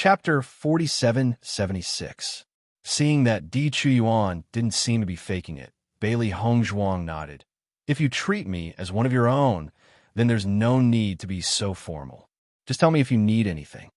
Chapter 4776. Seeing that Di Chuyuan didn't seem to be faking it, Bailey Hongzhuang nodded. If you treat me as one of your own, then there's no need to be so formal. Just tell me if you need anything.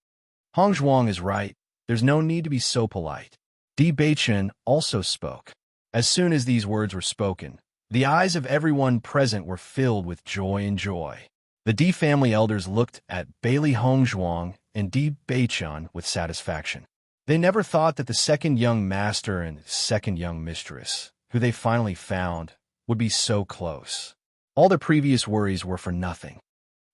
Hongzhuang is right. There's no need to be so polite. Di Beichen also spoke. As soon as these words were spoken, the eyes of everyone present were filled with joy and joy. The Di family elders looked at Bailey Hongzhuang and Di Beichen with satisfaction. They never thought that the second young master and second young mistress, who they finally found, would be so close. All their previous worries were for nothing.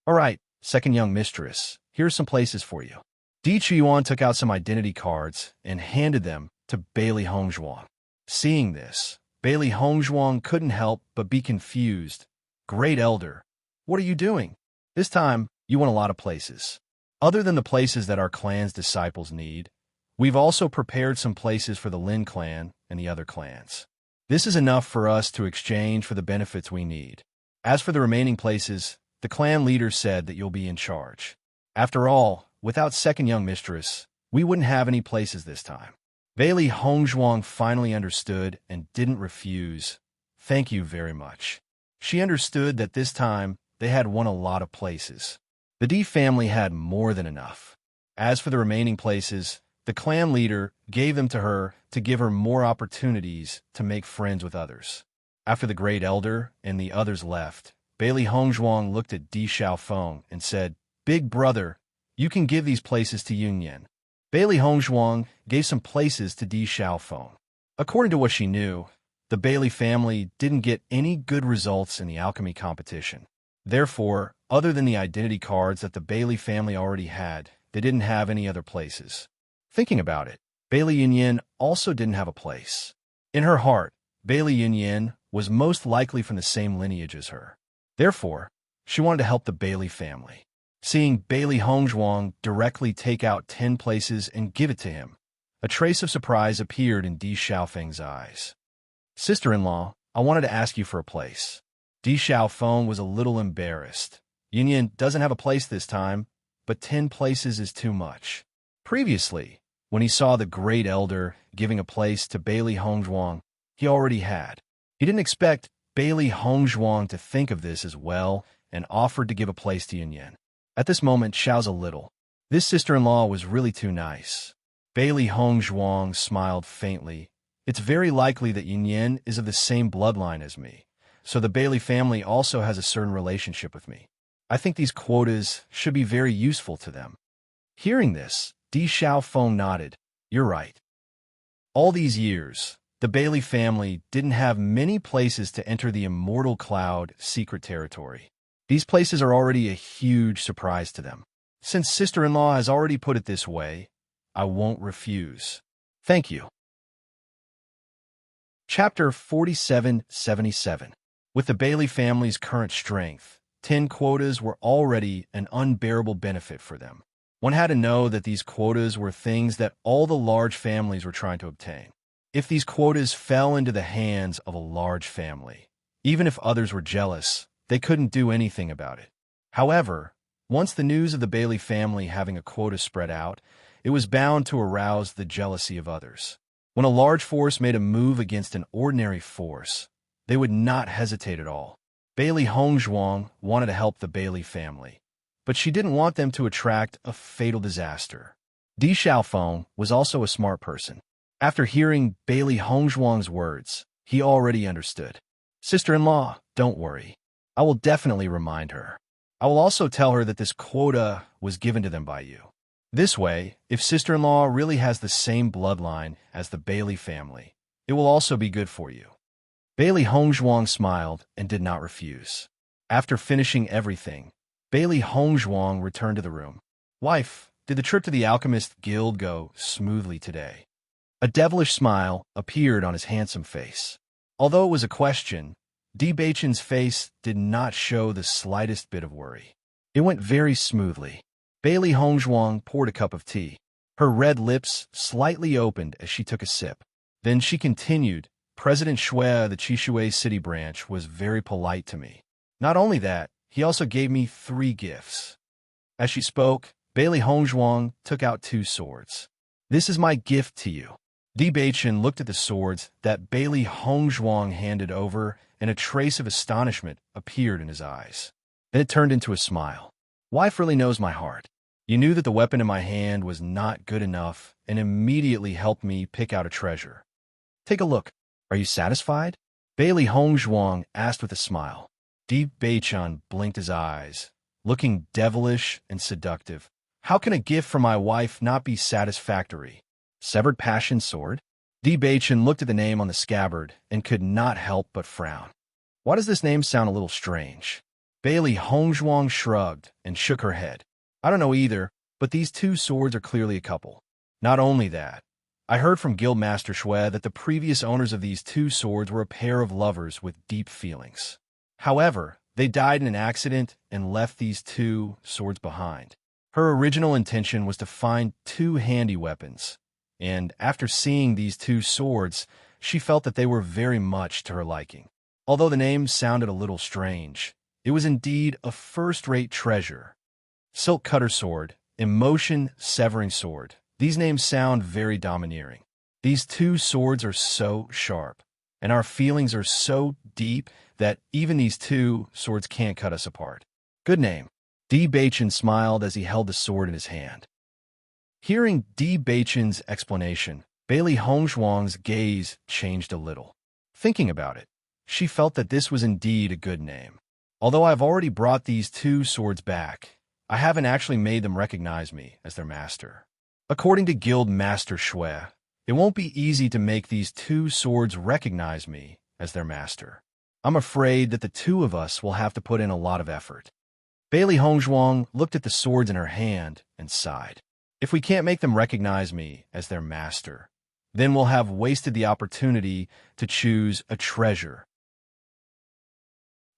All right, second young mistress, here's some places for you. Di Chuyuan took out some identity cards and handed them to Bailey Hongzhuang. Seeing this, Bailey Hongzhuang couldn't help but be confused. Great Elder, what are you doing? This time, you want a lot of places. Other than the places that our clan's disciples need, we've also prepared some places for the Lin clan and the other clans. This is enough for us to exchange for the benefits we need. As for the remaining places, the clan leader said that you'll be in charge. After all, without second young mistress, we wouldn't have any places this time. Bailey Hongzhuang finally understood and didn't refuse. Thank you very much. She understood that this time they had won a lot of places. The Di family had more than enough. As for the remaining places, the clan leader gave them to her to give her more opportunities to make friends with others. After the Great Elder and the others left, Bailey Hongzhuang looked at Di Xiaofeng and said, Big brother, you can give these places to Yunyan. Bailey Hongzhuang gave some places to Di Xiaofeng. According to what she knew, the Bailey family didn't get any good results in the alchemy competition. Therefore, other than the identity cards that the Bailey family already had, they didn't have any other places. Thinking about it, Bailey Yunyan also didn't have a place. In her heart, Bailey Yunyan was most likely from the same lineage as her. Therefore, she wanted to help the Bailey family. Seeing Bailey Hongzhuang directly take out 10 places and give it to him, a trace of surprise appeared in Di Xiaofeng's eyes. Sister-in-law, I wanted to ask you for a place. Di Xiaofeng was a little embarrassed. Yunyan doesn't have a place this time, but 10 places is too much. Previously, when he saw the Great Elder giving a place to Bailey Hongzhuang, he already had. He didn't expect Bailey Hongzhuang to think of this as well and offered to give a place to Yunyan. At this moment, Xiao's a little. This sister-in-law was really too nice. Bailey Hongzhuang smiled faintly. It's very likely that Yunyan is of the same bloodline as me, so the Bailey family also has a certain relationship with me. I think these quotas should be very useful to them. Hearing this, Di Xiaofeng nodded. You're right. All these years, the Bailey family didn't have many places to enter the Immortal Cloud secret territory. These places are already a huge surprise to them. Since sister-in-law has already put it this way, I won't refuse. Thank you. Chapter 4777. With the Bailey family's current strength, 10 quotas were already an unbearable benefit for them. One had to know that these quotas were things that all the large families were trying to obtain. If these quotas fell into the hands of a large family, even if others were jealous, they couldn't do anything about it. However, once the news of the Bailey family having a quota spread out, it was bound to arouse the jealousy of others. When a large force made a move against an ordinary force, they would not hesitate at all. Bailey Hongzhuang wanted to help the Bailey family, but she didn't want them to attract a fatal disaster. Di Xiaofeng was also a smart person. After hearing Bailey Hongzhuang's words, he already understood. Sister-in-law, don't worry. I will definitely remind her. I will also tell her that this quota was given to them by you. This way, if sister-in-law really has the same bloodline as the Bailey family, it will also be good for you. Bailey Hongzhuang smiled and did not refuse. After finishing everything, Bailey Hongzhuang returned to the room. Wife, did the trip to the Alchemist Guild go smoothly today? A devilish smile appeared on his handsome face. Although it was a question, Di Beichen's face did not show the slightest bit of worry. It went very smoothly. Bailey Hongzhuang poured a cup of tea. Her red lips slightly opened as she took a sip. Then she continued, President Xue of the Chishui City branch was very polite to me. Not only that, he also gave me 3 gifts. As she spoke, Bailey Hongzhuang took out 2 swords. "This is my gift to you." Di Beichen looked at the swords that Bailey Hongzhuang handed over, and a trace of astonishment appeared in his eyes. Then it turned into a smile. "Wife really knows my heart. You knew that the weapon in my hand was not good enough and immediately helped me pick out a treasure. Take a look. Are you satisfied?" Bailey Hongzhuang asked with a smile. Di Beichen blinked his eyes, looking devilish and seductive. "How can a gift from my wife not be satisfactory? Severed Passion Sword?" Di Beichen looked at the name on the scabbard and could not help but frown. "Why does this name sound a little strange?" Bailey Hongzhuang shrugged and shook her head. "I don't know either, but these 2 swords are clearly a couple. Not only that, I heard from Guildmaster Shui that the previous owners of these 2 swords were a pair of lovers with deep feelings. However, they died in an accident and left these 2 swords behind. Her original intention was to find 2 handy weapons, and after seeing these 2 swords, she felt that they were very much to her liking. Although the name sounded a little strange, it was indeed a first-rate treasure. Silk Cutter Sword, Emotion Severing Sword. These names sound very domineering. These 2 swords are so sharp, and our feelings are so deep that even these 2 swords can't cut us apart. Good name." Di Beichen smiled as he held the sword in his hand. Hearing Di Beichen's explanation, Bailey Hongzhuang's gaze changed a little. Thinking about it, she felt that this was indeed a good name. "Although I've already brought these 2 swords back, I haven't actually made them recognize me as their master. According to Guild Master Shui, it won't be easy to make these 2 swords recognize me as their master. I'm afraid that the 2 of us will have to put in a lot of effort." Bailey Hongzhuang looked at the swords in her hand and sighed. "If we can't make them recognize me as their master, then we'll have wasted the opportunity to choose a treasure."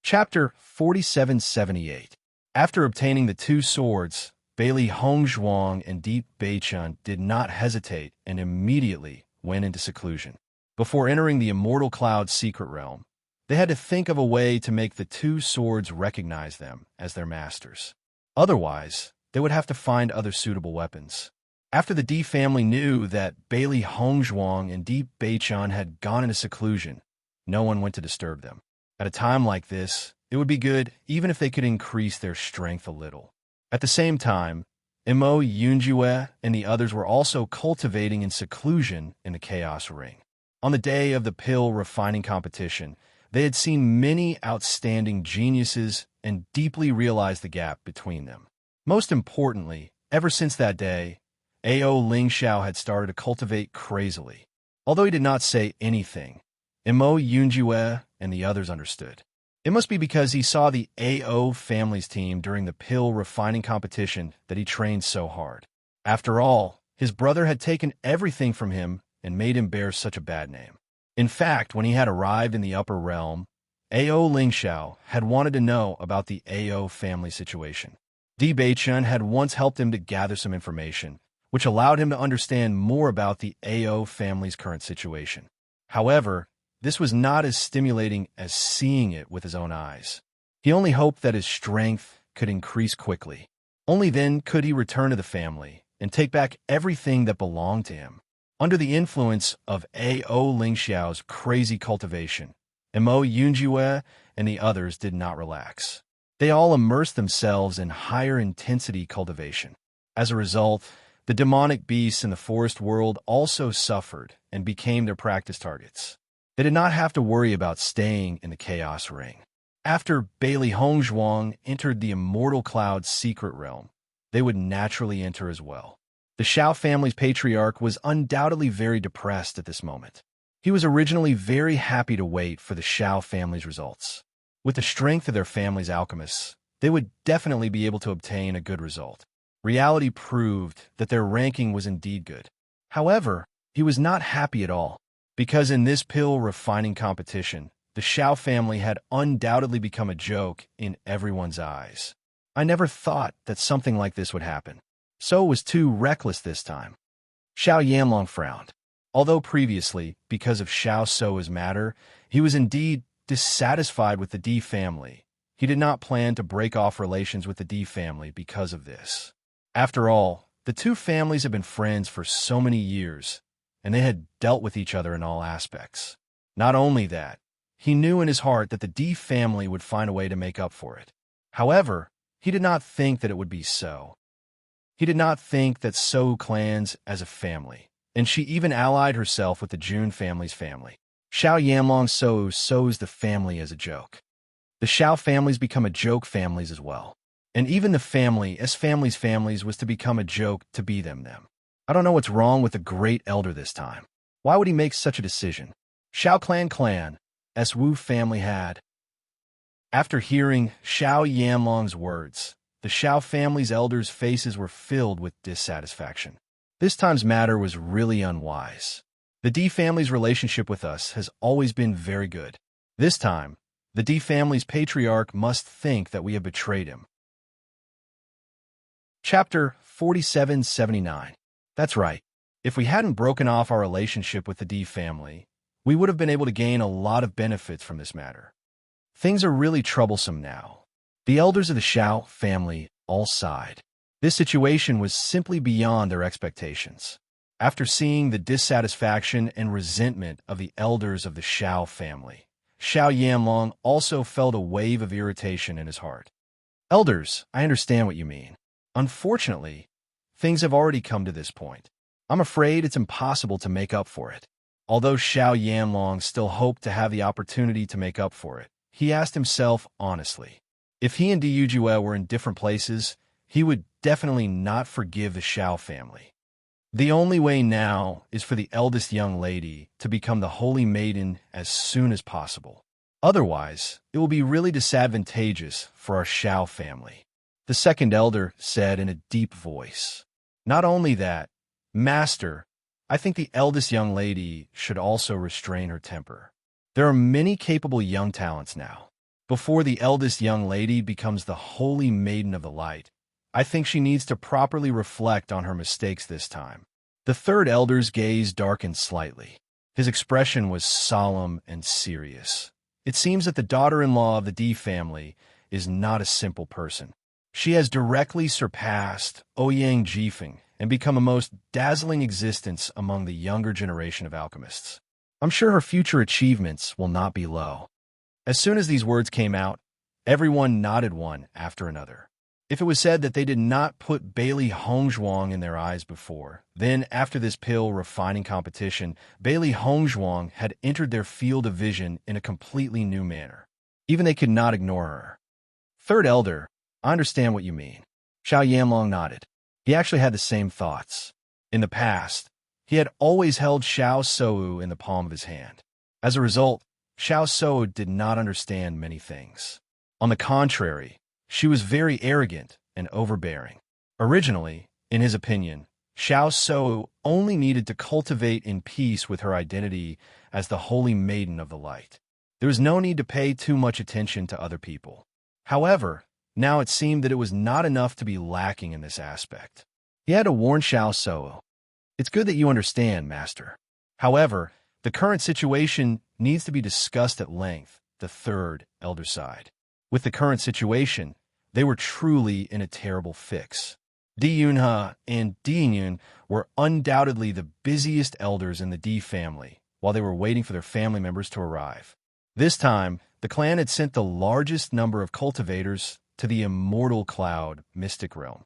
Chapter 4778. After obtaining the 2 swords, Bailey Hongzhuang and Di Beichen did not hesitate and immediately went into seclusion. Before entering the Immortal Cloud's secret realm, they had to think of a way to make the 2 swords recognize them as their masters. Otherwise, they would have to find other suitable weapons. After the Di family knew that Bailey Hongzhuang and Di Beichen had gone into seclusion, no one went to disturb them. At a time like this, it would be good even if they could increase their strength a little. At the same time, Imo Yunjue and the others were also cultivating in seclusion in the Chaos Ring. On the day of the pill refining competition, they had seen many outstanding geniuses and deeply realized the gap between them. Most importantly, ever since that day, A.O. Lingxiao had started to cultivate crazily. Although he did not say anything, Imo Yunjue and the others understood. It must be because he saw the A.O. family's team during the pill refining competition that he trained so hard. After all, his brother had taken everything from him and made him bear such a bad name. In fact, when he had arrived in the upper realm, A.O. Lingxiao had wanted to know about the A.O. family situation. Di Beichen had once helped him to gather some information, which allowed him to understand more about the A.O. family's current situation. However, this was not as stimulating as seeing it with his own eyes. He only hoped that his strength could increase quickly. Only then could he return to the family and take back everything that belonged to him. Under the influence of A.O. Lingxiao's crazy cultivation, Imo Yunjue and the others did not relax. They all immersed themselves in higher intensity cultivation. As a result, the demonic beasts in the forest world also suffered and became their practice targets. They did not have to worry about staying in the Chaos Ring. After Bailey Hongzhuang entered the Immortal Cloud's secret realm, they would naturally enter as well. The Xiao family's patriarch was undoubtedly very depressed at this moment. He was originally very happy to wait for the Xiao family's results. With the strength of their family's alchemists, they would definitely be able to obtain a good result. Reality proved that their ranking was indeed good. However, he was not happy at all, because in this pill refining competition, the Xiao family had undoubtedly become a joke in everyone's eyes. I never thought that something like this would happen. So was too reckless this time. Xiao Yanlong frowned. Although previously, because of Xiao Soa's matter, he was indeed dissatisfied with the Di family, he did not plan to break off relations with the Di family because of this. After all, the two families had been friends for so many years, and they had dealt with each other in all aspects. Not only that, he knew in his heart that the D family would find a way to make up for it. However, he did not think that it would be so. He did not think that So clans as a family, and she even allied herself with the Jun family's family. Xiao Yanlong sows the family as a joke. The Xiao families become a joke families as well. And even the families was to become a joke to be them. I don't know what's wrong with the great elder this time. Why would he make such a decision? Xiao clan, S Wu family had. After hearing Xiao Yanlong's words, the Xiao family's elders' faces were filled with dissatisfaction. This time's matter was really unwise. The D family's relationship with us has always been very good. This time, the D family's patriarch must think that we have betrayed him. Chapter 4779. That's right. If we hadn't broken off our relationship with the D family, we would have been able to gain a lot of benefits from this matter. Things are really troublesome now. The elders of the Xiao family all sighed. This situation was simply beyond their expectations. After seeing the dissatisfaction and resentment of the elders of the Xiao family, Xiao Yanlong also felt a wave of irritation in his heart. Elders, I understand what you mean. Unfortunately, things have already come to this point. I'm afraid it's impossible to make up for it. Although Xiao Yanlong still hoped to have the opportunity to make up for it, he asked himself honestly. If he and Diyu Jue were in different places, he would definitely not forgive the Xiao family. The only way now is for the eldest young lady to become the holy maiden as soon as possible. Otherwise, it will be really disadvantageous for our Xiao family. The second elder said in a deep voice. Not only that, Master, I think the eldest young lady should also restrain her temper. There are many capable young talents now. Before the eldest young lady becomes the holy maiden of the light, I think she needs to properly reflect on her mistakes this time. The third elder's gaze darkened slightly. His expression was solemn and serious. It seems that the daughter-in-law of the D family is not a simple person. She has directly surpassed Ouyang Jifeng and become a most dazzling existence among the younger generation of alchemists. I'm sure her future achievements will not be low. As soon as these words came out, everyone nodded one after another. If it was said that they did not put Bailey Hongzhuang in their eyes before, then after this pill refining competition, Bailey Hongzhuang had entered their field of vision in a completely new manner. Even they could not ignore her. Third elder, I understand what you mean. Xiao Yanlong nodded. He actually had the same thoughts. In the past, he had always held Xiao Sou in the palm of his hand. As a result, Xiao Sou did not understand many things. On the contrary, she was very arrogant and overbearing. Originally, in his opinion, Xiao Sou only needed to cultivate in peace with her identity as the holy maiden of the light. There was no need to pay too much attention to other people. However, now it seemed that it was not enough to be lacking in this aspect. He had to warn Xiao Sou. It's good that you understand, Master. However, the current situation needs to be discussed at length, the third elder sighed. With the current situation, they were truly in a terrible fix. Di Yunhe and Di Yun were undoubtedly the busiest elders in the D family while they were waiting for their family members to arrive. This time, the clan had sent the largest number of cultivators to the immortal cloud mystic realm.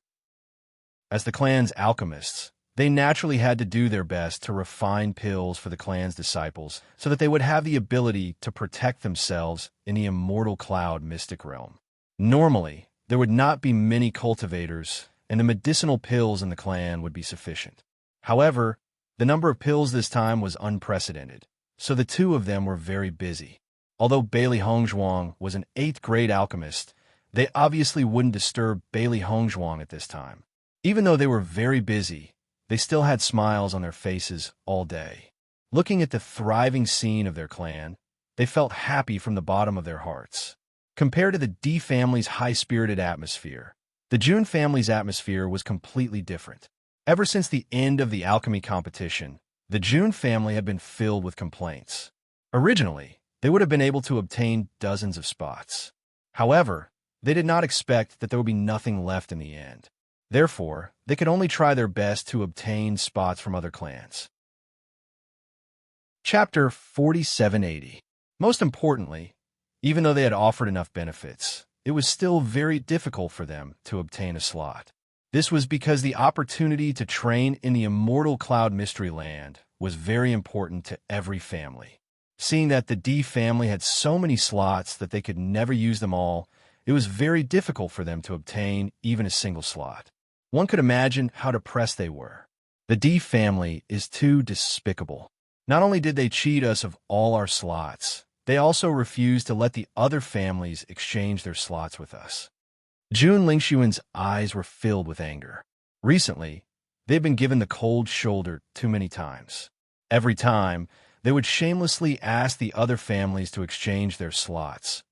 As the clan's alchemists, they naturally had to do their best to refine pills for the clan's disciples so that they would have the ability to protect themselves in the immortal cloud mystic realm. Normally, there would not be many cultivators, and the medicinal pills in the clan would be sufficient. However, the number of pills this time was unprecedented, so the two of them were very busy. Although Bailey Hongzhuang was an 8th grade alchemist, they obviously wouldn't disturb Bailey Hongzhuang at this time. Even though they were very busy, they still had smiles on their faces all day. Looking at the thriving scene of their clan, they felt happy from the bottom of their hearts. Compared to the D family's high-spirited atmosphere, the Jun family's atmosphere was completely different. Ever since the end of the alchemy competition, the Jun family had been filled with complaints. Originally, they would have been able to obtain dozens of spots. However, they did not expect that there would be nothing left in the end. Therefore, they could only try their best to obtain spots from other clans. Chapter 4780. Most importantly, even though they had offered enough benefits, it was still very difficult for them to obtain a slot. This was because the opportunity to train in the Immortal Cloud Mystery Land was very important to every family. Seeing that the D family had so many slots that they could never use them all, it was very difficult for them to obtain even a single slot. One could imagine how depressed they were. The D family is too despicable. Not only did they cheat us of all our slots, they also refused to let the other families exchange their slots with us. Jun Lingshuan's eyes were filled with anger. Recently, they had been given the cold shoulder too many times. Every time, they would shamelessly ask the other families to exchange their slots,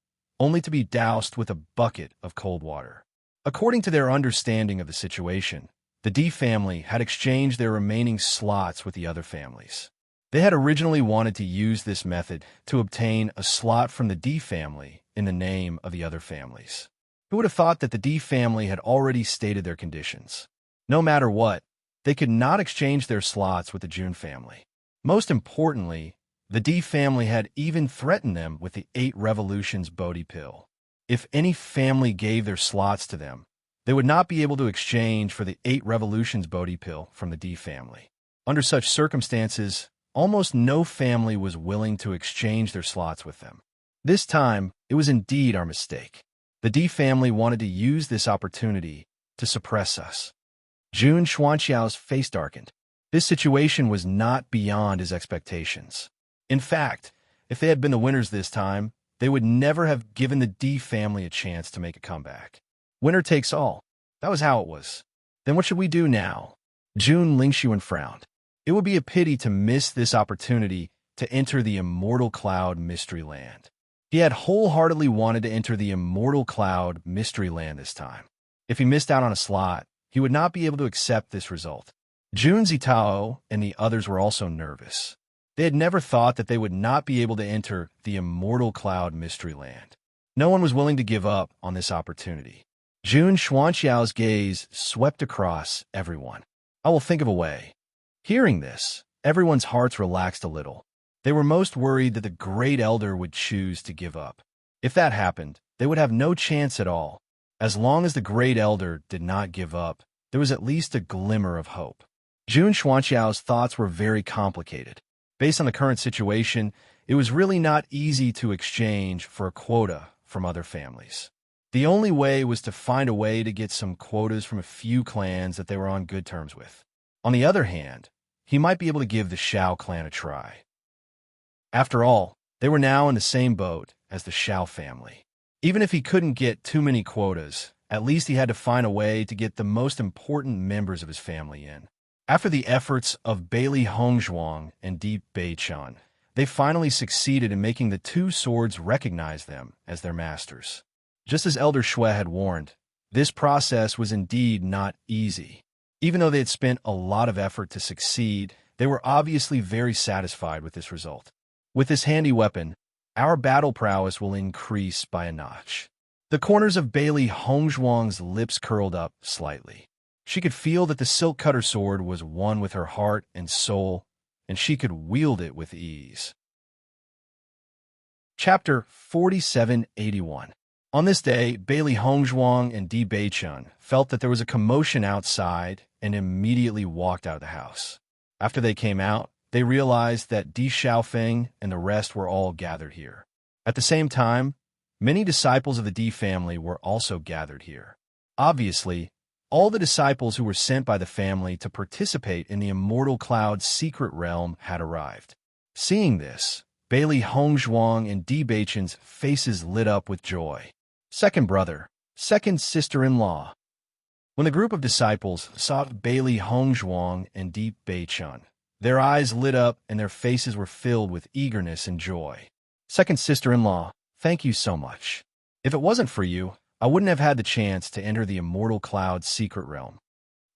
only to be doused with a bucket of cold water. According to their understanding of the situation, the D family had exchanged their remaining slots with the other families. They had originally wanted to use this method to obtain a slot from the D family in the name of the other families. Who would have thought that the D family had already stated their conditions? No matter what, they could not exchange their slots with the Jun family. Most importantly, the D family had even threatened them with the 8 Revolutions Bodhi pill. If any family gave their slots to them, they would not be able to exchange for the 8 Revolutions Bodhi pill from the D family. Under such circumstances, almost no family was willing to exchange their slots with them. This time, it was indeed our mistake. The D family wanted to use this opportunity to suppress us. Jun Xuanqiao's face darkened. This situation was not beyond his expectations. In fact, if they had been the winners this time, they would never have given the D family a chance to make a comeback. Winner takes all. That was how it was. Then what should we do now? Jun Lingshuan frowned. It would be a pity to miss this opportunity to enter the Immortal Cloud Mystery Land. He had wholeheartedly wanted to enter the Immortal Cloud Mystery Land this time. If he missed out on a slot, he would not be able to accept this result. Jun Zitao and the others were also nervous. They had never thought that they would not be able to enter the Immortal Cloud Mystery Land. No one was willing to give up on this opportunity. Jun Xuanqiao's gaze swept across everyone. I will think of a way. Hearing this, everyone's hearts relaxed a little. They were most worried that the Great Elder would choose to give up. If that happened, they would have no chance at all. As long as the Great Elder did not give up, there was at least a glimmer of hope. Jun Xuanqiao's thoughts were very complicated. Based on the current situation, it was really not easy to exchange for a quota from other families. The only way was to find a way to get some quotas from a few clans that they were on good terms with. On the other hand, he might be able to give the Shao clan a try. After all, they were now in the same boat as the Shao family. Even if he couldn't get too many quotas, at least he had to find a way to get the most important members of his family in. After the efforts of Bailey Hongzhuang and Deep Beichan, they finally succeeded in making the 2 swords recognize them as their masters. Just as Elder Shui had warned, this process was indeed not easy. Even though they had spent a lot of effort to succeed, they were obviously very satisfied with this result. With this handy weapon, our battle prowess will increase by a notch. The corners of Bailey Hongzhuang's lips curled up slightly. She could feel that the silk cutter sword was one with her heart and soul, and she could wield it with ease. Chapter 4781. On this day, Bailey Hongzhuang and Di Beichun felt that there was a commotion outside and immediately walked out of the house. After they came out, they realized that Di Xiaofeng and the rest were all gathered here. At the same time, many disciples of the Di family were also gathered here. Obviously, all the disciples who were sent by the family to participate in the Immortal Cloud's secret realm had arrived. Seeing this, Bailey Hongzhuang and Di Beichun's faces lit up with joy. Second brother, second sister-in-law. When the group of disciples saw Bailey Hongzhuang and Di Beichun, their eyes lit up and their faces were filled with eagerness and joy. Second sister-in-law, thank you so much. If it wasn't for you, I wouldn't have had the chance to enter the Immortal Cloud's secret realm.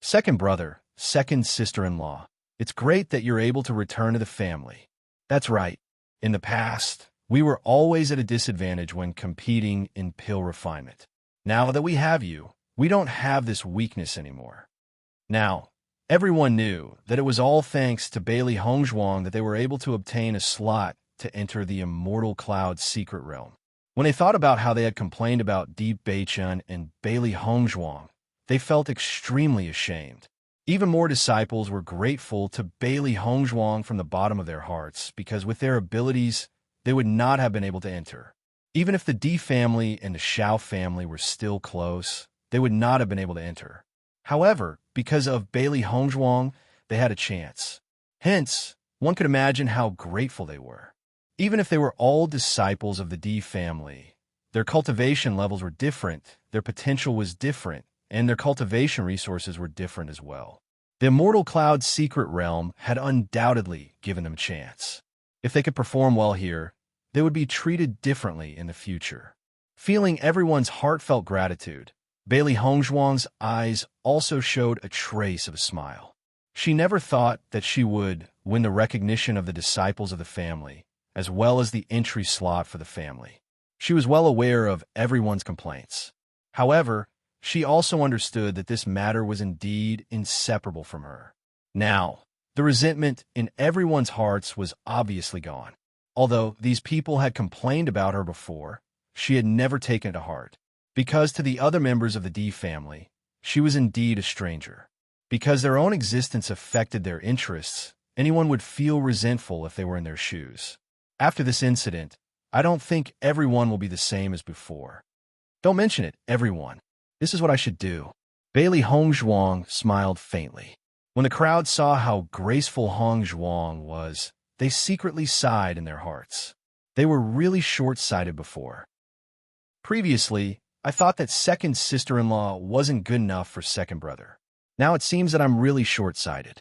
Second brother, second sister-in-law, it's great that you're able to return to the family. That's right. In the past, we were always at a disadvantage when competing in pill refinement. Now that we have you, We don't have this weakness anymore. Now, everyone knew that it was all thanks to Bailey Hongzhuang that they were able to obtain a slot to enter the Immortal Cloud's secret realm. When they thought about how they had complained about Di Beichun and Bailey Hongzhuang, they felt extremely ashamed. Even more disciples were grateful to Bailey Hongzhuang from the bottom of their hearts because with their abilities, they would not have been able to enter. Even if the Di family and the Xiao family were still close, they would not have been able to enter. However, because of Bailey Hongzhuang, they had a chance. Hence, one could imagine how grateful they were. Even if they were all disciples of the Di family, their cultivation levels were different, their potential was different, and their cultivation resources were different as well. The Immortal Cloud's secret realm had undoubtedly given them a chance. If they could perform well here, they would be treated differently in the future. Feeling everyone's heartfelt gratitude, Bailey Hongzhuang's eyes also showed a trace of a smile. She never thought that she would win the recognition of the disciples of the family, as well as the entry slot for the family. She was well aware of everyone's complaints. However, she also understood that this matter was indeed inseparable from her. Now, the resentment in everyone's hearts was obviously gone. Although these people had complained about her before, she had never taken it to heart. Because to the other members of the Di family, she was indeed a stranger. Because their own existence affected their interests, anyone would feel resentful if they were in their shoes. After this incident, I don't think everyone will be the same as before. Don't mention it, everyone. This is what I should do. Bailey Hongzhuang smiled faintly. When the crowd saw how graceful Hongzhuang was, they secretly sighed in their hearts. They were really short-sighted before. Previously, I thought that second sister-in-law wasn't good enough for second brother. Now it seems that I'm really short-sighted.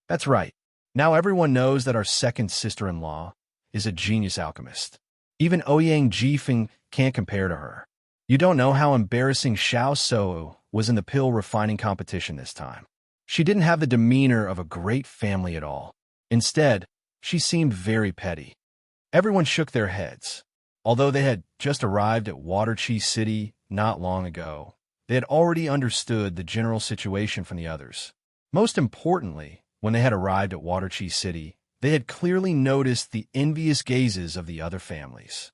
That's right. Now everyone knows that our second sister-in-law is a genius alchemist. Even Ouyang Jifeng can't compare to her. You don't know how embarrassing Xiao Sou was in the pill refining competition this time. She didn't have the demeanor of a great family at all. Instead, she seemed very petty. Everyone shook their heads. Although they had just arrived at Waterchi City not long ago, they had already understood the general situation from the others. Most importantly, when they had arrived at Waterchi City, they had clearly noticed the envious gazes of the other families.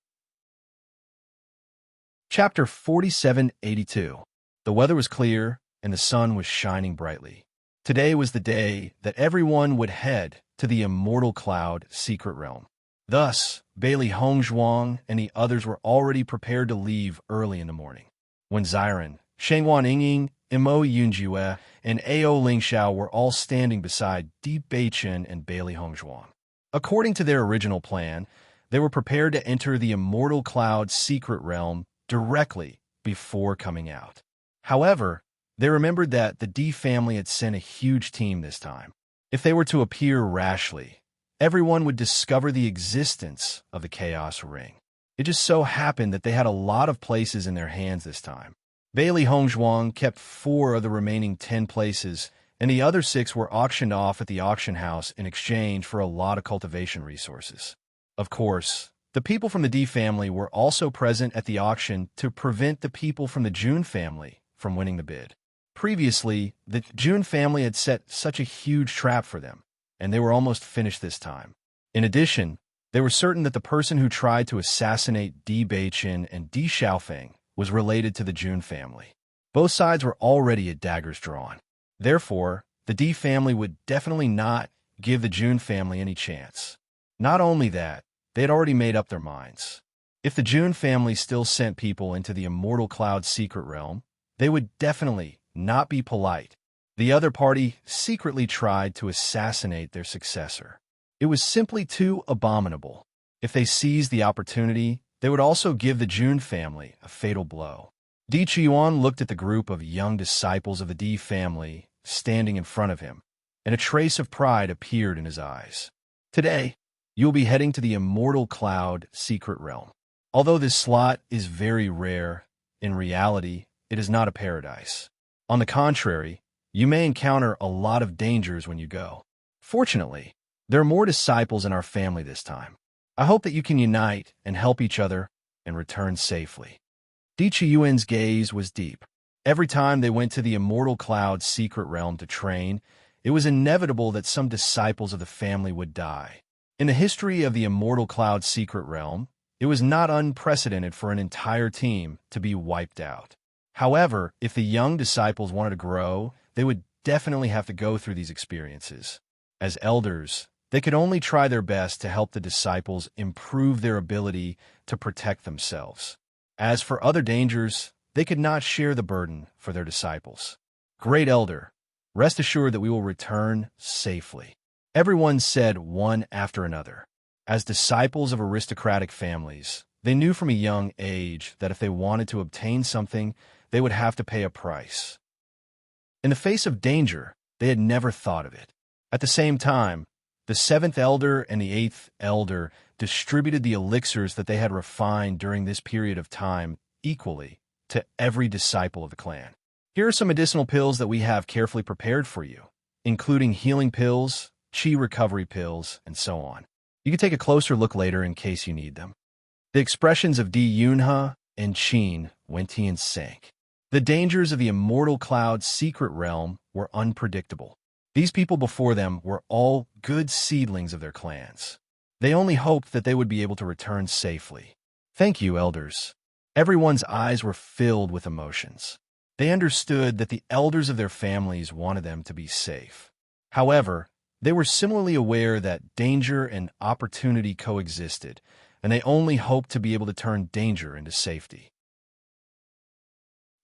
Chapter 4782. The weather was clear, and the sun was shining brightly. Today was the day that everyone would head to the Immortal Cloud secret realm. Thus, Bailey Hongzhuang and the others were already prepared to leave early in the morning. When Xiren, Shengwan Yingying, Mo Yunjue, and Ao Lingxiao were all standing beside Di Beichun and Bailey Hongzhuang. According to their original plan, they were prepared to enter the Immortal Cloud secret realm directly before coming out. However, they remembered that the Di family had sent a huge team this time. If they were to appear rashly, everyone would discover the existence of the Chaos Ring. It just so happened that they had a lot of places in their hands this time. Bailey Hongzhuang kept 4 of the remaining 10 places, and the other 6 were auctioned off at the auction house in exchange for a lot of cultivation resources. Of course, the people from the Di family were also present at the auction to prevent the people from the Jun family from winning the bid. Previously, the Jun family had set such a huge trap for them, and they were almost finished this time. In addition, they were certain that the person who tried to assassinate Di Beichun and Di Xiaofeng was related to the Jun family. Both sides were already at daggers drawn. Therefore, the Di family would definitely not give the Jun family any chance. Not only that, they had already made up their minds. If the Jun family still sent people into the Immortal Cloud secret realm, they would definitely not be polite. The other party secretly tried to assassinate their successor. It was simply too abominable. If they seized the opportunity, they would also give the Jun family a fatal blow. Di Qiuan looked at the group of young disciples of the Di family standing in front of him, and a trace of pride appeared in his eyes. Today, you will be heading to the Immortal Cloud secret realm. Although this slot is very rare, in reality, it is not a paradise. On the contrary, you may encounter a lot of dangers when you go. Fortunately, there are more disciples in our family this time. I hope that you can unite and help each other and return safely. Di Chiyuan's gaze was deep. Every time they went to the Immortal Cloud's secret realm to train, it was inevitable that some disciples of the family would die. In the history of the Immortal Cloud's secret realm, it was not unprecedented for an entire team to be wiped out. However, if the young disciples wanted to grow, they would definitely have to go through these experiences. As elders, they could only try their best to help the disciples improve their ability to protect themselves. As for other dangers, they could not share the burden for their disciples. Great Elder, rest assured that we will return safely. Everyone said one after another. As disciples of aristocratic families, they knew from a young age that if they wanted to obtain something, they would have to pay a price. In the face of danger, they had never thought of it. At the same time, the 7th Elder and the 8th Elder distributed the elixirs that they had refined during this period of time equally to every disciple of the clan. Here are some medicinal pills that we have carefully prepared for you, including healing pills, chi recovery pills, and so on. You can take a closer look later in case you need them. The expressions of Di Yunhe and Qin Wentian sank. The dangers of the Immortal Cloud's secret realm were unpredictable. These people before them were all good seedlings of their clans. They only hoped that they would be able to return safely. Thank you, elders. Everyone's eyes were filled with emotions. They understood that the elders of their families wanted them to be safe. However, they were similarly aware that danger and opportunity coexisted, and they only hoped to be able to turn danger into safety.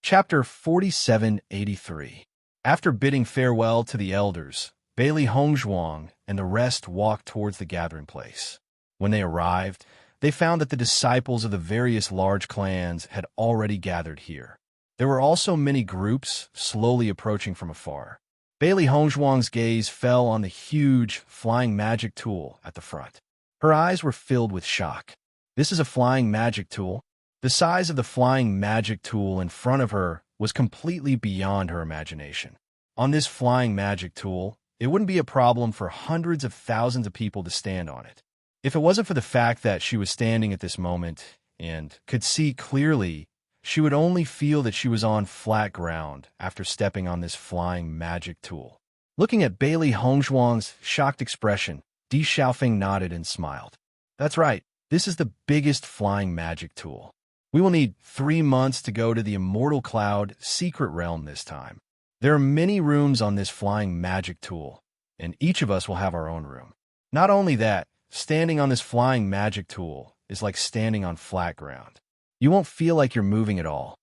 Chapter 4783. After bidding farewell to the elders, Bailey Hongzhuang and the rest walked towards the gathering place. When they arrived, they found that the disciples of the various large clans had already gathered here. There were also many groups slowly approaching from afar. Bailey Hongzhuang's gaze fell on the huge flying magic tool at the front. Her eyes were filled with shock. This is a flying magic tool? The size of the flying magic tool in front of her was completely beyond her imagination. On this flying magic tool, it wouldn't be a problem for hundreds of thousands of people to stand on it. If it wasn't for the fact that she was standing at this moment and could see clearly, she would only feel that she was on flat ground after stepping on this flying magic tool. Looking at Bailey Hongzhuang's shocked expression, Di Xiaofeng nodded and smiled. That's right, this is the biggest flying magic tool. We will need 3 months to go to the Immortal Cloud secret realm this time. There are many rooms on this flying magic tool, and each of us will have our own room. Not only that, standing on this flying magic tool is like standing on flat ground. You won't feel like you're moving at all.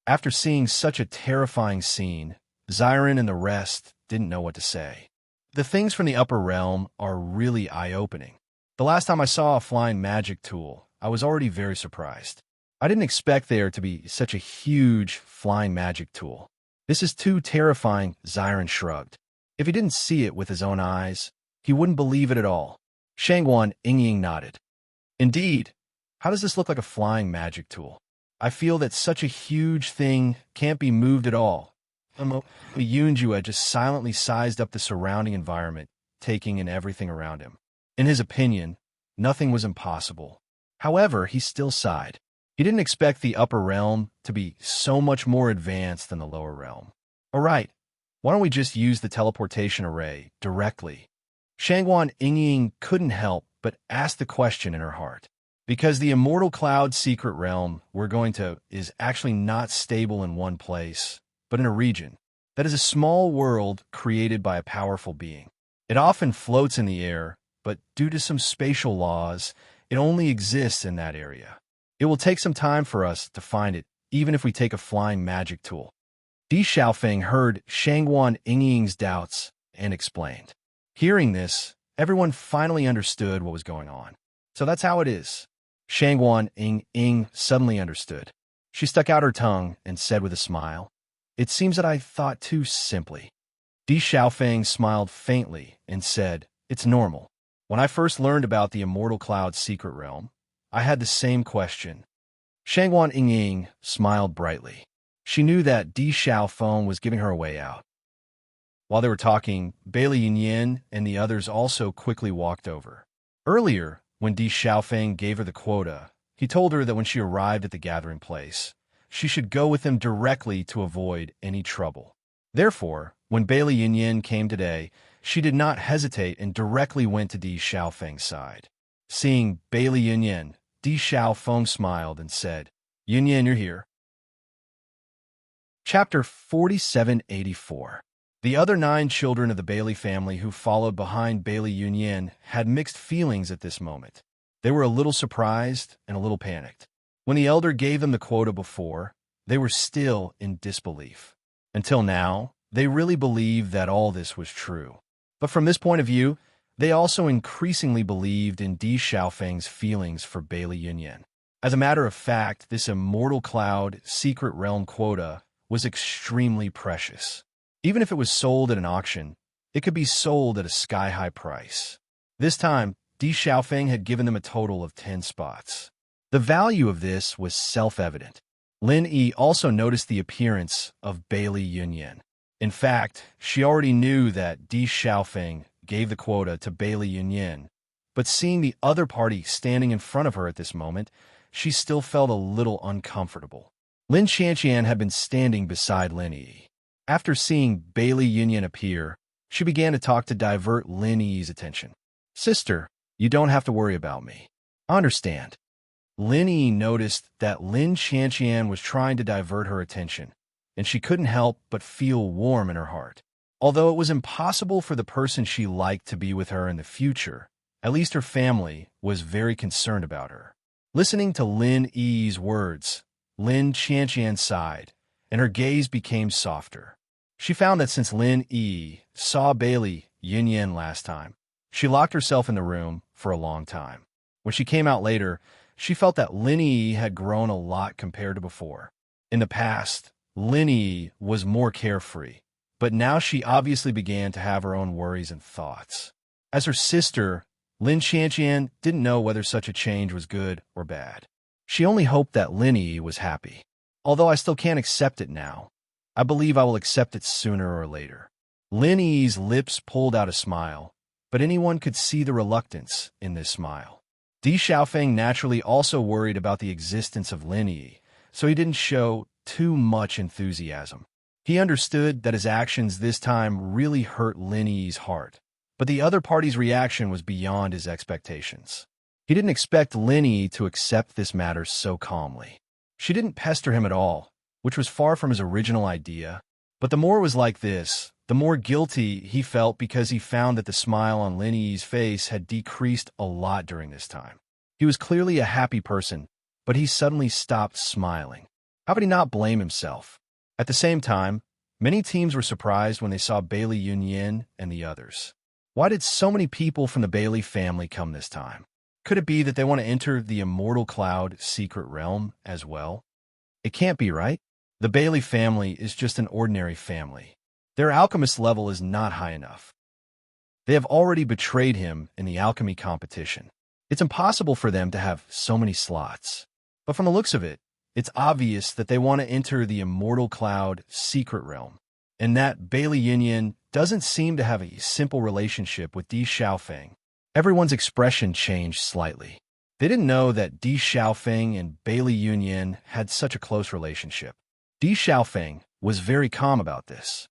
After seeing such a terrifying scene, Xiren and the rest didn't know what to say. The things from the upper realm are really eye-opening. The last time I saw a flying magic tool, I was already very surprised. I didn't expect there to be such a huge flying magic tool. This is too terrifying, Xiren shrugged. If he didn't see it with his own eyes, he wouldn't believe it at all. Shangguan Yingying nodded. Indeed, how does this look like a flying magic tool? I feel that such a huge thing can't be moved at all. Yunjue just silently sized up the surrounding environment, taking in everything around him. In his opinion, nothing was impossible. However, he still sighed. He didn't expect the upper realm to be so much more advanced than the lower realm. All right, why don't we just use the teleportation array directly? Shangguan Yingying couldn't help but ask the question in her heart. Because the Immortal Cloud secret realm we're going to is actually not stable in one place, but in a region. That is a small world created by a powerful being. It often floats in the air, but due to some spatial laws, it only exists in that area. It will take some time for us to find it, even if we take a flying magic tool. Di Xiaofeng heard Shangguan Yingying's doubts and explained. Hearing this, everyone finally understood what was going on. So that's how it is. Shangguan Yingying suddenly understood. She stuck out her tongue and said with a smile, "It seems that I thought too simply." Di Xiaofeng smiled faintly and said, "It's normal. When I first learned about the Immortal Cloud secret realm, I had the same question." Shangguan Yingying smiled brightly. She knew that Di Xiaofeng was giving her a way out. While they were talking, Bailey Yinyin and the others also quickly walked over. Earlier, when Di Xiaofeng gave her the quota, he told her that when she arrived at the gathering place, she should go with him directly to avoid any trouble. Therefore, when Bailey Yunyan came today, she did not hesitate and directly went to Di Xiaofeng's side. Seeing Bailey Yunyan, Di Xiaofeng smiled and said, "Yunyan, you're here." Chapter 4784. The other 9 children of the Bailey family who followed behind Bailey Yunyan had mixed feelings at this moment. They were a little surprised and a little panicked. When the elder gave them the quota before, they were still in disbelief. Until now, they really believed that all this was true. But from this point of view, they also increasingly believed in Di Xiaofeng's feelings for Bailey Yunyan. As a matter of fact, this Immortal Cloud secret realm quota was extremely precious. Even if it was sold at an auction, it could be sold at a sky-high price. This time, Di Xiaofeng had given them a total of 10 spots. The value of this was self-evident. Lin Yi also noticed the appearance of Bailey Yunyan. In fact, she already knew that Di Xiaofeng gave the quota to Bailey Yunyan, but seeing the other party standing in front of her at this moment, she still felt a little uncomfortable. Lin Qianqian had been standing beside Lin Yi. After seeing Bailey Yunyan appear, she began to talk to divert Lin Yi's attention. "Sister, you don't have to worry about me. I understand." Lin Yi noticed that Lin Qianqian was trying to divert her attention, and she couldn't help but feel warm in her heart. Although it was impossible for the person she liked to be with her in the future, at least her family was very concerned about her. Listening to Lin Yi's words, Lin Qianqian sighed, and her gaze became softer. She found that since Lin Yi saw Bailey Yunyan last time, she locked herself in the room for a long time. When she came out later, she felt that Lin Yi had grown a lot compared to before. In the past, Lin Yi was more carefree, but now she obviously began to have her own worries and thoughts. As her sister, Lin Qianqian didn't know whether such a change was good or bad. She only hoped that Lin Yi was happy. "Although I still can't accept it now, I believe I will accept it sooner or later." Lin Yi's lips pulled out a smile, but anyone could see the reluctance in this smile. Di Xiaofeng naturally also worried about the existence of Lin Yi, so he didn't show too much enthusiasm. He understood that his actions this time really hurt Lin Yi's heart, but the other party's reaction was beyond his expectations. He didn't expect Lin Yi to accept this matter so calmly. She didn't pester him at all, which was far from his original idea, but the more it was like this, the more guilty he felt because he found that the smile on Lin Yi's face had decreased a lot during this time. He was clearly a happy person, but he suddenly stopped smiling. How could he not blame himself? At the same time, many teams were surprised when they saw Bailey Yunyan and the others. Why did so many people from the Bailey family come this time? Could it be that they want to enter the Immortal Cloud secret realm as well? It can't be, right? The Bailey family is just an ordinary family. Their alchemist level is not high enough. They have already betrayed him in the alchemy competition. It's impossible for them to have so many slots. But from the looks of it, it's obvious that they want to enter the Immortal Cloud secret realm, and that Bailey Yunyan doesn't seem to have a simple relationship with Di Xiaofeng. Everyone's expression changed slightly. They didn't know that Di Xiaofeng and Bailey Yunyan had such a close relationship. Di Xiaofeng was very calm about this.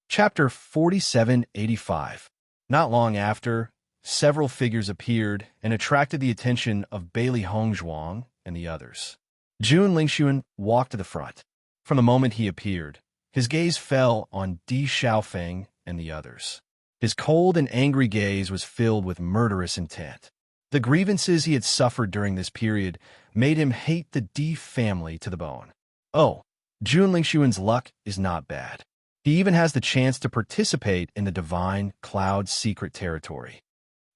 Chapter 4785. Not long after, several figures appeared and attracted the attention of Bailey Hongzhuang and the others. Jun Lingxuan walked to the front. From the moment he appeared, his gaze fell on Di Xiaofeng and the others. His cold and angry gaze was filled with murderous intent. The grievances he had suffered during this period made him hate the Di family to the bone. Oh, Jun Lingxuan's luck is not bad. He even has the chance to participate in the Divine Cloud secret territory.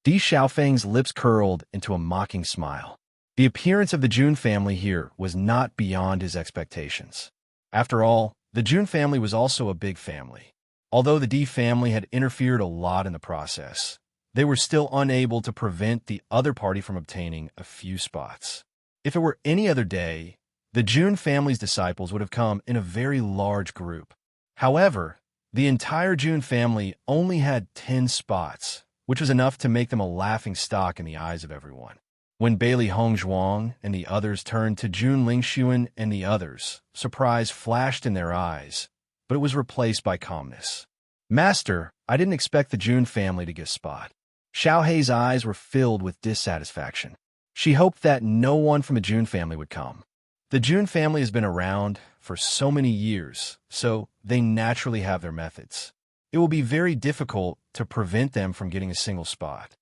Di Xiaofeng's lips curled into a mocking smile. The appearance of the Jun family here was not beyond his expectations. After all, the Jun family was also a big family. Although the Di family had interfered a lot in the process, they were still unable to prevent the other party from obtaining a few spots. If it were any other day, the Jun family's disciples would have come in a very large group. However, the entire Jun family only had 10 spots, which was enough to make them a laughing stock in the eyes of everyone. When Bailey Hongzhuang and the others turned to Jun Lingxuan and the others, surprise flashed in their eyes, but it was replaced by calmness. Master, I didn't expect the Jun family to get spot. Xiao Hei's eyes were filled with dissatisfaction. She hoped that no one from the Jun family would come. The Jun family has been around for so many years, so they naturally have their methods. It will be very difficult to prevent them from getting a single spot.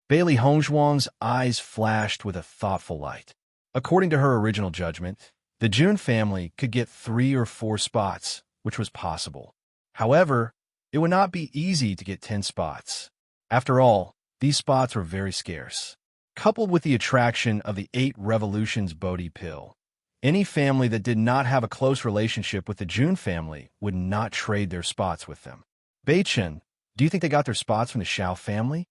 Bailey Hongzhuang's eyes flashed with a thoughtful light. According to her original judgment, the Jun family could get 3 or 4 spots, which was possible. However, it would not be easy to get 10 spots. After all, these spots were very scarce. Coupled with the attraction of the 8 Revolutions Bodhi pill, any family that did not have a close relationship with the Jun family would not trade their spots with them. Beichen, do you think they got their spots from the Xiao family?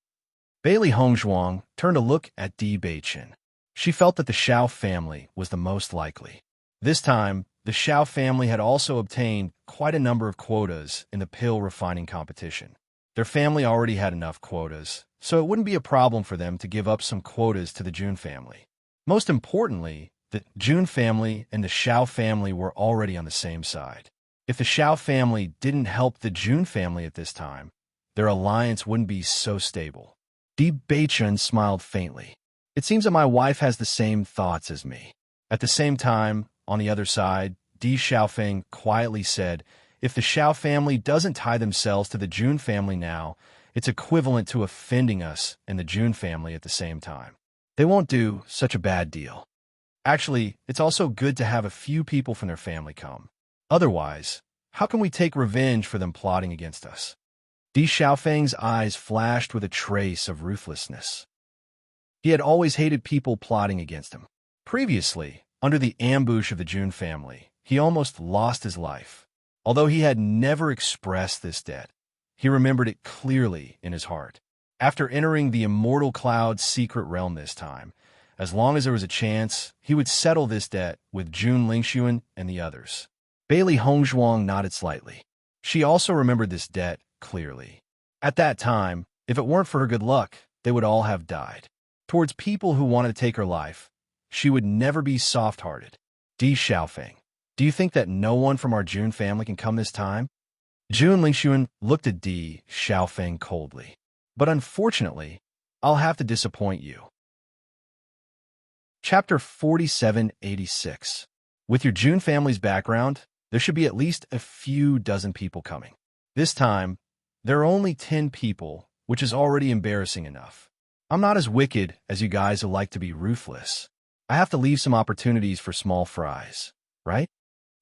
Bailey Hongzhuang turned to look at Di Beichen. She felt that the Xiao family was the most likely. This time, the Xiao family had also obtained quite a number of quotas in the pill refining competition. Their family already had enough quotas, so it wouldn't be a problem for them to give up some quotas to the Jun family. Most importantly, the Jun family and the Xiao family were already on the same side. If the Xiao family didn't help the Jun family at this time, their alliance wouldn't be so stable. Di Beichen smiled faintly. It seems that my wife has the same thoughts as me. At the same time, on the other side, Di Xiaofeng quietly said, if the Xiao family doesn't tie themselves to the Jun family now, it's equivalent to offending us and the Jun family at the same time. They won't do such a bad deal. Actually, it's also good to have a few people from their family come. Otherwise, how can we take revenge for them plotting against us? Di Xiaofeng's eyes flashed with a trace of ruthlessness. He had always hated people plotting against him. Previously, under the ambush of the Jun family, he almost lost his life. Although he had never expressed this debt, he remembered it clearly in his heart. After entering the Immortal Cloud's secret realm this time, as long as there was a chance, he would settle this debt with Jun Lingxuan and the others. Bailey Hongzhuang nodded slightly. She also remembered this debt clearly. At that time, if it weren't for her good luck, they would all have died. Towards people who wanted to take her life, she would never be soft-hearted. Di Xiaofeng, do you think that no one from our Jun family can come this time? Jun Lingxuan looked at Di Xiaofeng coldly. But unfortunately, I'll have to disappoint you. Chapter 4786. With your Jun family's background, there should be at least a few dozen people coming. This time, there are only 10 people, which is already embarrassing enough. I'm not as wicked as you guys who like to be ruthless. I have to leave some opportunities for small fries, right?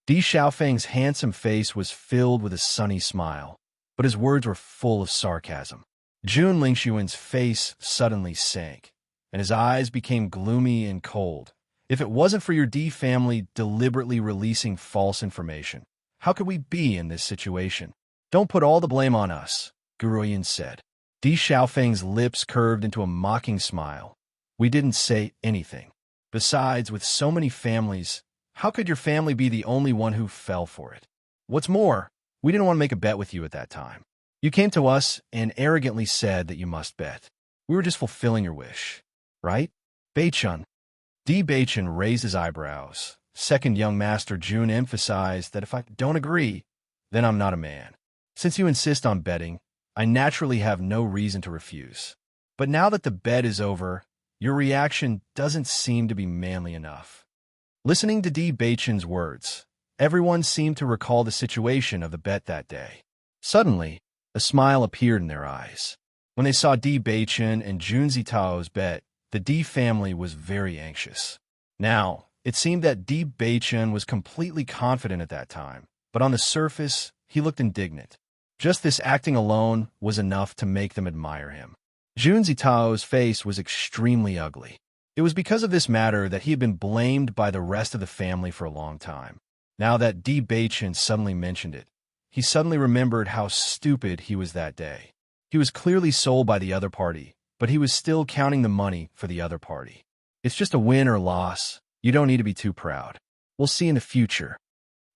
Di Xiaofeng's handsome face was filled with a sunny smile, but his words were full of sarcasm. Jun Lingxuan's face suddenly sank, and his eyes became gloomy and cold. If it wasn't for your Di family deliberately releasing false information, how could we be in this situation? Don't put all the blame on us, Guruyin said. Di Xiaofeng's lips curved into a mocking smile. We didn't say anything. Besides, with so many families, how could your family be the only one who fell for it? What's more, we didn't want to make a bet with you at that time. You came to us and arrogantly said that you must bet. We were just fulfilling your wish, right? Beichun. Di Beichun raised his eyebrows. Second young master Jun emphasized that if I don't agree, then I'm not a man. Since you insist on betting, I naturally have no reason to refuse. But now that the bet is over, your reaction doesn't seem to be manly enough. Listening to Di Beichun's words, everyone seemed to recall the situation of the bet that day. Suddenly, a smile appeared in their eyes. When they saw Di Beichun and Jun Zitao's bet, the Di family was very anxious. Now, it seemed that Di Beichun was completely confident at that time, but on the surface, he looked indignant. Just this acting alone was enough to make them admire him. Jun Zitao's face was extremely ugly. It was because of this matter that he had been blamed by the rest of the family for a long time. Now that Di Beichun suddenly mentioned it, he suddenly remembered how stupid he was that day. He was clearly sold by the other party, but he was still counting the money for the other party. It's just a win or loss. You don't need to be too proud. We'll see in the future.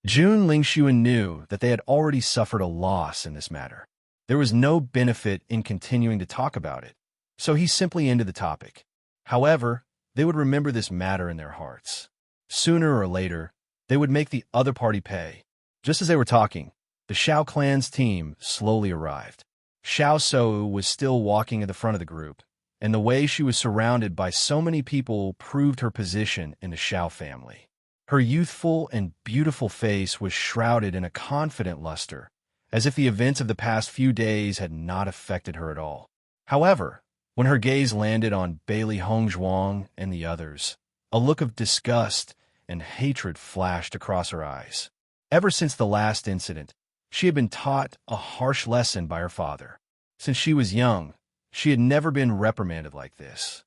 Jun Lingxuan knew that they had already suffered a loss in this matter. There was no benefit in continuing to talk about it, so he simply ended the topic. However, they would remember this matter in their hearts. Sooner or later, they would make the other party pay. Just as they were talking, the Xiao clan's team slowly arrived. Xiao Sou was still walking at the front of the group, and the way she was surrounded by so many people proved her position in the Xiao family. Her youthful and beautiful face was shrouded in a confident luster, as if the events of the past few days had not affected her at all. However, when her gaze landed on Bailey Hongzhuang and the others, a look of disgust and hatred flashed across her eyes. Ever since the last incident, she had been taught a harsh lesson by her father. Since she was young, she had never been reprimanded like this.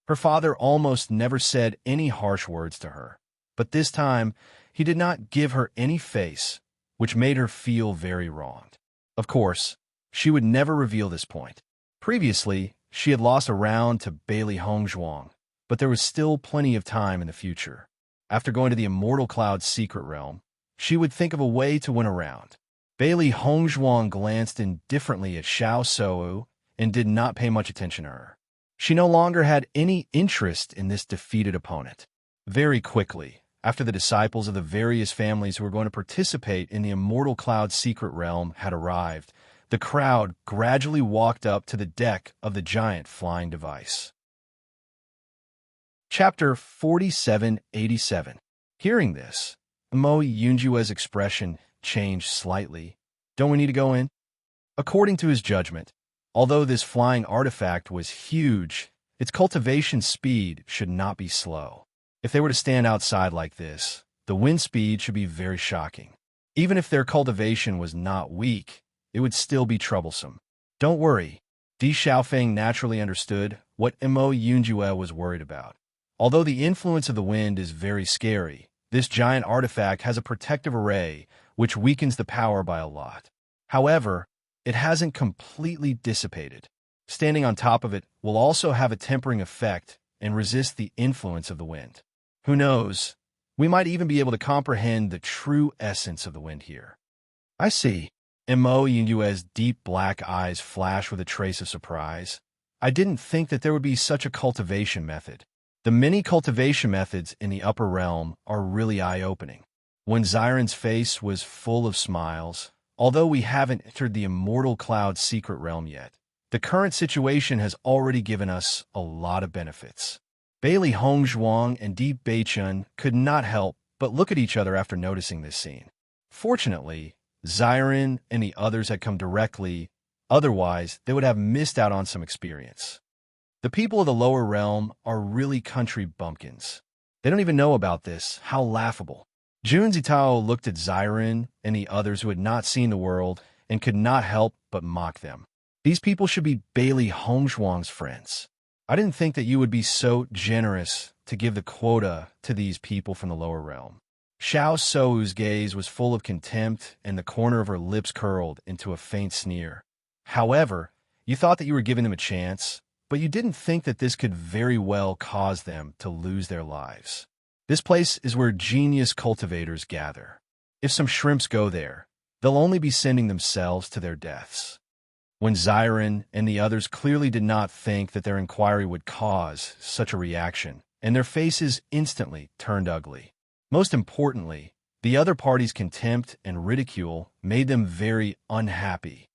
Her father almost never said any harsh words to her, but this time he did not give her any face, which made her feel very wronged. Of course, she would never reveal this point. Previously, she had lost a round to Bailey Hongzhuang, but there was still plenty of time in the future. After going to the Immortal Cloud's secret realm, she would think of a way to win a round. Bailey Hongzhuang glanced indifferently at Xiao Sou and did not pay much attention to her. She no longer had any interest in this defeated opponent. Very quickly, after the disciples of the various families who were going to participate in the Immortal Cloud's secret realm had arrived, the crowd gradually walked up to the deck of the giant flying device. Chapter 4787. Hearing this, Mo Yunjue's expression changed slightly. Don't we need to go in? According to his judgment, although this flying artifact was huge, its cultivation speed should not be slow. If they were to stand outside like this, the wind speed should be very shocking. Even if their cultivation was not weak, it would still be troublesome. Don't worry. Di Xiaofeng naturally understood what Mo Yunjue was worried about. Although the influence of the wind is very scary, this giant artifact has a protective array which weakens the power by a lot. However, it hasn't completely dissipated. Standing on top of it will also have a tempering effect and resist the influence of the wind. Who knows? We might even be able to comprehend the true essence of the wind here. I see. Mo Yunjue's deep black eyes flashed with a trace of surprise. I didn't think that there would be such a cultivation method. The many cultivation methods in the upper realm are really eye-opening. When Xiren's face was full of smiles, although we haven't entered the Immortal Cloud's secret realm yet, the current situation has already given us a lot of benefits. Bailey Hongzhuang and Di Beichun could not help but look at each other after noticing this scene. Fortunately, Xiren and the others had come directly, otherwise they would have missed out on some experience. The people of the lower realm are really country bumpkins. They don't even know about this. How laughable. Jun Zitao looked at Xiren and the others who had not seen the world and could not help but mock them. These people should be Bailey Hongzhuang's friends. I didn't think that you would be so generous to give the quota to these people from the lower realm. Xiao Sou's gaze was full of contempt, and the corner of her lips curled into a faint sneer. However, you thought that you were giving them a chance, but you didn't think that this could very well cause them to lose their lives. This place is where genius cultivators gather. If some shrimps go there, they'll only be sending themselves to their deaths. When Xiren and the others clearly did not think that their inquiry would cause such a reaction, and their faces instantly turned ugly. Most importantly, the other party's contempt and ridicule made them very unhappy.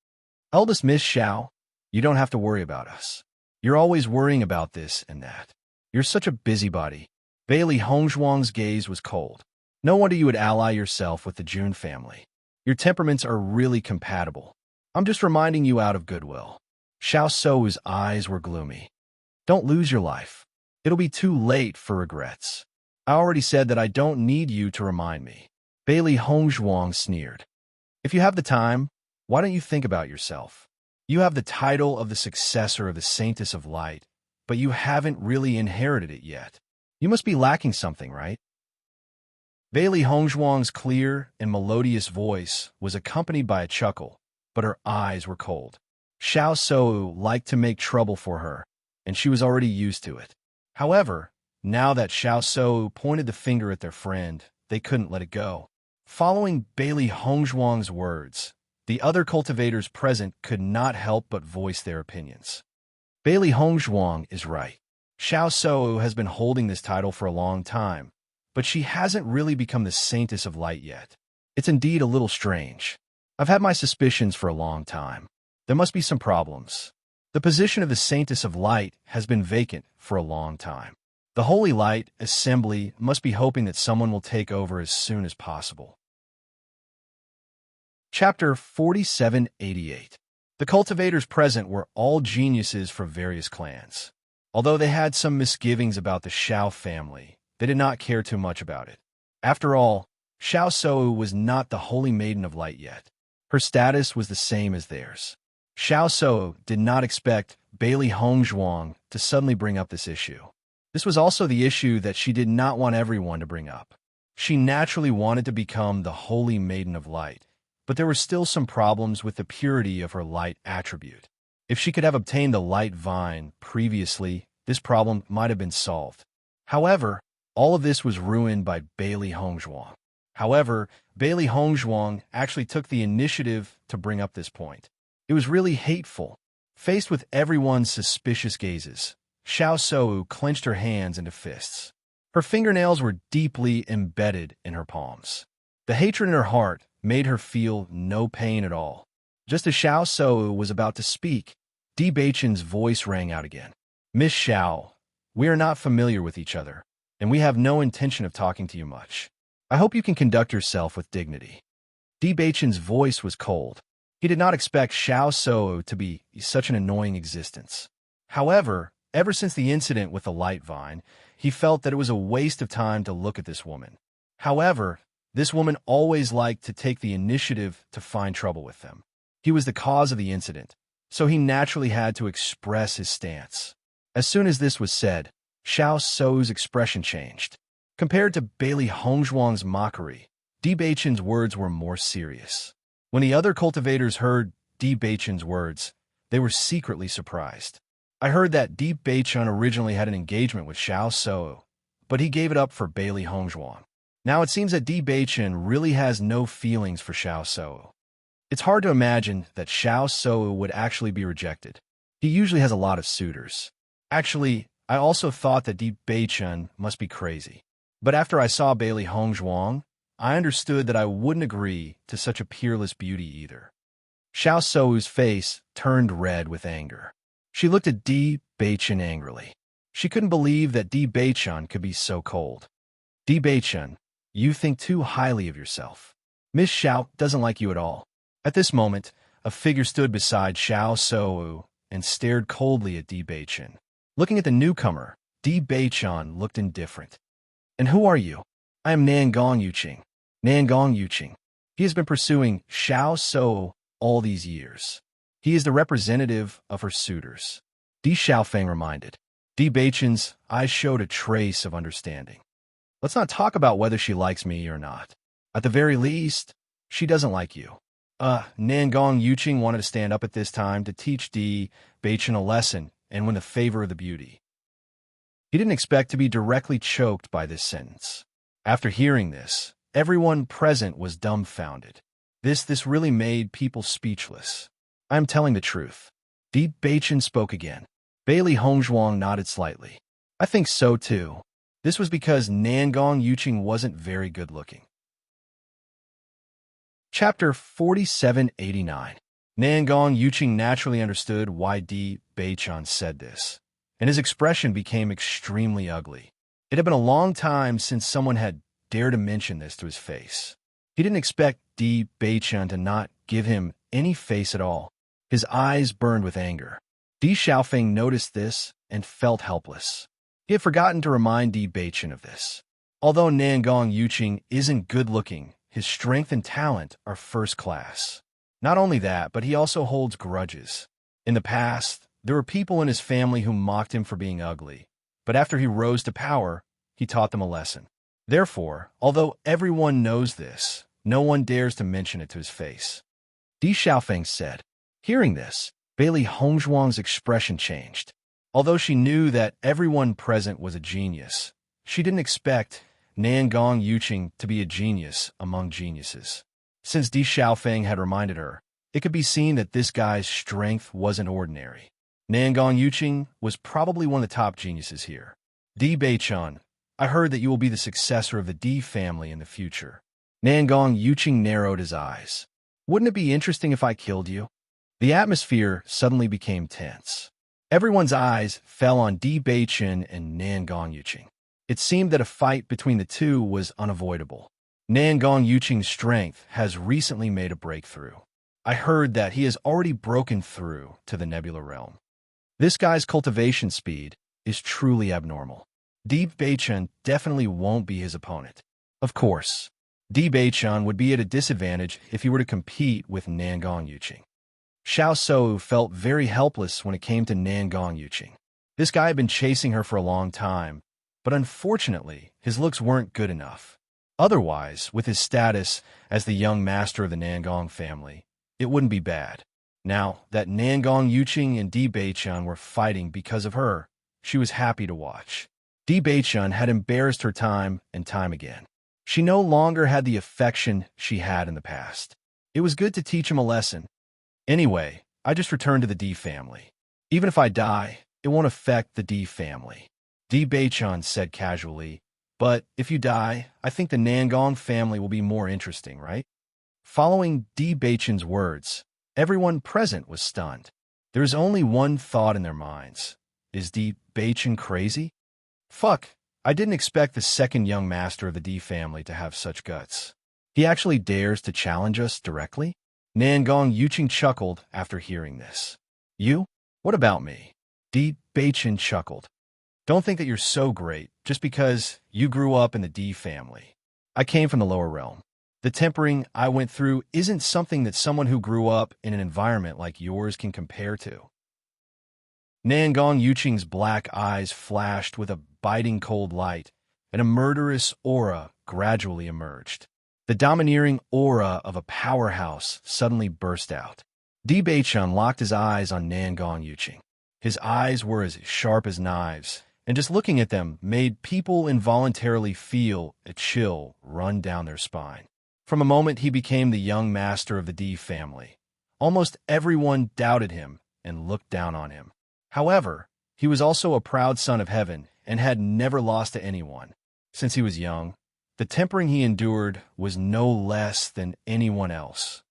Eldest Miss Xiao, you don't have to worry about us. You're always worrying about this and that. You're such a busybody. Bailey Hongzhuang's gaze was cold. No wonder you would ally yourself with the Jun family. Your temperaments are really compatible. I'm just reminding you out of goodwill. Xiao Sou's eyes were gloomy. Don't lose your life. It'll be too late for regrets. I already said that I don't need you to remind me. Bailey Hongzhuang sneered. If you have the time, why don't you think about yourself? You have the title of the successor of the Saintess of Light, but you haven't really inherited it yet. You must be lacking something, right? Bailey Hongzhuang's clear and melodious voice was accompanied by a chuckle, but her eyes were cold. Xiao Sou liked to make trouble for her, and she was already used to it. However, now that Xiao Sou pointed the finger at their friend, they couldn't let it go. Following Bailey Hongzhuang's words, the other cultivators present could not help but voice their opinions. Bailey Hongzhuang is right. Xiao Shou has been holding this title for a long time, but she hasn't really become the Saintess of Light yet. It's indeed a little strange. I've had my suspicions for a long time. There must be some problems. The position of the Saintess of Light has been vacant for a long time. The Holy Light Assembly must be hoping that someone will take over as soon as possible. Chapter 4788. The cultivators present were all geniuses from various clans. Although they had some misgivings about the Xiao family, they did not care too much about it. After all, Xiao Shou was not the Holy Maiden of Light yet. Her status was the same as theirs. Xiao Shou did not expect Bailey Hongzhuang to suddenly bring up this issue. This was also the issue that she did not want everyone to bring up. She naturally wanted to become the Holy Maiden of Light, but there were still some problems with the purity of her light attribute. If she could have obtained the light vine previously, this problem might have been solved. However, all of this was ruined by Bailey Hongzhuang. However, Bailey Hongzhuang actually took the initiative to bring up this point. It was really hateful. Faced with everyone's suspicious gazes, Xiao Shou clenched her hands into fists. Her fingernails were deeply embedded in her palms. The hatred in her heart made her feel no pain at all. Just as Xiao Shou was about to speak, Di Beichen's voice rang out again. "Miss Xiao, we are not familiar with each other, and we have no intention of talking to you much. I hope you can conduct yourself with dignity." Di Beichen's voice was cold. He did not expect Xiao Shou to be such an annoying existence. However, ever since the incident with the light vine, he felt that it was a waste of time to look at this woman. However, this woman always liked to take the initiative to find trouble with them. He was the cause of the incident, so he naturally had to express his stance. As soon as this was said, Xiao Shou's expression changed. Compared to Bailey Hongzhuang's mockery, Di Beichen's words were more serious. When the other cultivators heard Di Beichen's words, they were secretly surprised. I heard that Di Beichen originally had an engagement with Xiao Shou, but he gave it up for Bailey Hongzhuang. Now it seems that Di Beichen really has no feelings for Xiao Shou. It's hard to imagine that Xiao Shou would actually be rejected. He usually has a lot of suitors. Actually, I also thought that Di Beichen must be crazy. But after I saw Bailey Hongzhuang, I understood that I wouldn't agree to such a peerless beauty either. Xiao Shou's face turned red with anger. She looked at Di Beichen angrily. She couldn't believe that Di Beichen could be so cold. Di Beichen, you think too highly of yourself. Miss Xiao doesn't like you at all. At this moment, a figure stood beside Xiao Shou and stared coldly at Di Beichen. Looking at the newcomer, Di Beichen looked indifferent. "And who are you?" "I am Nangong Yuqing." Nangong Yuqing. He has been pursuing Xiao Shou all these years. He is the representative of her suitors. Di Xiaofeng reminded. Di Beichen's eyes showed a trace of understanding. "Let's not talk about whether she likes me or not. At the very least, she doesn't like you." Nangong Yuqing wanted to stand up at this time to teach Di Beichen a lesson and win the favor of the beauty. He didn't expect to be directly choked by this sentence. After hearing this, everyone present was dumbfounded. This really made people speechless. "I am telling the truth." Di Beichen spoke again. Bailey Hongzhuang nodded slightly. "I think so too." This was because Nangong Yuqing wasn't very good looking. Chapter 4789. Nangong Yuqing naturally understood why Di Beichen said this, and his expression became extremely ugly. It had been a long time since someone had dared to mention this to his face. He didn't expect Di Beichen to not give him any face at all. His eyes burned with anger. Di Xiaofeng noticed this and felt helpless. He had forgotten to remind Di Beichen of this. Although Nangong Yuqing isn't good-looking, his strength and talent are first class. Not only that, but he also holds grudges. In the past, there were people in his family who mocked him for being ugly, but after he rose to power, he taught them a lesson. Therefore, although everyone knows this, no one dares to mention it to his face. Di Xiaofeng said. Hearing this, Bailey Hongzhuang's expression changed. Although she knew that everyone present was a genius, she didn't expect Nangong Yuqing to be a genius among geniuses. Since Di Xiaofeng had reminded her, it could be seen that this guy's strength wasn't ordinary. Nangong Yuqing was probably one of the top geniuses here. Di Beichun, I heard that you will be the successor of the Di family in the future. Nangong Yuqing narrowed his eyes. Wouldn't it be interesting if I killed you? The atmosphere suddenly became tense. Everyone's eyes fell on Di Beichun and Nangong Yuqing. It seemed that a fight between the two was unavoidable. Nangong Yuqing's strength has recently made a breakthrough. I heard that he has already broken through to the Nebula Realm. This guy's cultivation speed is truly abnormal. Di Beichun definitely won't be his opponent. Of course, Di Beichun would be at a disadvantage if he were to compete with Nangong Yuqing. Xiao Sou felt very helpless when it came to Nangong Yuqing. This guy had been chasing her for a long time, but unfortunately, his looks weren't good enough. Otherwise, with his status as the young master of the Nangong family, it wouldn't be bad. Now that Nangong Yuqing and Di Beichun were fighting because of her, she was happy to watch. Di Beichun had embarrassed her time and time again. She no longer had the affection she had in the past. It was good to teach him a lesson. Anyway, I just returned to the Di family. Even if I die, it won't affect the Di family. Di Beichun said casually, but if you die, I think the Nangong family will be more interesting, right? Following Di Beichun's words, everyone present was stunned. There was only one thought in their minds. Is Di Beichun crazy? Fuck, I didn't expect the second young master of the Di family to have such guts. He actually dares to challenge us directly? Nangong Yuqing chuckled after hearing this. You? What about me? Di Beichun chuckled. Don't think that you're so great just because you grew up in the Di family. I came from the lower realm. The tempering I went through isn't something that someone who grew up in an environment like yours can compare to. Nangong Yuqing's black eyes flashed with a biting cold light, and a murderous aura gradually emerged. The domineering aura of a powerhouse suddenly burst out. Di Beichun locked his eyes on Nangong Yuqing. His eyes were as sharp as knives, and just looking at them made people involuntarily feel a chill run down their spine. From a moment he became the young master of the Di family, almost everyone doubted him and looked down on him. However, he was also a proud son of heaven and had never lost to anyone. Since he was young, the tempering he endured was no less than anyone else.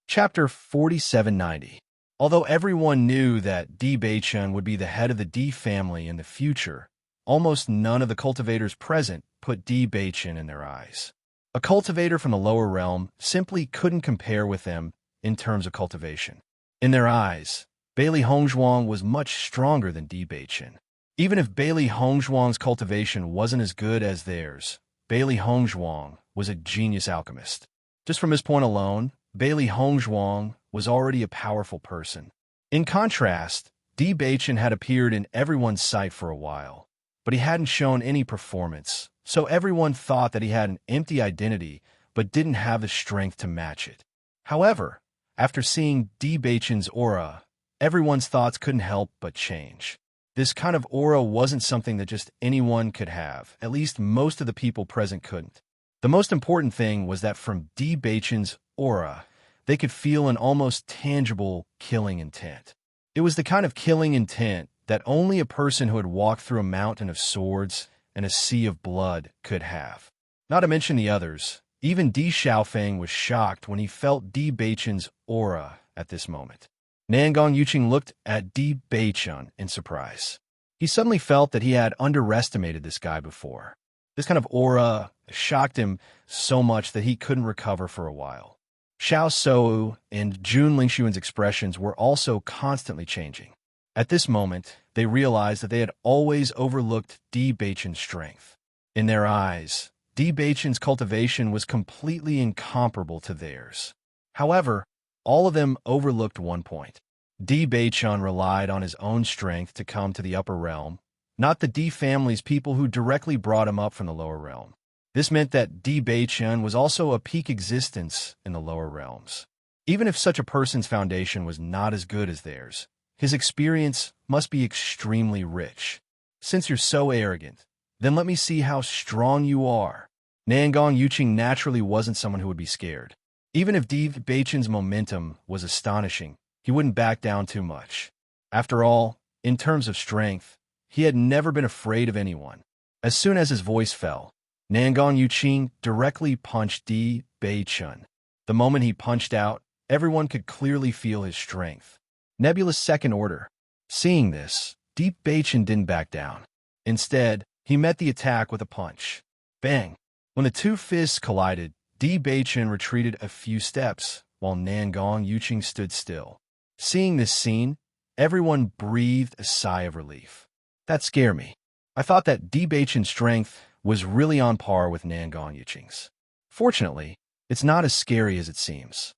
Chapter 4790. Although everyone knew that Di Beichun would be the head of the Di family in the future, almost none of the cultivators present put Di Beichun in their eyes. A cultivator from the lower realm simply couldn't compare with them in terms of cultivation. In their eyes, Bailey Hongzhuang was much stronger than Di Beichun. Even if Bailey Hongzhuang's cultivation wasn't as good as theirs, Bailey Hongzhuang was a genius alchemist. Just from his point alone, Bailey Hongzhuang was already a powerful person. In contrast, Di Beichun had appeared in everyone's sight for a while, but he hadn't shown any performance, so everyone thought that he had an empty identity but didn't have the strength to match it. However, after seeing Di Beichun's aura, everyone's thoughts couldn't help but change. This kind of aura wasn't something that just anyone could have, at least most of the people present couldn't. The most important thing was that from Di Beichun's aura, they could feel an almost tangible killing intent. It was the kind of killing intent that only a person who had walked through a mountain of swords and a sea of blood could have. Not to mention the others, even Di Xiaofeng was shocked when he felt Di Beichun's aura at this moment. Nangong Yuqing looked at Di Beichun in surprise. He suddenly felt that he had underestimated this guy before. This kind of aura shocked him so much that he couldn't recover for a while. Xiao Sou and Jun Lingshuan's expressions were also constantly changing. At this moment, they realized that they had always overlooked Di Beichun's strength. In their eyes, Di Beichun's cultivation was completely incomparable to theirs. However, all of them overlooked one point. Di Beichun relied on his own strength to come to the upper realm, not the Di family's people who directly brought him up from the lower realm. This meant that Di Beichun was also a peak existence in the lower realms. Even if such a person's foundation was not as good as theirs, his experience must be extremely rich. Since you're so arrogant, then let me see how strong you are. Nangong Yuqing naturally wasn't someone who would be scared. Even if Di Beichun's momentum was astonishing, he wouldn't back down too much. After all, in terms of strength, he had never been afraid of anyone. As soon as his voice fell, Nangong Yuqing directly punched Di Beichun. The moment he punched out, everyone could clearly feel his strength. Nebulous second order. Seeing this, Di Beichun didn't back down. Instead, he met the attack with a punch. Bang! When the two fists collided, Di Beichun retreated a few steps, while Nangong Yuqing stood still. Seeing this scene, everyone breathed a sigh of relief. That scared me. I thought that Di Beichun's strength was really on par with Nangong Yuqing's. Fortunately, it's not as scary as it seems.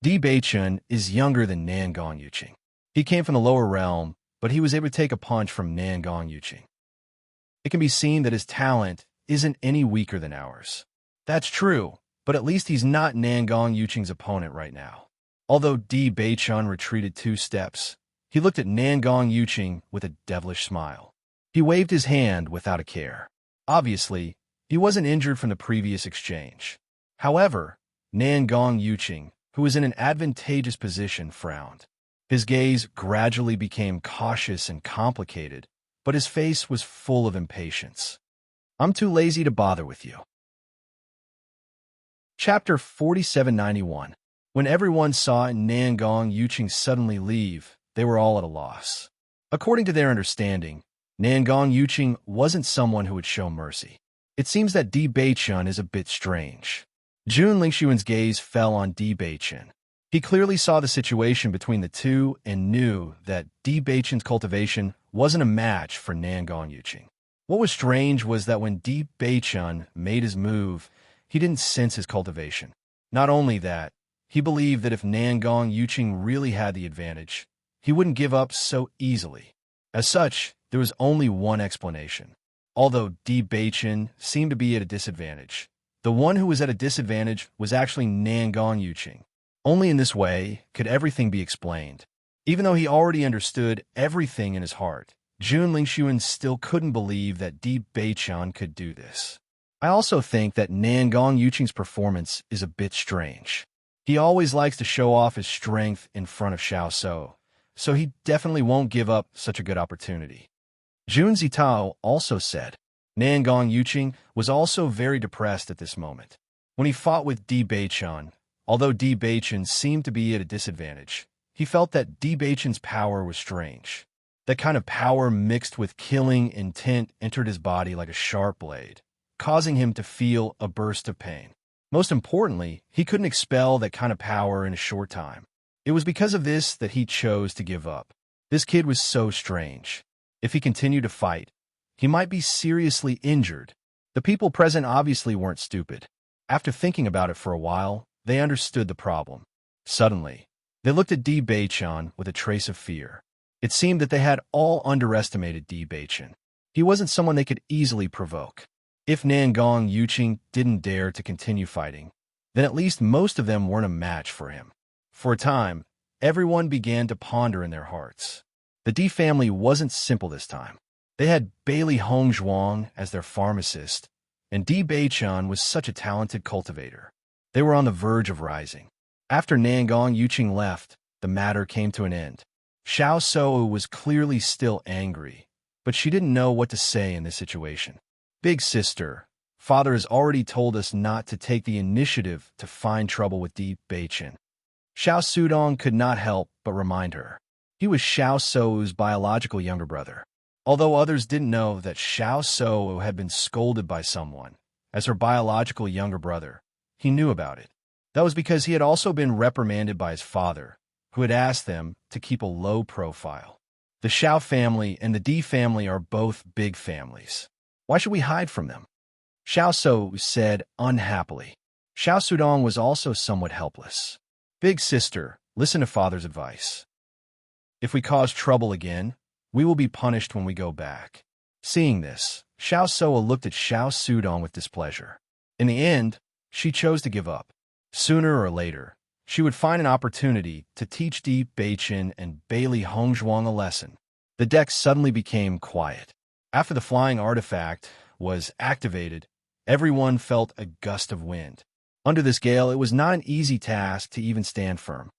Di Beichun is younger than Nangong Yuqing. He came from the lower realm, but he was able to take a punch from Nangong Yuqing. It can be seen that his talent isn't any weaker than ours. That's true, but at least he's not Nangong Yuqing's opponent right now. Although Di Beichun retreated 2 steps, he looked at Nangong Yuqing with a devilish smile. He waved his hand without a care. Obviously, he wasn't injured from the previous exchange. However, Nangong Yuqing, who was in an advantageous position, frowned. His gaze gradually became cautious and complicated, but his face was full of impatience. I'm too lazy to bother with you. Chapter 4791. When everyone saw Nangong Yuqing suddenly leave, they were all at a loss. According to their understanding, Nangong Yuqing wasn't someone who would show mercy. It seems that Di Beichun is a bit strange. Jun Lingxuan's gaze fell on Di Beichun. He clearly saw the situation between the two and knew that Di Beichun's cultivation wasn't a match for Nangong Yuqing. What was strange was that when Di Beichun made his move, he didn't sense his cultivation. Not only that, he believed that if Nangong Yuqing really had the advantage, he wouldn't give up so easily. As such, there was only one explanation. Although Di Beichun seemed to be at a disadvantage, the one who was at a disadvantage was actually Nangong Yuqing. Only in this way could everything be explained. Even though he already understood everything in his heart, Jun Lingxuan still couldn't believe that Di Beichun could do this. I also think that Nangong Yuqing's performance is a bit strange. He always likes to show off his strength in front of Xiao So, so he definitely won't give up such a good opportunity. Jun Zitao also said. Nangong Yuqing was also very depressed at this moment. When he fought with Di Beichun, although Di Beichun seemed to be at a disadvantage, he felt that Di Beichun's power was strange. That kind of power mixed with killing intent entered his body like a sharp blade, causing him to feel a burst of pain. Most importantly, he couldn't expel that kind of power in a short time. It was because of this that he chose to give up. This kid was so strange. If he continued to fight, he might be seriously injured. The people present obviously weren't stupid. After thinking about it for a while, they understood the problem. Suddenly, they looked at Di Beichun with a trace of fear. It seemed that they had all underestimated Di Beichun. He wasn't someone they could easily provoke. If Nangong Yuqing didn't dare to continue fighting, then at least most of them weren't a match for him. For a time, everyone began to ponder in their hearts. The Di family wasn't simple this time. They had Bailey Hongzhuang as their pharmacist, and Di Beichun was such a talented cultivator. They were on the verge of rising. After Nangong Yuqing left, the matter came to an end. Xiao So was clearly still angry, but she didn't know what to say in this situation. Big sister, father has already told us not to take the initiative to find trouble with Di Beichun. Xiao Sudong could not help but remind her. He was Xiao Sou's biological younger brother. Although others didn't know that Xiao So had been scolded by someone, as her biological younger brother, he knew about it. That was because he had also been reprimanded by his father, who had asked them to keep a low profile. The Xiao family and the Di family are both big families. Why should we hide from them? Xiao So said unhappily. Xiao Sudong was also somewhat helpless. Big sister, listen to father's advice. If we cause trouble again, we will be punished when we go back. Seeing this, Xiao So looked at Xiao Sudong with displeasure. In the end, she chose to give up. Sooner or later, she would find an opportunity to teach Di Beichun and Bailey Hongzhuang a lesson. The deck suddenly became quiet. After the flying artifact was activated, everyone felt a gust of wind. Under this gale, it was not an easy task to even stand firm.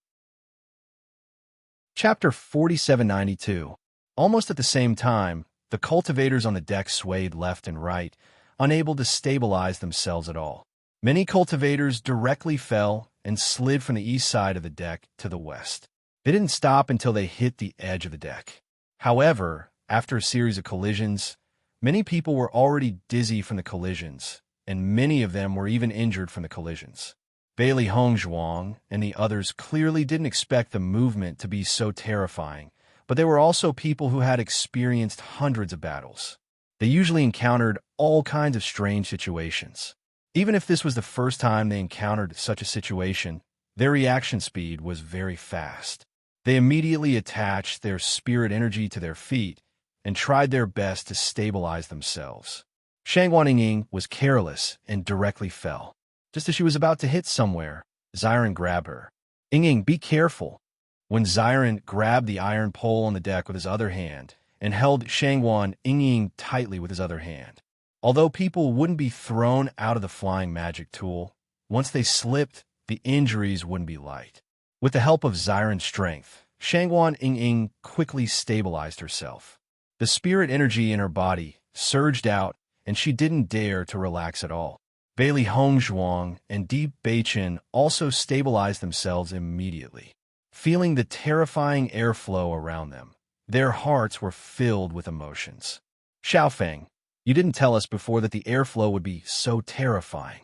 Chapter 4792. Almost at the same time, the cultivators on the deck swayed left and right, unable to stabilize themselves at all. Many cultivators directly fell and slid from the east side of the deck to the west. They didn't stop until they hit the edge of the deck. However, after a series of collisions, many people were already dizzy from the collisions, and many of them were even injured from the collisions. Bailey Hongzhuang and the others clearly didn't expect the movement to be so terrifying, but there were also people who had experienced hundreds of battles. They usually encountered all kinds of strange situations. Even if this was the first time they encountered such a situation, their reaction speed was very fast. They immediately attached their spirit energy to their feet and tried their best to stabilize themselves. Shangguan Yingying was careless and directly fell. Just as she was about to hit somewhere, Xiren grabbed her. Yingying, be careful. When Xiren grabbed the iron pole on the deck with his other hand and held Shangguan Yingying tightly with his other hand. Although people wouldn't be thrown out of the flying magic tool, once they slipped, the injuries wouldn't be light. With the help of Xiren's strength, Shangguan Yingying quickly stabilized herself. The spirit energy in her body surged out, and she didn't dare to relax at all. Bailey Hongzhuang and Di Beichen also stabilized themselves immediately. Feeling the terrifying airflow around them, their hearts were filled with emotions. Xiaofeng, you didn't tell us before that the airflow would be so terrifying.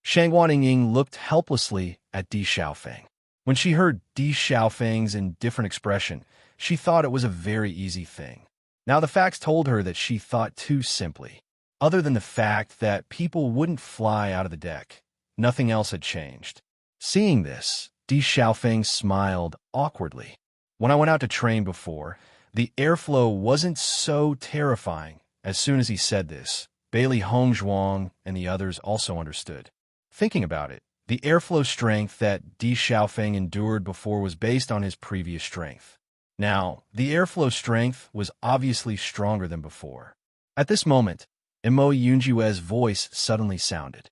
Shangguan Yingying looked helplessly at Di Xiaofeng. When she heard Di Xiaofeng's indifferent expression, she thought it was a very easy thing. Now the facts told her that she thought too simply. Other than the fact that people wouldn't fly out of the deck, nothing else had changed. Seeing this, Di Xiaofeng smiled awkwardly. When I went out to train before, the airflow wasn't so terrifying. As soon as he said this, Bailey Hongzhuang and the others also understood. Thinking about it, the airflow strength that Di Xiaofeng endured before was based on his previous strength. Now, the airflow strength was obviously stronger than before. At this moment, Imo Yunjiwe's voice suddenly sounded.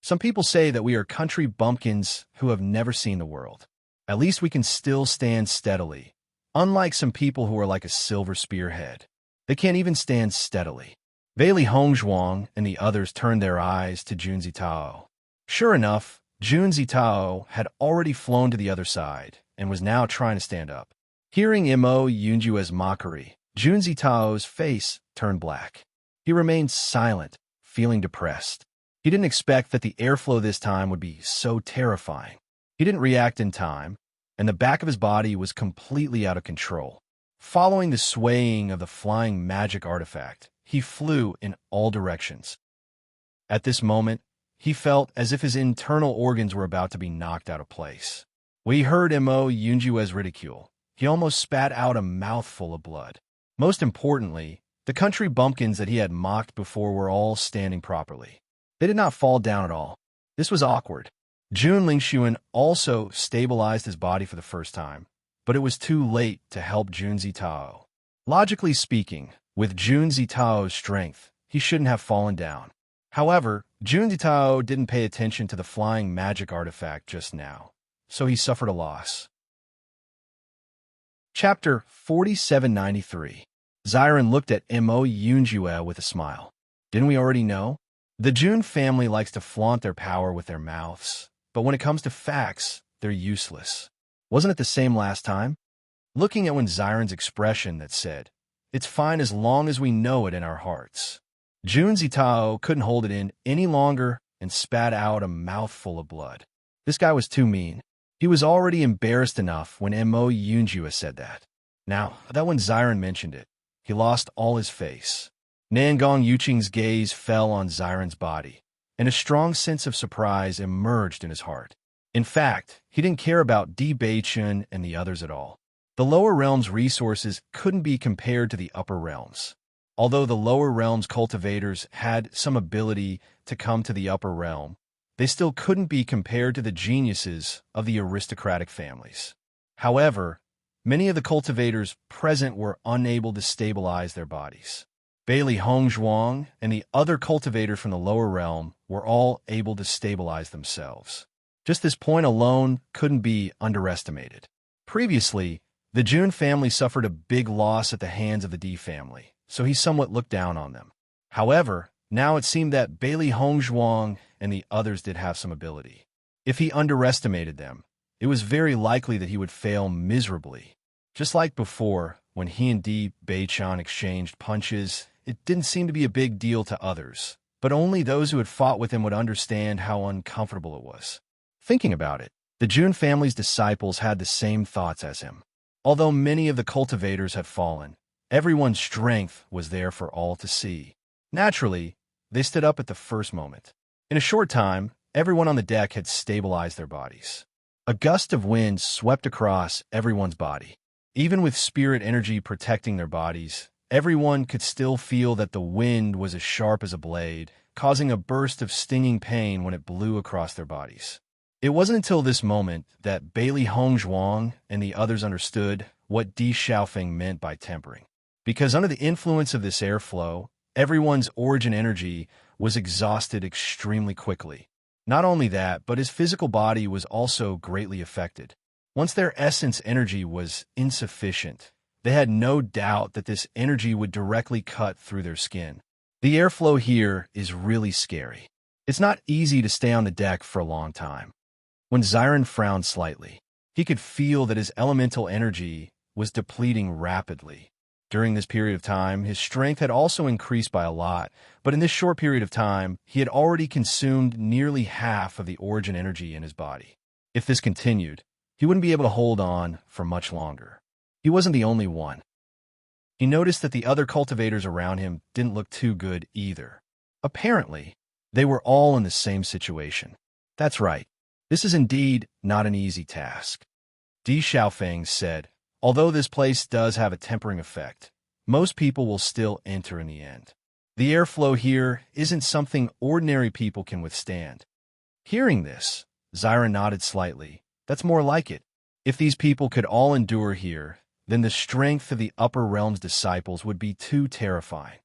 Some people say that we are country bumpkins who have never seen the world. At least we can still stand steadily, unlike some people who are like a silver spearhead. They can't even stand steadily. Bailey Hongzhuang and the others turned their eyes to Jun Zitao. Sure enough, Jun Zitao had already flown to the other side and was now trying to stand up. Hearing Imo Yunjiwe's mockery, Jun Zitao's face turned black. He remained silent, feeling depressed. He didn't expect that the airflow this time would be so terrifying. He didn't react in time, and the back of his body was completely out of control. Following the swaying of the flying magic artifact, he flew in all directions. At this moment, he felt as if his internal organs were about to be knocked out of place. When he heard Imo Yunjiwe's ridicule, he almost spat out a mouthful of blood. Most importantly, the country bumpkins that he had mocked before were all standing properly. They did not fall down at all. This was awkward. Jun Lingxuan also stabilized his body for the first time, but it was too late to help Jun Zitao. Logically speaking, with Jun Zitao's strength, he shouldn't have fallen down. However, Jun Zitao didn't pay attention to the flying magic artifact just now, so he suffered a loss. Chapter 4793. Xiren looked at Imo Yunjue with a smile. Didn't we already know? The Jun family likes to flaunt their power with their mouths, but when it comes to facts, they're useless. Wasn't it the same last time? Looking at Xiren's expression that said, "It's fine as long as we know it in our hearts." Jun Zitao couldn't hold it in any longer and spat out a mouthful of blood. This guy was too mean. He was already embarrassed enough when Imo Yunjue said that. Now, that when Xiren mentioned it, he lost all his face. Nangong Yuqing's gaze fell on Xiren's body, and a strong sense of surprise emerged in his heart. In fact, he didn't care about Di Beichun and the others at all. The lower realms' resources couldn't be compared to the upper realms. Although the lower realms' cultivators had some ability to come to the upper realm, they still couldn't be compared to the geniuses of the aristocratic families. However, many of the cultivators present were unable to stabilize their bodies. Bailey Hongzhuang and the other cultivators from the lower realm were all able to stabilize themselves. Just this point alone couldn't be underestimated. Previously, The Jun family suffered a big loss at the hands of the D family, so he somewhat looked down on them. However, now it seemed that Bailey Hongzhuang and the others did have some ability. If he underestimated them, it was very likely that he would fail miserably. Just like before, when he and Di Beichan exchanged punches, it didn't seem to be a big deal to others, but only those who had fought with him would understand how uncomfortable it was. Thinking about it, the Jun family's disciples had the same thoughts as him. Although many of the cultivators had fallen, everyone's strength was there for all to see. Naturally, they stood up at the first moment. In a short time, everyone on the deck had stabilized their bodies. A gust of wind swept across everyone's body. Even with spirit energy protecting their bodies, everyone could still feel that the wind was as sharp as a blade, causing a burst of stinging pain when it blew across their bodies. It wasn't until this moment that Bailey Hongzhuang and the others understood what Di Xiaofeng meant by tempering. Because under the influence of this airflow, everyone's origin energy was exhausted extremely quickly. Not only that, but his physical body was also greatly affected. Once their essence energy was insufficient, they had no doubt that this energy would directly cut through their skin. The airflow here is really scary. It's not easy to stay on the deck for a long time. When Xiren frowned slightly, he could feel that his elemental energy was depleting rapidly. During this period of time, his strength had also increased by a lot, but in this short period of time, he had already consumed nearly half of the origin energy in his body. If this continued, he wouldn't be able to hold on for much longer. He wasn't the only one. He noticed that the other cultivators around him didn't look too good either. Apparently, they were all in the same situation. That's right. This is indeed not an easy task. Di Xiaofeng said, although this place does have a tempering effect, most people will still enter in the end. The airflow here isn't something ordinary people can withstand. Hearing this, Xiren nodded slightly. That's more like it. If these people could all endure here, then the strength of the upper realm's disciples would be too terrifying.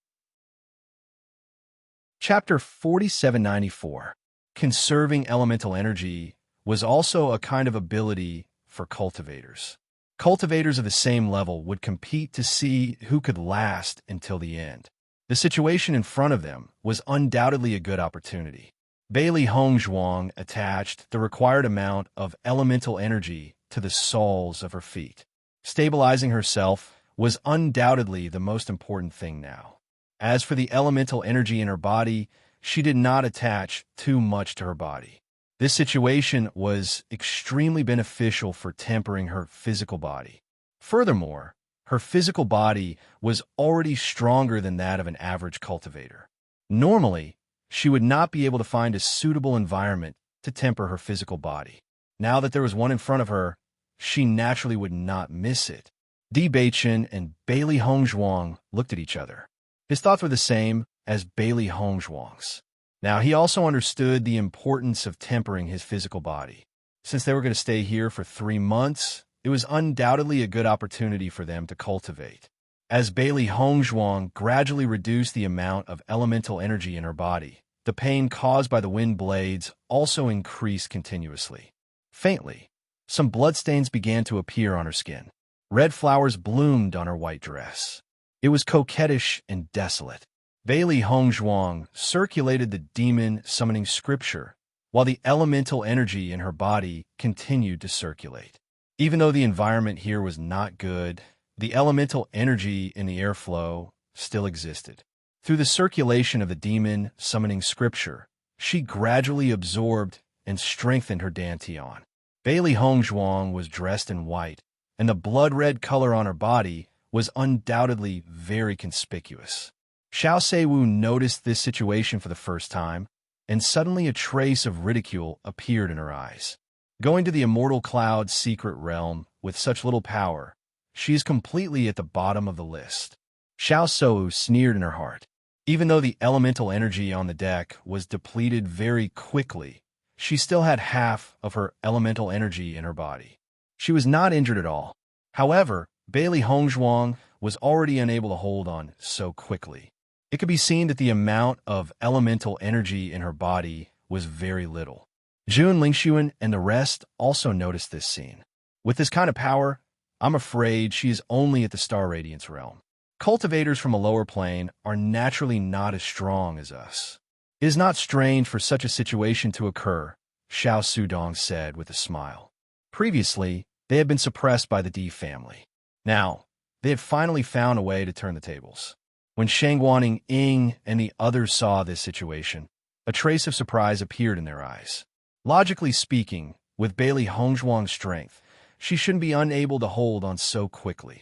Chapter 4794. Conserving elemental energy was also a kind of ability for cultivators. Cultivators of the same level would compete to see who could last until the end. The situation in front of them was undoubtedly a good opportunity. Bailey Hongzhuang attached the required amount of elemental energy to the soles of her feet. Stabilizing herself was undoubtedly the most important thing now. As for the elemental energy in her body, she did not attach too much to her body. This situation was extremely beneficial for tempering her physical body. Furthermore, her physical body was already stronger than that of an average cultivator. Normally, she would not be able to find a suitable environment to temper her physical body. Now that there was one in front of her, she naturally would not miss it. Di Beichan and Bailey Hongzhuang looked at each other. His thoughts were the same as Bailey Hongzhuang's. Now, he also understood the importance of tempering his physical body. Since they were going to stay here for 3 months, it was undoubtedly a good opportunity for them to cultivate. As Bailey Hongzhuang gradually reduced the amount of elemental energy in her body, the pain caused by the wind blades also increased continuously. Faintly, some bloodstains began to appear on her skin. Red flowers bloomed on her white dress. It was coquettish and desolate. Bailey Hongzhuang circulated the demon summoning scripture, while the elemental energy in her body continued to circulate. Even though the environment here was not good, the elemental energy in the airflow still existed. Through the circulation of the demon summoning scripture, she gradually absorbed and strengthened her dantian. Bailey Hongzhuang was dressed in white, and the blood-red color on her body was undoubtedly very conspicuous. Xiao Seiwu noticed this situation for the first time, and suddenly a trace of ridicule appeared in her eyes. Going to the Immortal Cloud's secret realm with such little power, she is completely at the bottom of the list. Xiao Seiwu sneered in her heart. Even though the elemental energy on the deck was depleted very quickly, she still had half of her elemental energy in her body. She was not injured at all. However, Bailey Hongzhuang was already unable to hold on so quickly. It could be seen that the amount of elemental energy in her body was very little. Jun Lingxuan and the rest also noticed this scene. With this kind of power, I'm afraid she is only at the Star Radiance realm. Cultivators from a lower plane are naturally not as strong as us. It is not strange for such a situation to occur, Xiao Sudong said with a smile. Previously, they had been suppressed by the D family. Now, they had finally found a way to turn the tables. When Shangguaning Ying and the others saw this situation, a trace of surprise appeared in their eyes. Logically speaking, with Bailey Hongzhuang's strength, she shouldn't be unable to hold on so quickly.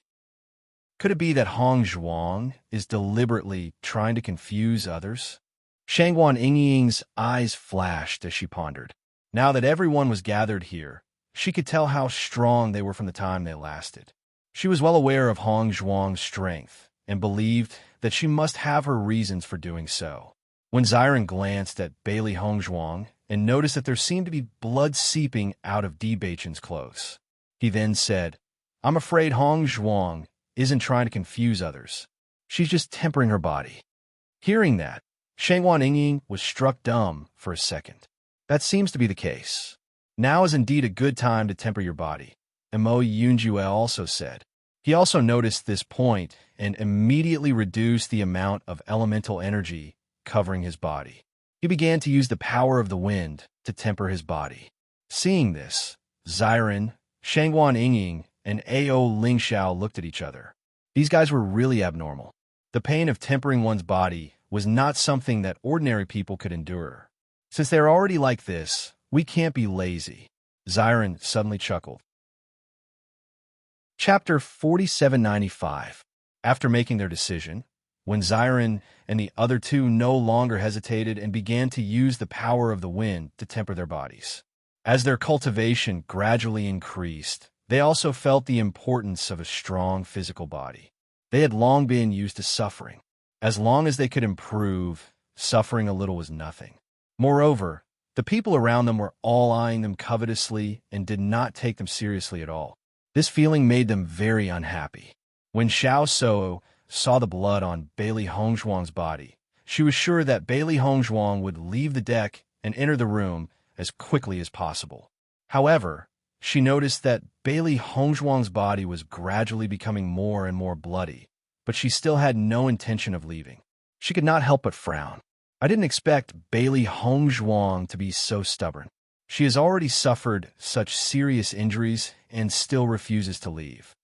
Could it be that Hongzhuang is deliberately trying to confuse others? Shangguan Yingying's eyes flashed as she pondered. Now that everyone was gathered here, she could tell how strong they were from the time they lasted. She was well aware of Hongzhuang's strength and believed that she must have her reasons for doing so. When Xiren glanced at Bailey Hongzhuang and noticed that there seemed to be blood seeping out of Di Beichen's clothes, he then said, I'm afraid Hongzhuang isn't trying to confuse others. She's just tempering her body. Hearing that, Shangguan Yingying was struck dumb for a second. That seems to be the case. Now is indeed a good time to temper your body, Mo Yunjue also said. He also noticed this point and immediately reduced the amount of elemental energy covering his body. He began to use the power of the wind to temper his body. Seeing this, Xiren, Shangguan Yingying, and Ao Lingxiao looked at each other. These guys were really abnormal. The pain of tempering one's body was not something that ordinary people could endure. Since they're already like this, we can't be lazy. Xiren suddenly chuckled. Chapter 4795. After making their decision, when Xiren and the other two no longer hesitated and began to use the power of the wind to temper their bodies. As their cultivation gradually increased, they also felt the importance of a strong physical body. They had long been used to suffering. As long as they could improve, suffering a little was nothing. Moreover, the people around them were all eyeing them covetously and did not take them seriously at all. This feeling made them very unhappy. When Xiao Sou saw the blood on Bailey Hongzhuang's body, she was sure that Bailey Hongzhuang would leave the deck and enter the room as quickly as possible. However, she noticed that Bailey Hongzhuang's body was gradually becoming more and more bloody, but she still had no intention of leaving. She could not help but frown. I didn't expect Bailey Hongzhuang to be so stubborn. She has already suffered such serious injuries and still refuses to leave.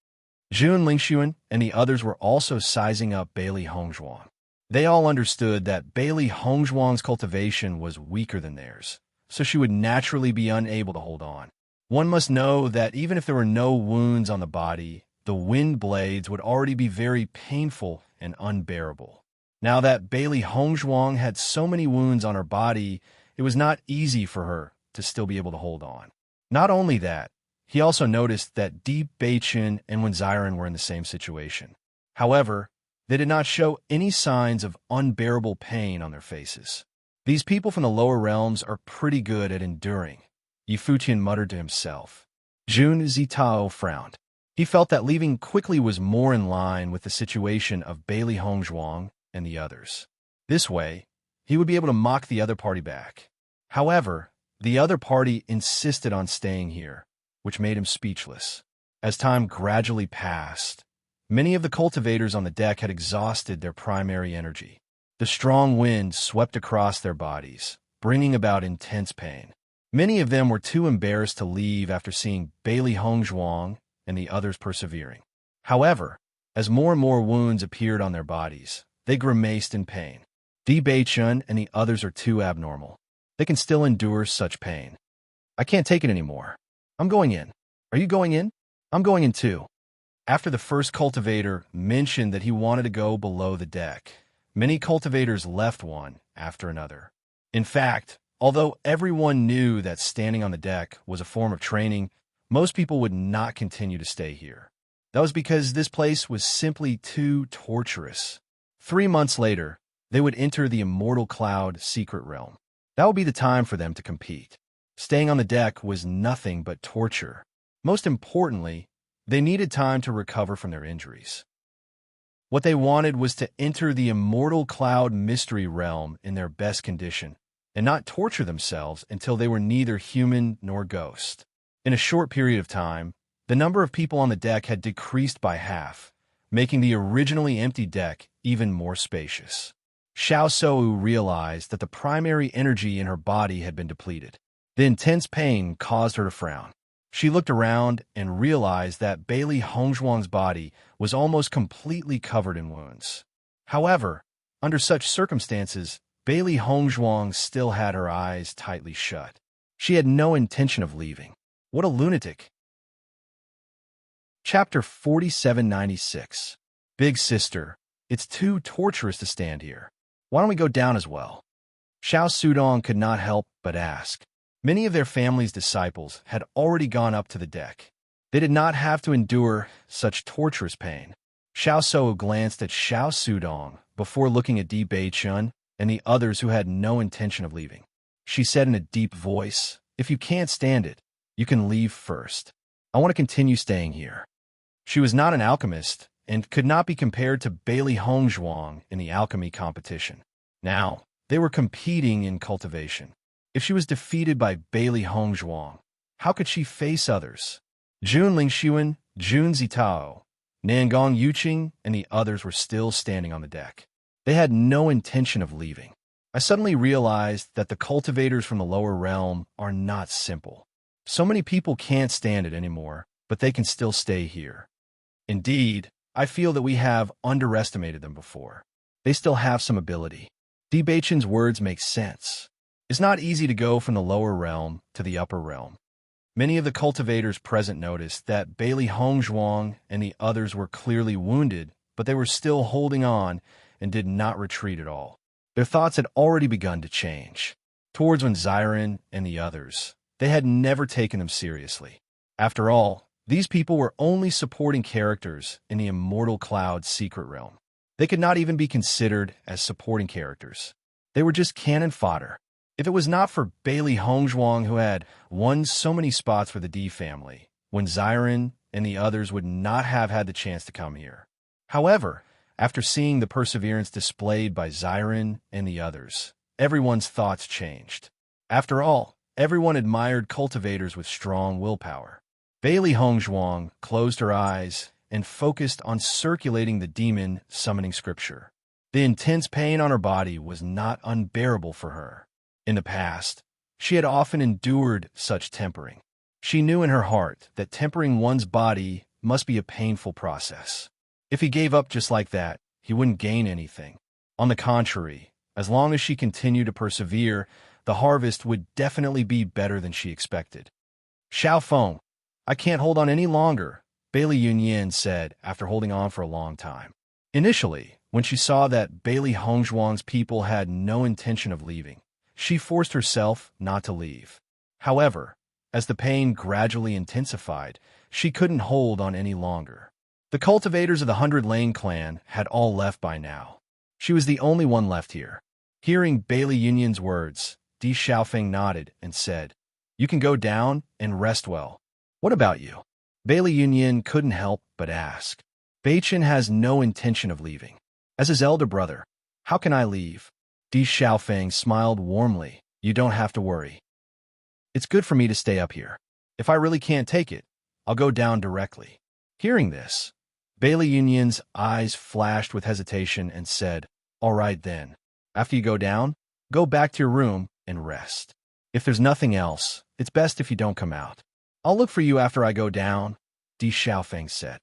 Jun Lingxuan and the others were also sizing up Bailey Hongzhuang. They all understood that Bailey Hongzhuang's cultivation was weaker than theirs, so she would naturally be unable to hold on. One must know that even if there were no wounds on the body, the wind blades would already be very painful and unbearable. Now that Bailey Hongzhuang had so many wounds on her body, it was not easy for her to still be able to hold on. Not only that, he also noticed that Di Beichen and Wen Xiren were in the same situation. However, they did not show any signs of unbearable pain on their faces. These people from the lower realms are pretty good at enduring, Yi Fuqian muttered to himself. Jun Zitao frowned. He felt that leaving quickly was more in line with the situation of Bailey Hongzhuang and the others. This way, he would be able to mock the other party back. However, the other party insisted on staying here, which made him speechless. As time gradually passed, many of the cultivators on the deck had exhausted their primary energy. The strong wind swept across their bodies, bringing about intense pain. Many of them were too embarrassed to leave after seeing Bailey Hongzhuang and the others persevering. However, as more and more wounds appeared on their bodies, they grimaced in pain. Di Beichun and the others are too abnormal. They can still endure such pain. I can't take it anymore. I'm going in. Are you going in? I'm going in too. After the first cultivator mentioned that he wanted to go below the deck, many cultivators left one after another. In fact, although everyone knew that standing on the deck was a form of training, most people would not continue to stay here. That was because this place was simply too torturous. 3 months later, they would enter the Immortal Cloud secret realm. That would be the time for them to compete. Staying on the deck was nothing but torture. Most importantly, they needed time to recover from their injuries. What they wanted was to enter the Immortal Cloud mystery realm in their best condition, and not torture themselves until they were neither human nor ghost. In a short period of time, The number of people on the deck had decreased by half, making the originally empty deck even more spacious. Xiao Shou realized that the primary energy in her body had been depleted. The intense pain caused her to frown. She looked around and realized that Bailey Hongzhuang's body was almost completely covered in wounds. However, under such circumstances, Bailey Hongzhuang still had her eyes tightly shut. She had no intention of leaving. What a lunatic! Chapter 4796. Big Sister, it's too torturous to stand here. Why don't we go down as well? Xiao Sudong could not help but ask. Many of their family's disciples had already gone up to the deck. They did not have to endure such torturous pain. Xiao Shou glanced at Xiao Sudong before looking at Di Beichun and the others who had no intention of leaving. She said in a deep voice, "If you can't stand it, you can leave first. I want to continue staying here." She was not an alchemist and could not be compared to Bailey Hongzhuang in the alchemy competition. Now, they were competing in cultivation. If she was defeated by Bailey Hongzhuang, how could she face others? Jun Lingxuan, Jun Zitao, Nangong Yuqing, and the others were still standing on the deck. They had no intention of leaving. I suddenly realized that the cultivators from the lower realm are not simple. So many people can't stand it anymore, but they can still stay here. Indeed, I feel that we have underestimated them before. They still have some ability. Di Beichun's words make sense. It's not easy to go from the lower realm to the upper realm. Many of the cultivators present noticed that Bailey Hongzhuang and the others were clearly wounded, but they were still holding on and did not retreat at all. Their thoughts had already begun to change. Towards when Xiren and the others, they had never taken them seriously. After all, these people were only supporting characters in the Immortal Cloud's secret realm. They could not even be considered as supporting characters. They were just cannon fodder. If it was not for Bailey Hongzhuang, who had won so many spots for the D family, when Xiren and the others would not have had the chance to come here. However, after seeing the perseverance displayed by Xiren and the others, everyone's thoughts changed. After all, everyone admired cultivators with strong willpower. Bailey Hongzhuang closed her eyes and focused on circulating the demon summoning scripture. The intense pain on her body was not unbearable for her. In the past, she had often endured such tempering. She knew in her heart that tempering one's body must be a painful process. If he gave up just like that, he wouldn't gain anything. On the contrary, as long as she continued to persevere, the harvest would definitely be better than she expected. "Xiao Feng, I can't hold on any longer," Bailey Yunyan said after holding on for a long time. Initially, when she saw that Bailey Hongzhuang's people had no intention of leaving, she forced herself not to leave. However, as the pain gradually intensified, she couldn't hold on any longer. The cultivators of the 100 Lane clan had all left by now. She was the only one left here. Hearing Bailey Yunyan's words, Di Xiaofeng nodded and said, "You can go down and rest well. What about you?" Bailey Yunyan couldn't help but ask. "Beichen has no intention of leaving. As his elder brother, how can I leave?" Di Xiaofeng smiled warmly. "You don't have to worry. It's good for me to stay up here. If I really can't take it, I'll go down directly." Hearing this, Bailey Yunyan's eyes flashed with hesitation and said, "All right then. After you go down, go back to your room and rest. If there's nothing else, it's best if you don't come out. I'll look for you after I go down," Di Xiaofeng said.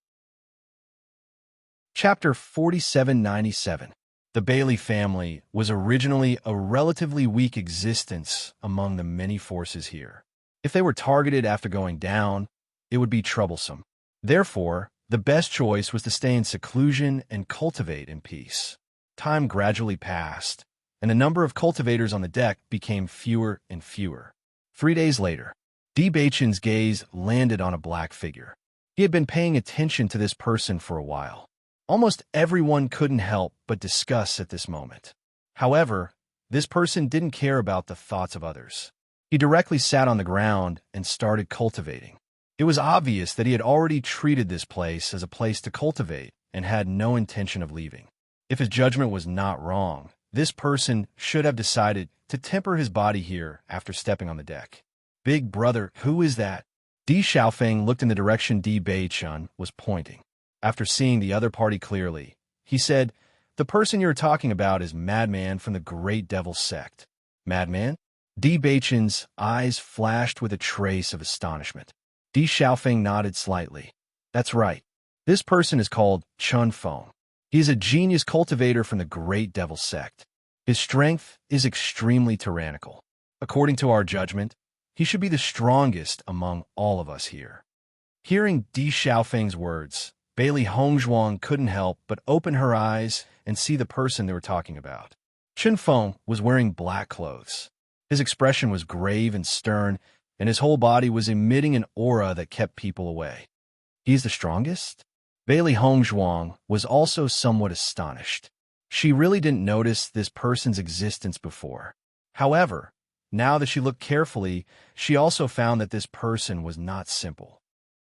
Chapter 4797. The Bailey family was originally a relatively weak existence among the many forces here. If they were targeted after going down, it would be troublesome. Therefore, the best choice was to stay in seclusion and cultivate in peace. Time gradually passed, and the number of cultivators on the deck became fewer and fewer. 3 days later, Di Beichun's gaze landed on a black figure. He had been paying attention to this person for a while. Almost everyone couldn't help but discuss at this moment. However, this person didn't care about the thoughts of others. He directly sat on the ground and started cultivating. It was obvious that he had already treated this place as a place to cultivate and had no intention of leaving. If his judgment was not wrong, this person should have decided to temper his body here after stepping on the deck. "Big brother, who is that?" Di Xiaofeng looked in the direction Di Beichun was pointing. After seeing the other party clearly, he said, "The person you're talking about is Madman from the Great Devil Sect." Madman? Di Beichun's eyes flashed with a trace of astonishment. Di Xiaofeng nodded slightly. "That's right. This person is called Chun Feng. He is a genius cultivator from the Great Devil Sect. His strength is extremely tyrannical. According to our judgment, he should be the strongest among all of us here." Hearing Di Xiaofeng's words, Bailey Hongzhuang couldn't help but open her eyes and see the person they were talking about. Chun Feng was wearing black clothes. His expression was grave and stern, and his whole body was emitting an aura that kept people away. "He's the strongest?" Bailey Hongzhuang was also somewhat astonished. She really didn't notice this person's existence before. However, now that she looked carefully, she also found that this person was not simple.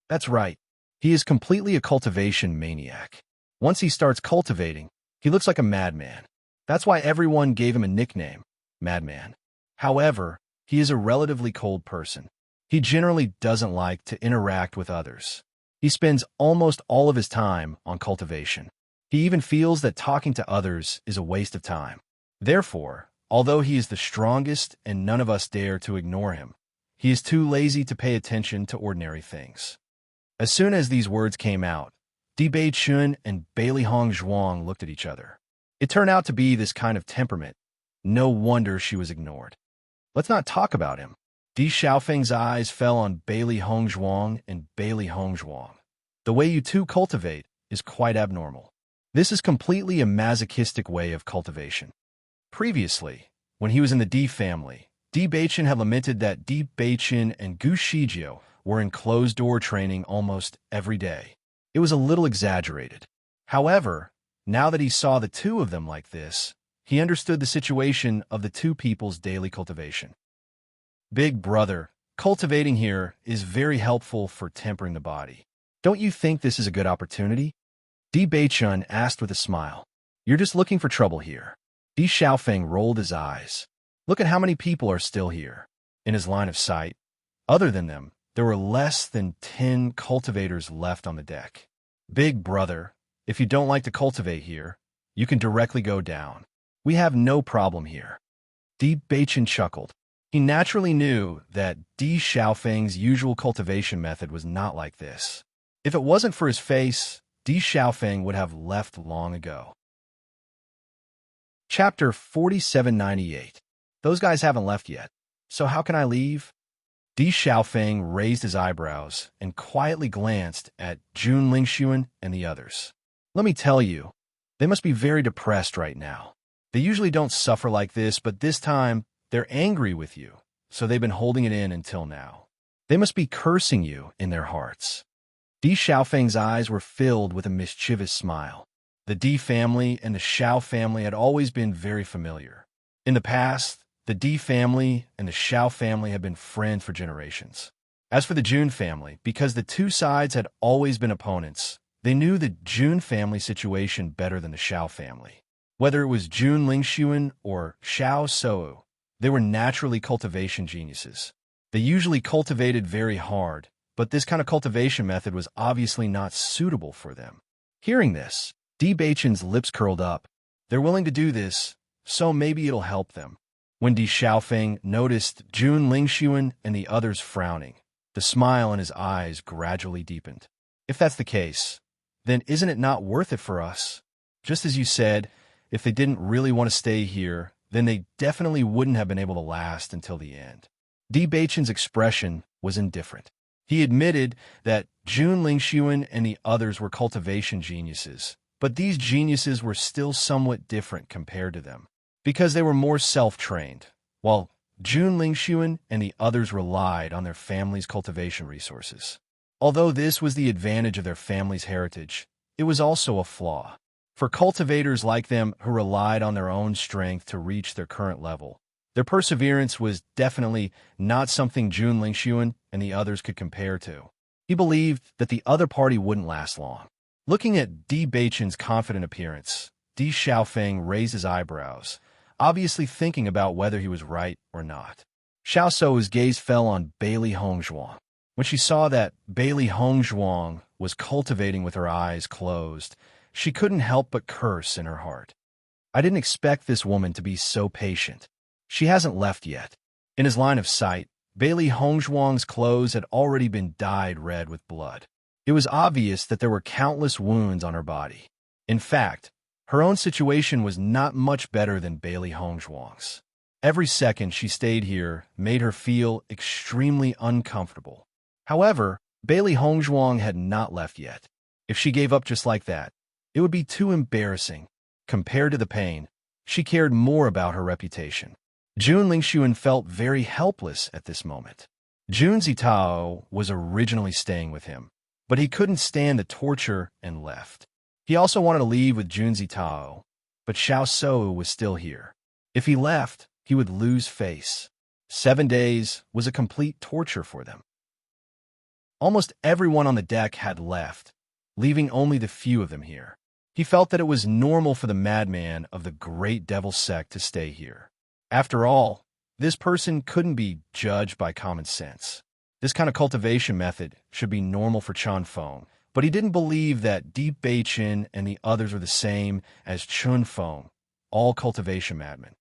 That's right. He is completely a cultivation maniac. Once he starts cultivating, he looks like a madman. That's why everyone gave him a nickname, Madman. However, he is a relatively cold person. He generally doesn't like to interact with others. He spends almost all of his time on cultivation. He even feels that talking to others is a waste of time. Therefore, although he is the strongest and none of us dare to ignore him, he is too lazy to pay attention to ordinary things. As soon as these words came out, Di Beichun and Bailey Hongzhuang looked at each other. It turned out to be this kind of temperament. No wonder she was ignored. "Let's not talk about him." Di Xiaofeng's eyes fell on Bailey Hongzhuang and Bailey Hongzhuang. "The way you two cultivate is quite abnormal. This is completely a masochistic way of cultivation." Previously, when he was in the Di family, Di Beichun had lamented that Di Beichun and Gu Shijiu were in closed-door training almost every day. It was a little exaggerated. However, now that he saw the two of them like this, he understood the situation of the two people's daily cultivation. "Big brother, cultivating here is very helpful for tempering the body. Don't you think this is a good opportunity?" Di Beichun asked with a smile. "You're just looking for trouble here." Di Xiaofeng rolled his eyes. "Look at how many people are still here." In his line of sight, other than them, there were less than 10 cultivators left on the deck. "Big brother, if you don't like to cultivate here, you can directly go down. We have no problem here." Di Beichun chuckled. He naturally knew that Di Xiaofeng's usual cultivation method was not like this. If it wasn't for his face, Di Xiaofeng would have left long ago. Chapter 4798. Those guys haven't left yet, so how can I leave? Di Xiaofeng raised his eyebrows and quietly glanced at Jun Lingxuan and the others. "Let me tell you, they must be very depressed right now. They usually don't suffer like this, but this time they're angry with you, so they've been holding it in until now. They must be cursing you in their hearts." Di Xiaofeng's eyes were filled with a mischievous smile. The Di family and the Xiao family had always been very familiar. In the past, the Di family and the Xiao family had been friends for generations. As for the Jun family, because the two sides had always been opponents, they knew the Jun family situation better than the Xiao family. Whether it was Jun Lingxuan or Xiao Shou, they were naturally cultivation geniuses. They usually cultivated very hard, but this kind of cultivation method was obviously not suitable for them. Hearing this, Di Beichun's lips curled up. They're willing to do this, so maybe it'll help them. When Di Xiaofeng noticed Jun Lingxuan and the others frowning, the smile in his eyes gradually deepened. "If that's the case, then isn't it not worth it for us? Just as you said, if they didn't really want to stay here, then they definitely wouldn't have been able to last until the end." Di Beichun's expression was indifferent. He admitted that Jun Lingxuan and the others were cultivation geniuses, but these geniuses were still somewhat different compared to them, because they were more self-trained, while Jun Lingxuan and the others relied on their family's cultivation resources. Although this was the advantage of their family's heritage, it was also a flaw. For cultivators like them who relied on their own strength to reach their current level, their perseverance was definitely not something Jun Lingxuan and the others could compare to. He believed that the other party wouldn't last long. Looking at Di Beichun's confident appearance, Di Xiaofeng raised his eyebrows, obviously thinking about whether he was right or not. Xiao Sou's gaze fell on Bailey Hongzhuang. When she saw that Bailey Hongzhuang was cultivating with her eyes closed, she couldn't help but curse in her heart. I didn't expect this woman to be so patient. She hasn't left yet. In his line of sight, Bailey Hongzhuang's clothes had already been dyed red with blood. It was obvious that there were countless wounds on her body. In fact, her own situation was not much better than Bailey Hongzhuang's. Every second she stayed here made her feel extremely uncomfortable. However, Bailey Hongzhuang had not left yet. If she gave up just like that, it would be too embarrassing. Compared to the pain, she cared more about her reputation. Jun Lingxuan felt very helpless at this moment. Jun Zitao was originally staying with him, but he couldn't stand the torture and left. He also wanted to leave with Jun Zitao, but Xiao Shou was still here. If he left, he would lose face. 7 days was a complete torture for them. Almost everyone on the deck had left, leaving only the few of them here. He felt that it was normal for the madman of the Great Devil Sect to stay here. After all, this person couldn't be judged by common sense. This kind of cultivation method should be normal for Chun Feng, but he didn't believe that Di Beichen and the others were the same as Chun Feng, all cultivation madmen.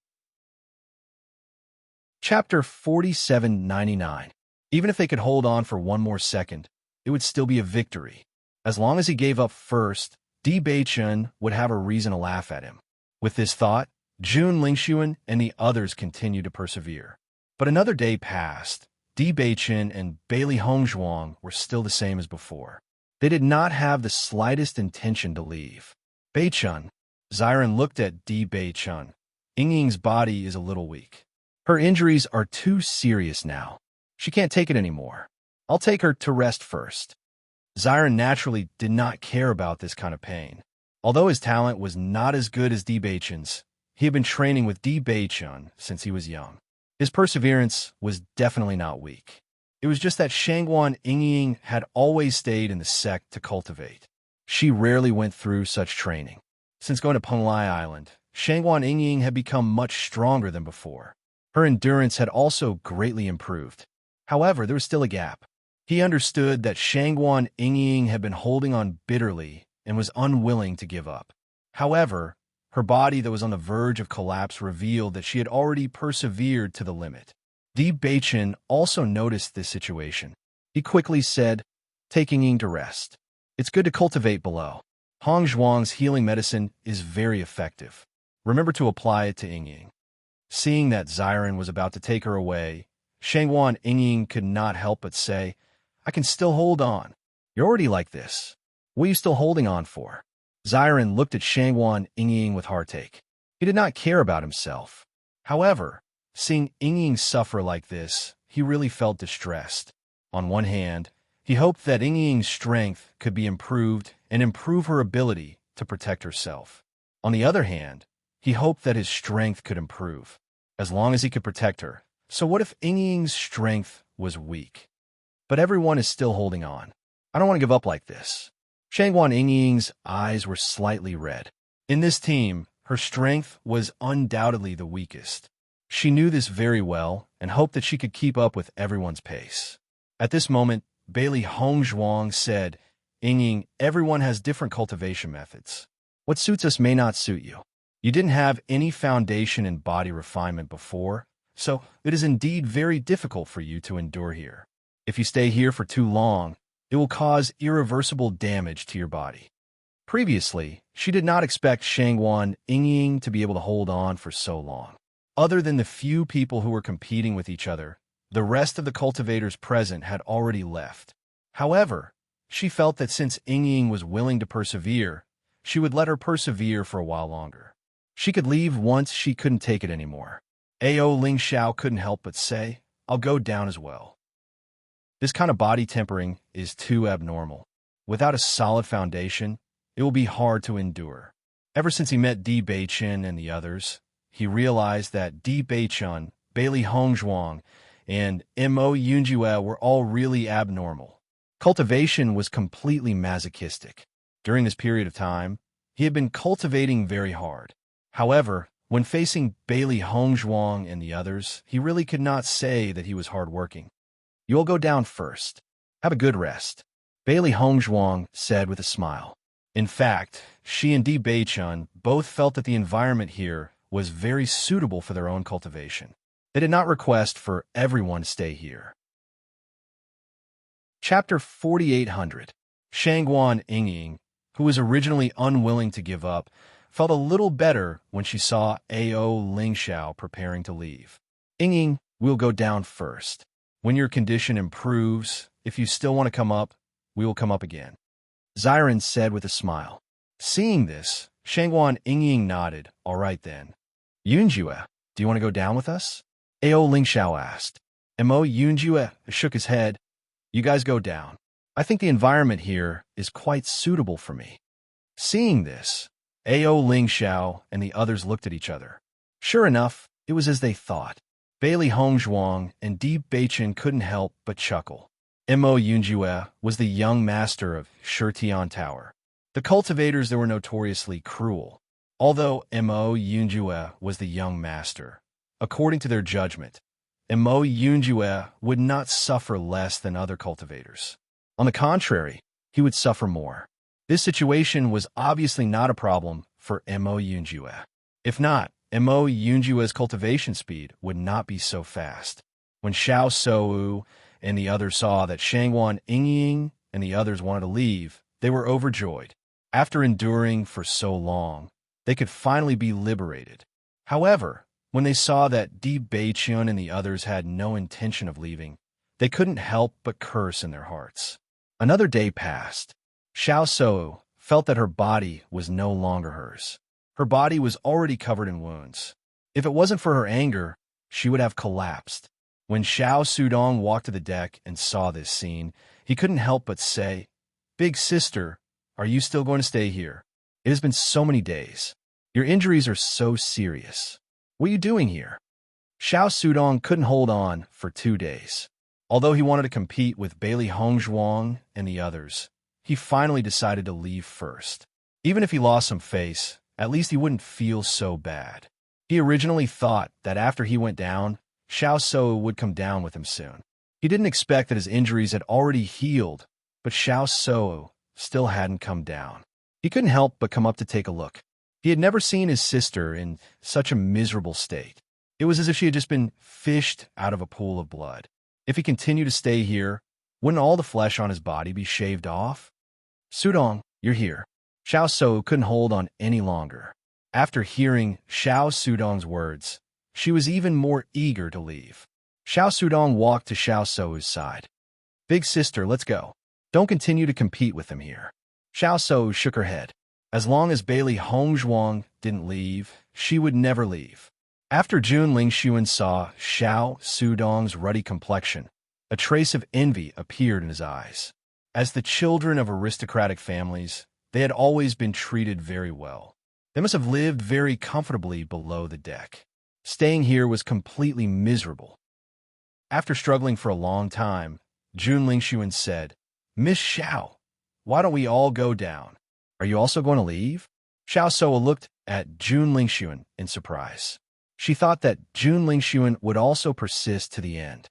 Chapter 4799. Even if they could hold on for one more second, it would still be a victory. As long as he gave up first, Di Beichen would have a reason to laugh at him. With this thought, Jun Lingxuan and the others continued to persevere. But another day passed. Di Beichen and Bailey Hongzhuang were still the same as before. They did not have the slightest intention to leave. Beichun. Xiren looked at Di Beichun. Yingying's body is a little weak. Her injuries are too serious now. She can't take it anymore. I'll take her to rest first. Xiren naturally did not care about this kind of pain. Although his talent was not as good as Di Beichen's, he had been training with Di Beichun since he was young. His perseverance was definitely not weak. It was just that Shangguan Yingying had always stayed in the sect to cultivate. She rarely went through such training. Since going to Penglai Island, Shangguan Yingying had become much stronger than before. Her endurance had also greatly improved. However, there was still a gap. He understood that Shangguan Yingying had been holding on bitterly and was unwilling to give up. However, her body that was on the verge of collapse revealed that she had already persevered to the limit. Di Beichen also noticed this situation. He quickly said, "Take Yingying to rest. It's good to cultivate below. Hong Zhuang's healing medicine is very effective. Remember to apply it to Yingying." Seeing that Xiren was about to take her away, Shangguan Yingying could not help but say, "I can still hold on. You're already like this. What are you still holding on for?" Xiren looked at Shangguan Yingying with heartache. He did not care about himself. However, seeing Yingying suffer like this, he really felt distressed. On one hand, he hoped that Yingying's strength could be improved and improve her ability to protect herself. On the other hand, he hoped that his strength could improve, as long as he could protect her. So what if Yingying's strength was weak? But everyone is still holding on. I don't want to give up like this. Shangguan Yingying's eyes were slightly red. In this team, her strength was undoubtedly the weakest. She knew this very well and hoped that she could keep up with everyone's pace. At this moment, Bailey Hongzhuang said, "Yingying, everyone has different cultivation methods. What suits us may not suit you. You didn't have any foundation in body refinement before, so it is indeed very difficult for you to endure here. If you stay here for too long, it will cause irreversible damage to your body." Previously, she did not expect Shangguan Yingying to be able to hold on for so long. Other than the few people who were competing with each other, the rest of the cultivators present had already left. However, she felt that since Yingying was willing to persevere, she would let her persevere for a while longer. She could leave once she couldn't take it anymore. Ao Ling Xiao couldn't help but say, "I'll go down as well." This kind of body tempering is too abnormal. Without a solid foundation, it will be hard to endure. Ever since he met Di Beichen and the others, he realized that Di Beichen, Bailey Hongzhuang, and Mo Yunjue were all really abnormal. Cultivation was completely masochistic. During this period of time, he had been cultivating very hard. However, when facing Bailey Hongzhuang and the others, he really could not say that he was hardworking. "You'll go down first. Have a good rest, Bailey Hongzhuang said with a smile. In fact, she and Di Beichun both felt that the environment here was very suitable for their own cultivation. They did not request for everyone to stay here. Chapter 4800. Shangguan Yingying, who was originally unwilling to give up, felt a little better when she saw A.O. Lingxiao preparing to leave. Yingying, we'll go down first. When your condition improves, if you still want to come up, we will come up again, Xiren said with a smile. Seeing this, Shangguan Yingying nodded. All right then. Yunjue, do you want to go down with us? A.O. Lingxiao asked. Mo Yunjue shook his head. You guys go down. I think the environment here is quite suitable for me. Seeing this, A.O. Lingxiao and the others looked at each other. Sure enough, it was as they thought. Bailey Hongzhuang and Di Beichun couldn't help but chuckle. Mo Yunjue was the young master of Shitian Tower. The cultivators there were notoriously cruel. Although Mo Yunjue was the young master, according to their judgment, Mo Yunjue would not suffer less than other cultivators. On the contrary, he would suffer more. This situation was obviously not a problem for Mo Yunjue. If not, Mo Yunjue's cultivation speed would not be so fast. When Xiao Sou and the others saw that Shangguan Yingying and the others wanted to leave, they were overjoyed. After enduring for so long, they could finally be liberated. However, when they saw that Di Beichun and the others had no intention of leaving, they couldn't help but curse in their hearts. Another day passed. Xiao Sou felt that her body was no longer hers. Her body was already covered in wounds. If it wasn't for her anger, she would have collapsed. When Xiao Sudong walked to the deck and saw this scene, he couldn't help but say, Big sister, are you still going to stay here? It has been so many days. Your injuries are so serious. What are you doing here? Xiao Sudong couldn't hold on for 2 days. Although he wanted to compete with Bailey Hongzhuang and the others, he finally decided to leave first. Even if he lost some face, at least he wouldn't feel so bad. He originally thought that after he went down, Xiao Sou would come down with him soon. He didn't expect that his injuries had already healed, but Xiao Sou still hadn't come down. He couldn't help but come up to take a look. He had never seen his sister in such a miserable state. It was as if she had just been fished out of a pool of blood. If he continued to stay here, wouldn't all the flesh on his body be shaved off? Sudong, you're here. Xiao Sou couldn't hold on any longer. After hearing Xiao Sudong's words, she was even more eager to leave. Xiao Sudong walked to Xiao Sou's side. Big sister, let's go. Don't continue to compete with him here. Xiao Sou shook her head. As long as Bailey Hongzhuang didn't leave, she would never leave. After Jun Lingxuan saw Xiao Sudong's ruddy complexion, a trace of envy appeared in his eyes. As the children of aristocratic families, they had always been treated very well. They must have lived very comfortably below the deck. Staying here was completely miserable. After struggling for a long time, Jun Lingxuan said, Miss Xiao, why don't we all go down? Are you also going to leave? Xiao Sou looked at Jun Lingxuan in surprise. She thought that Jun Lingxuan would also persist to the end.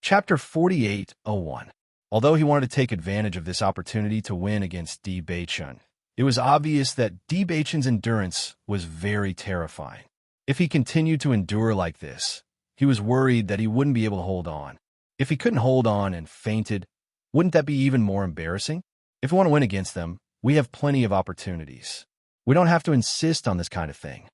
Chapter 4801. Although he wanted to take advantage of this opportunity to win against Di Beichun, it was obvious that Di Beichun's endurance was very terrifying. If he continued to endure like this, he was worried that he wouldn't be able to hold on. If he couldn't hold on and fainted, wouldn't that be even more embarrassing? If we want to win against them, we have plenty of opportunities. We don't have to insist on this kind of thing.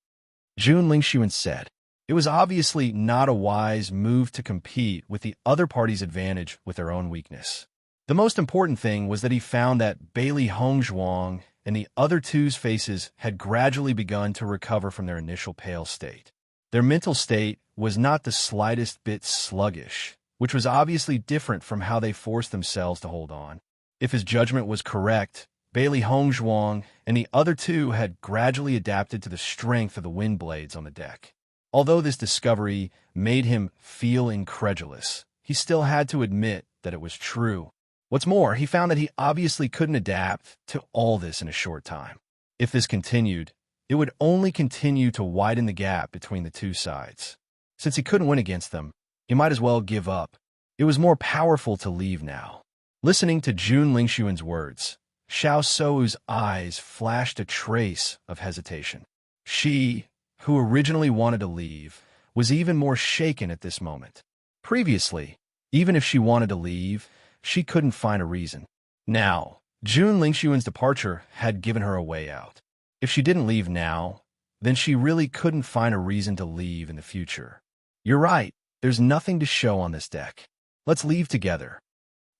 Jun Lingxuan said. It was obviously not a wise move to compete with the other party's advantage with their own weakness. The most important thing was that he found that Bailey Hongzhuang and the other two's faces had gradually begun to recover from their initial pale state. Their mental state was not the slightest bit sluggish, which was obviously different from how they forced themselves to hold on. If his judgment was correct, Bailey Hongzhuang and the other two had gradually adapted to the strength of the wind blades on the deck. Although this discovery made him feel incredulous, he still had to admit that it was true. What's more, he found that he obviously couldn't adapt to all this in a short time. If this continued, it would only continue to widen the gap between the two sides. Since he couldn't win against them, he might as well give up. It was more powerful to leave now. Listening to Jun Lingshuan's words, Xiao Sou's eyes flashed a trace of hesitation. She, who originally wanted to leave, was even more shaken at this moment. Previously, even if she wanted to leave, she couldn't find a reason. Now, Jun Lingshuan's departure had given her a way out. If she didn't leave now, then she really couldn't find a reason to leave in the future. You're right, there's nothing to show on this deck. Let's leave together,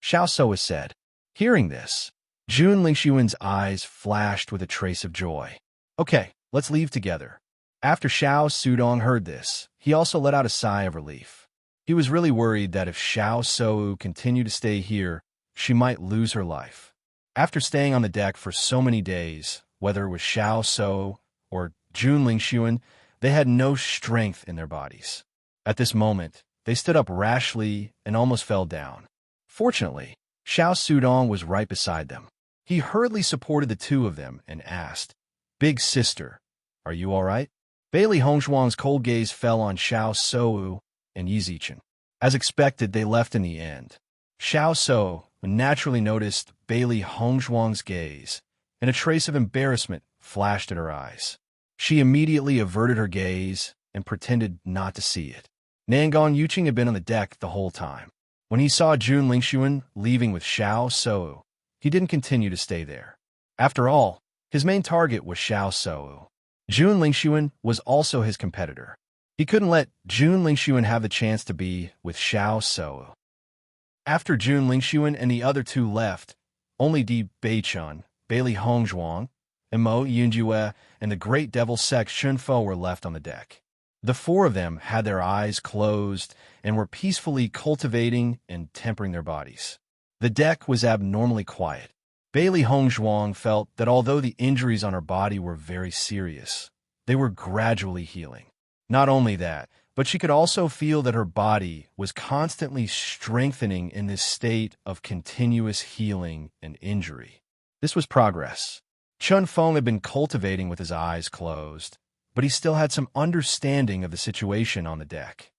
Xiao Sou said. Hearing this, Jun Lingshuan's eyes flashed with a trace of joy. Okay, let's leave together. After Xiao Sudong heard this, he also let out a sigh of relief. He was really worried that if Xiao Sou continued to stay here, she might lose her life. After staying on the deck for so many days, whether it was Xiao Sou or Jun Lingshuan, they had no strength in their bodies. At this moment, they stood up rashly and almost fell down. Fortunately, Xiao Sudong was right beside them. He hurriedly supported the two of them and asked, "Big sister, are you all right?" Bailey Hongzhuang's cold gaze fell on Xiao Sou and Yi Zichen. As expected, they left in the end. Xiao Sou naturally noticed Bailey Hongzhuang's gaze, and a trace of embarrassment flashed in her eyes. She immediately averted her gaze and pretended not to see it. Nangon Yuqing had been on the deck the whole time. When he saw Jun Lingshuan leaving with Xiao Sou, he didn't continue to stay there. After all, his main target was Xiao Sou. Jun Lingshuan was also his competitor. He couldn't let Jun Lingshuan have the chance to be with Xiao Sou. After Jun Lingshuan and the other two left, only Di Beichun, Bailey Hongzhuang, and Mo Yunjue and the Great Devil Sex Shunfo were left on the deck. The four of them had their eyes closed and were peacefully cultivating and tempering their bodies. The deck was abnormally quiet. Bailey Hongzhuang felt that although the injuries on her body were very serious, they were gradually healing. Not only that, but she could also feel that her body was constantly strengthening in this state of continuous healing and injury. This was progress. Chun Feng had been cultivating with his eyes closed, but he still had some understanding of the situation on the deck.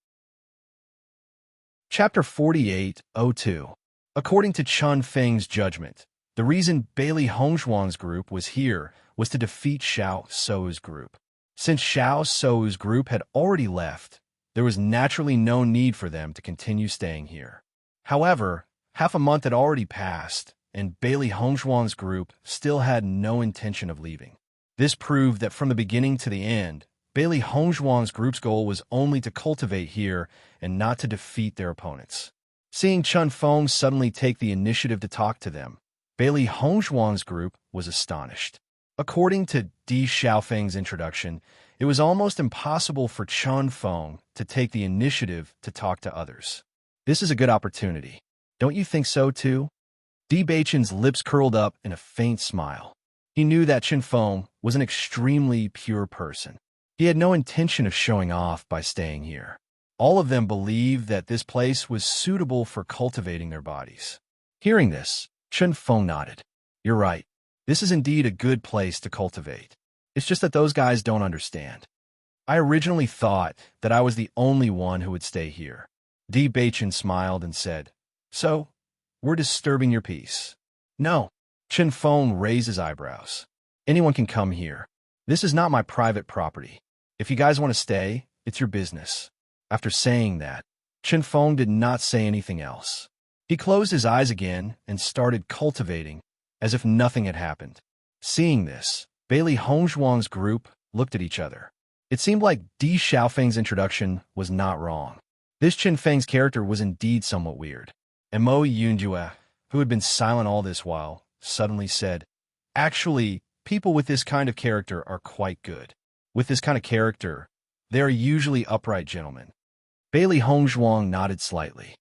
Chapter 48:02. According to Chun Feng's judgment, the reason Bailey Hongzhuang's group was here was to defeat Xiao Sou's group. Since Xiao Sou's group had already left, there was naturally no need for them to continue staying here. However, half a month had already passed, and Bailey Hongzhuang's group still had no intention of leaving. This proved that from the beginning to the end, Bailey Hongzhuang's group's goal was only to cultivate here and not to defeat their opponents. Seeing Chun Feng suddenly take the initiative to talk to them, Bailey Hongzhuang's group was astonished. According to Di Xiaofeng's introduction, it was almost impossible for Chun Feng to take the initiative to talk to others. This is a good opportunity. Don't you think so, too? Di Beichen's lips curled up in a faint smile. He knew that Chun Feng was an extremely pure person. He had no intention of showing off by staying here. All of them believed that this place was suitable for cultivating their bodies. Hearing this, Chun Feng nodded. You're right. This is indeed a good place to cultivate. It's just that those guys don't understand. I originally thought that I was the only one who would stay here. Di Beichen smiled and said, So, we're disturbing your peace. No. Chun Feng raised his eyebrows. Anyone can come here. This is not my private property. If you guys want to stay, it's your business. After saying that, Chun Feng did not say anything else. He closed his eyes again and started cultivating as if nothing had happened. Seeing this, Bailey Hongzhuang's group looked at each other. It seemed like Di Xiaofeng's introduction was not wrong. This Chun Feng's character was indeed somewhat weird. And Mo Yunjue, who had been silent all this while, suddenly said, Actually, people with this kind of character are quite good. With this kind of character, they are usually upright gentlemen. Bailey Hongzhuang nodded slightly.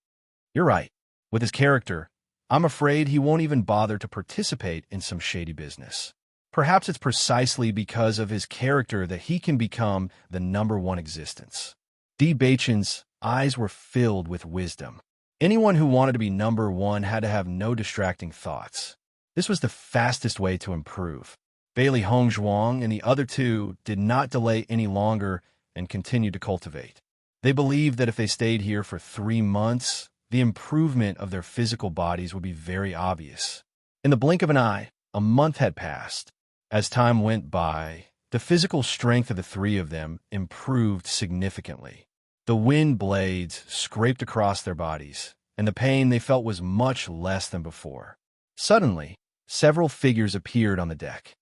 You're right. With his character, I'm afraid he won't even bother to participate in some shady business. Perhaps it's precisely because of his character that he can become the number one existence. Di Beichen's eyes were filled with wisdom. Anyone who wanted to be number one had to have no distracting thoughts. This was the fastest way to improve. Bailey Hongzhuang and the other two did not delay any longer and continued to cultivate. They believed that if they stayed here for 3 months, the improvement of their physical bodies would be very obvious. In the blink of an eye, a month had passed. As time went by, the physical strength of the three of them improved significantly. The wind blades scraped across their bodies, and the pain they felt was much less than before. Suddenly, several figures appeared on the deck.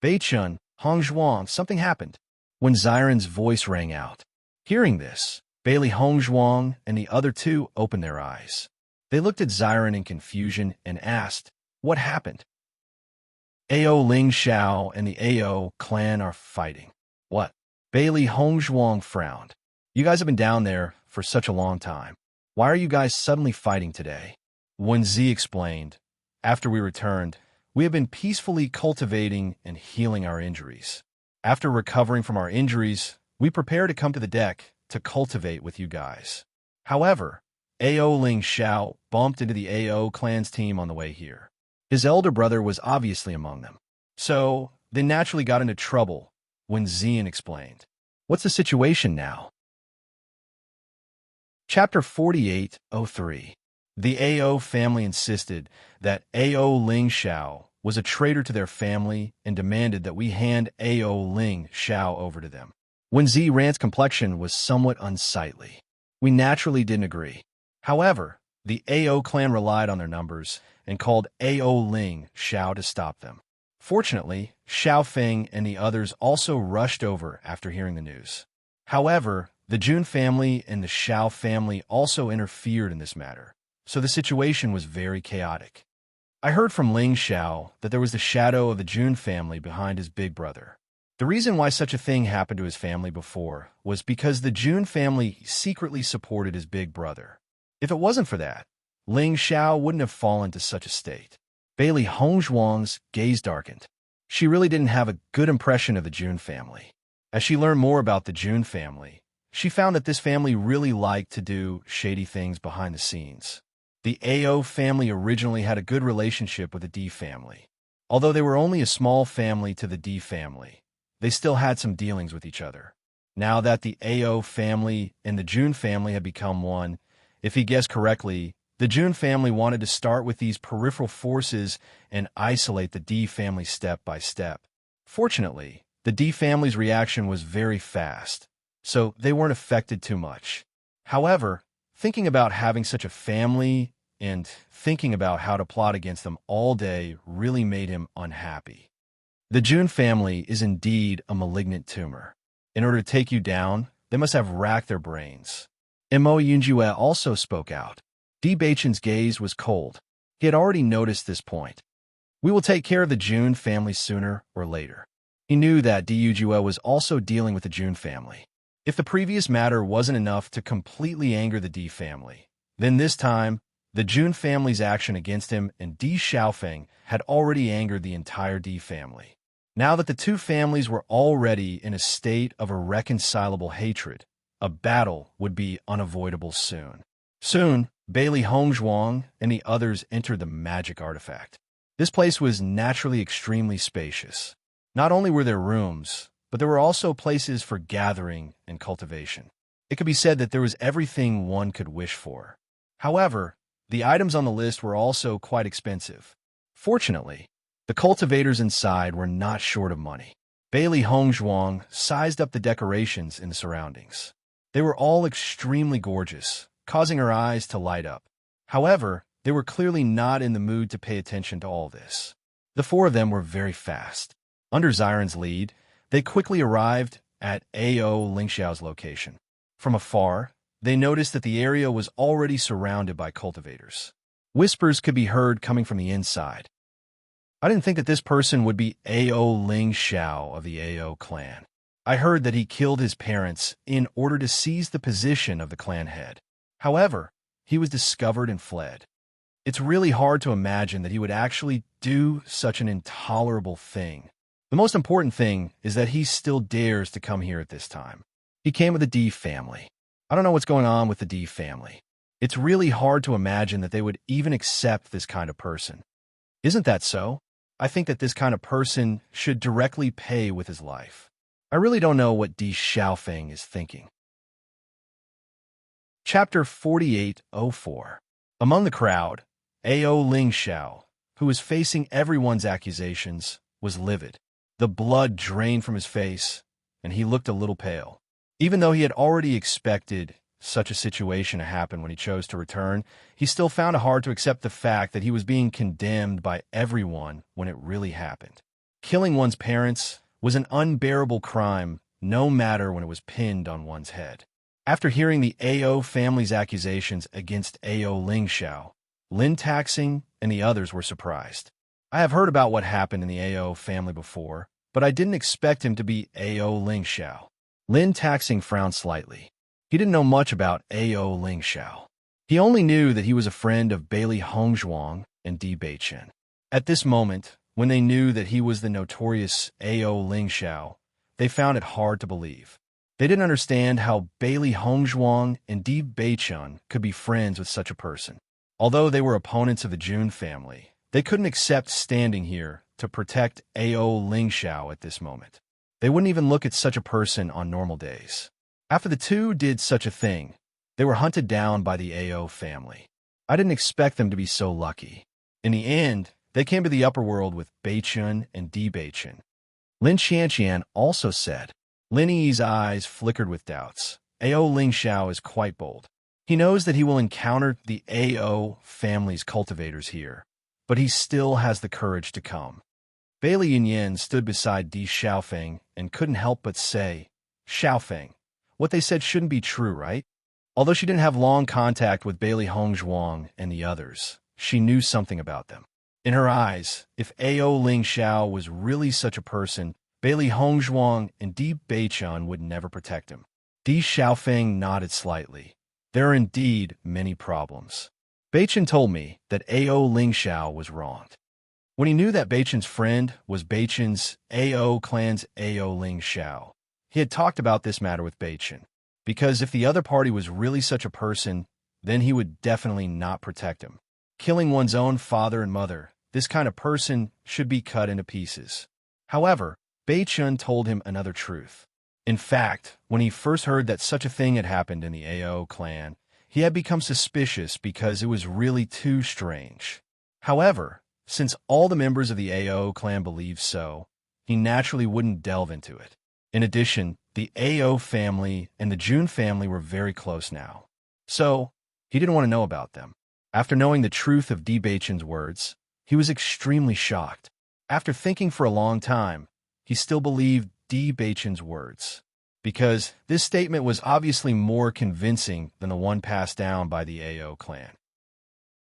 Beichun, Hongzhuang, something happened. When Xiren's voice rang out. Hearing this, Bailey Hongzhuang and the other two opened their eyes. They looked at Xiren in confusion and asked, "What happened?" Ao Ling Xiao and the Ao clan are fighting. What? Bailey Hongzhuang frowned. You guys have been down there for such a long time. Why are you guys suddenly fighting today? Wen Zi explained. After we returned, we have been peacefully cultivating and healing our injuries. After recovering from our injuries, we prepare to come to the deck to cultivate with you guys. However, Ao Ling Xiao bumped into the Ao clan's team on the way here. His elder brother was obviously among them. So, they naturally got into trouble, when Xian explained. What's the situation now? Chapter 48:03. The Ao family insisted that Ao Ling Xiao was a traitor to their family and demanded that we hand Ao Ling Xiao over to them. When Rand's complexion was somewhat unsightly, we naturally didn't agree. However, the Ao clan relied on their numbers and called Ao Ling Xiao to stop them. Fortunately, Xiao Feng and the others also rushed over after hearing the news. However, the Jun family and the Xiao family also interfered in this matter, so the situation was very chaotic. I heard from Ling Xiao that there was the shadow of the Jun family behind his big brother. The reason why such a thing happened to his family before was because the Jun family secretly supported his big brother. If it wasn't for that, Ling Xiao wouldn't have fallen to such a state. Bailey Hongzhuang's gaze darkened. She really didn't have a good impression of the Jun family. As she learned more about the Jun family, she found that this family really liked to do shady things behind the scenes. The Ao family originally had a good relationship with the D family. Although they were only a small family to the D family, they still had some dealings with each other. Now that the Ao family and the Jun family had become one, if he guessed correctly, the Jun family wanted to start with these peripheral forces and isolate the D family step by step. Fortunately, the D family's reaction was very fast, so they weren't affected too much. However, thinking about having such a family and thinking about how to plot against them all day really made him unhappy. The Jun family is indeed a malignant tumor. In order to take you down, they must have racked their brains. Mo Yunjue also spoke out. Di Beichun's gaze was cold. He had already noticed this point. We will take care of the Jun family sooner or later. He knew that Di Yujue was also dealing with the Jun family. If the previous matter wasn't enough to completely anger the Di family, then this time, the Jun family's action against him and Di Xiaofeng had already angered the entire Di family. Now that the two families were already in a state of irreconcilable hatred, a battle would be unavoidable soon. Soon, Bailey Hongzhuang and the others entered the magic artifact. This place was naturally extremely spacious. Not only were there rooms, but there were also places for gathering and cultivation. It could be said that there was everything one could wish for. However, the items on the list were also quite expensive. Fortunately, the cultivators inside were not short of money. Bailey Hongzhuang sized up the decorations in the surroundings. They were all extremely gorgeous, causing her eyes to light up. However, they were clearly not in the mood to pay attention to all this. The four of them were very fast. Under Xiren's lead, they quickly arrived at Ao Lingxiao's location. From afar, they noticed that the area was already surrounded by cultivators. Whispers could be heard coming from the inside. I didn't think that this person would be Ao Ling Xiao of the Ao clan. I heard that he killed his parents in order to seize the position of the clan head. However, he was discovered and fled. It's really hard to imagine that he would actually do such an intolerable thing. The most important thing is that he still dares to come here at this time. He came with the D family. I don't know what's going on with the D family. It's really hard to imagine that they would even accept this kind of person. Isn't that so? I think that this kind of person should directly pay with his life. I really don't know what Di Xiaofeng is thinking. Chapter 48:04. Among the crowd, Ao Ling Xiao, who was facing everyone's accusations, was livid. The blood drained from his face, and he looked a little pale. Even though he had already expected such a situation to happen when he chose to return, he still found it hard to accept the fact that he was being condemned by everyone when it really happened. Killing one's parents was an unbearable crime, no matter when it was pinned on one's head. After hearing the Ao family's accusations against Ao Ling Xiao, Lin Taxing and the others were surprised. I have heard about what happened in the Ao family before, but I didn't expect him to be Ao Ling Xiao. Lin Taxing frowned slightly. He didn't know much about Ao Ling Xiao. He only knew that he was a friend of Bailey Hongzhuang and Di Beichen. At this moment, when they knew that he was the notorious Ao Ling Xiao, they found it hard to believe. They didn't understand how Bailey Hongzhuang and Di Beichen could be friends with such a person. Although they were opponents of the Jun family, they couldn't accept standing here to protect Ao Ling Xiao at this moment. They wouldn't even look at such a person on normal days. After the two did such a thing, they were hunted down by the Ao family. I didn't expect them to be so lucky. In the end, they came to the upper world with Beichen and Di Beichen. Lin Qianqian also said. Lin Yi's eyes flickered with doubts. Ao Ling Xiao is quite bold. He knows that he will encounter the Ao family's cultivators here, but he still has the courage to come. Bailey Yinyan stood beside Di Xiaofeng and couldn't help but say, Xiaofeng, what they said shouldn't be true, right? Although she didn't have long contact with Bailey Hongzhuang and the others, she knew something about them. In her eyes, if Ao Ling Xiao was really such a person, Bailey Hongzhuang and Di Beichen would never protect him. Di Xiaofeng nodded slightly. There are indeed many problems. Beichen told me that Ao Ling Xiao was wronged. When he knew that Beichen's friend was Beichen's Ao clan's Ao Ling Xiao, he had talked about this matter with Beichen, because if the other party was really such a person, then he would definitely not protect him. Killing one's own father and mother, this kind of person should be cut into pieces. However, Beichen told him another truth. In fact, when he first heard that such a thing had happened in the Ao clan, he had become suspicious because it was really too strange. However, since all the members of the Ao clan believed so, he naturally wouldn't delve into it. In addition, the Ao family and the Jun family were very close now. So, he didn't want to know about them. After knowing the truth of Di Beichen's words, he was extremely shocked. After thinking for a long time, he still believed Di Beichen's words, because this statement was obviously more convincing than the one passed down by the Ao clan.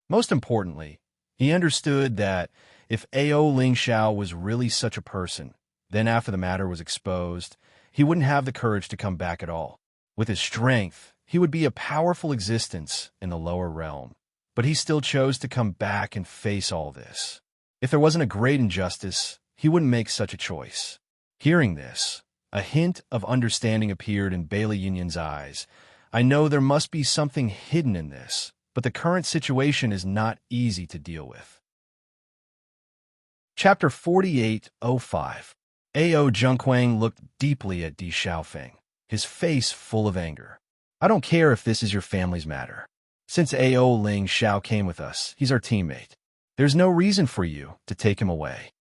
Most importantly, he understood that if Ao Ling Xiao was really such a person, then after the matter was exposed, he wouldn't have the courage to come back at all. With his strength, he would be a powerful existence in the lower realm, but he still chose to come back and face all this. If there wasn't a great injustice, he wouldn't make such a choice. Hearing this, a hint of understanding appeared in Bailey Yinyan's eyes. I know there must be something hidden in this, but the current situation is not easy to deal with. Chapter 48:05. Ao Zhengquang looked deeply at Di Xiaofeng, his face full of anger. I don't care if this is your family's matter. Since Ao Ling Xiao came with us, he's our teammate. There's no reason for you to take him away.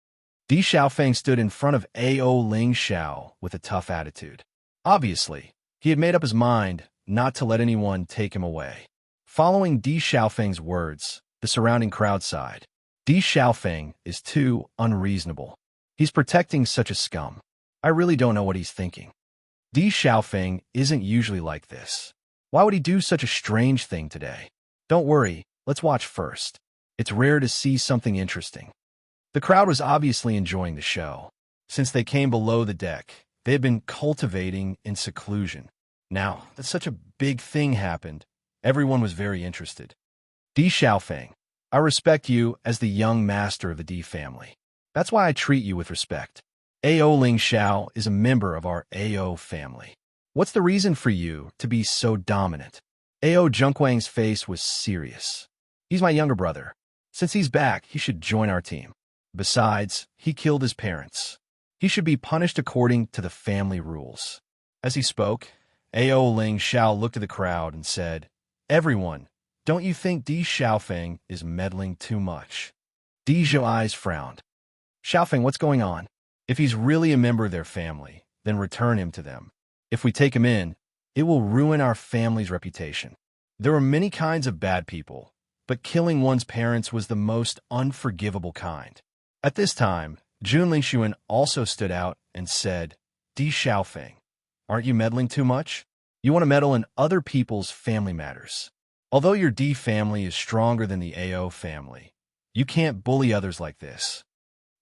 Di Xiaofeng stood in front of Ao Ling Xiao with a tough attitude. Obviously, he had made up his mind not to let anyone take him away. Following Di Xiaofeng's words, the surrounding crowd sighed. Di Xiaofeng is too unreasonable. He's protecting such a scum. I really don't know what he's thinking. Di Xiaofeng isn't usually like this. Why would he do such a strange thing today? Don't worry, let's watch first. It's rare to see something interesting. The crowd was obviously enjoying the show. Since they came below the deck, they had been cultivating in seclusion. Now that such a big thing happened, everyone was very interested. Di Xiaofeng, I respect you as the young master of the Di family. That's why I treat you with respect. Ao Ling Xiao is a member of our Ao family. What's the reason for you to be so dominant? Ao Zhengquang's face was serious. He's my younger brother. Since he's back, he should join our team. Besides, he killed his parents. He should be punished according to the family rules. As he spoke, Ao Ling Xiao looked at the crowd and said, Everyone, Don't you think Di Xiaofeng is meddling too much? Di Zhou eyes frowned. Xiaofeng, what's going on? If he's really a member of their family, then return him to them. If we take him in, it will ruin our family's reputation. There are many kinds of bad people, but killing one's parents was the most unforgivable kind. At this time, Jun Lingxuan also stood out and said, Di Xiaofeng, aren't you meddling too much? You want to meddle in other people's family matters. Although your Di family is stronger than the AO family, you can't bully others like this.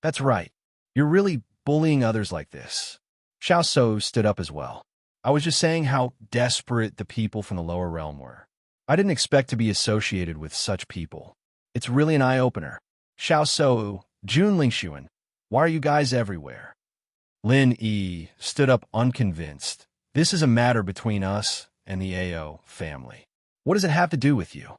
That's right. You're really bullying others like this. Xiao So stood up as well. I was just saying how desperate the people from the lower realm were. I didn't expect to be associated with such people. It's really an eye-opener. Xiao So, Jun Lingxuan, why are you guys everywhere? Lin Yi stood up unconvinced. This is a matter between us and the AO family. What does it have to do with you?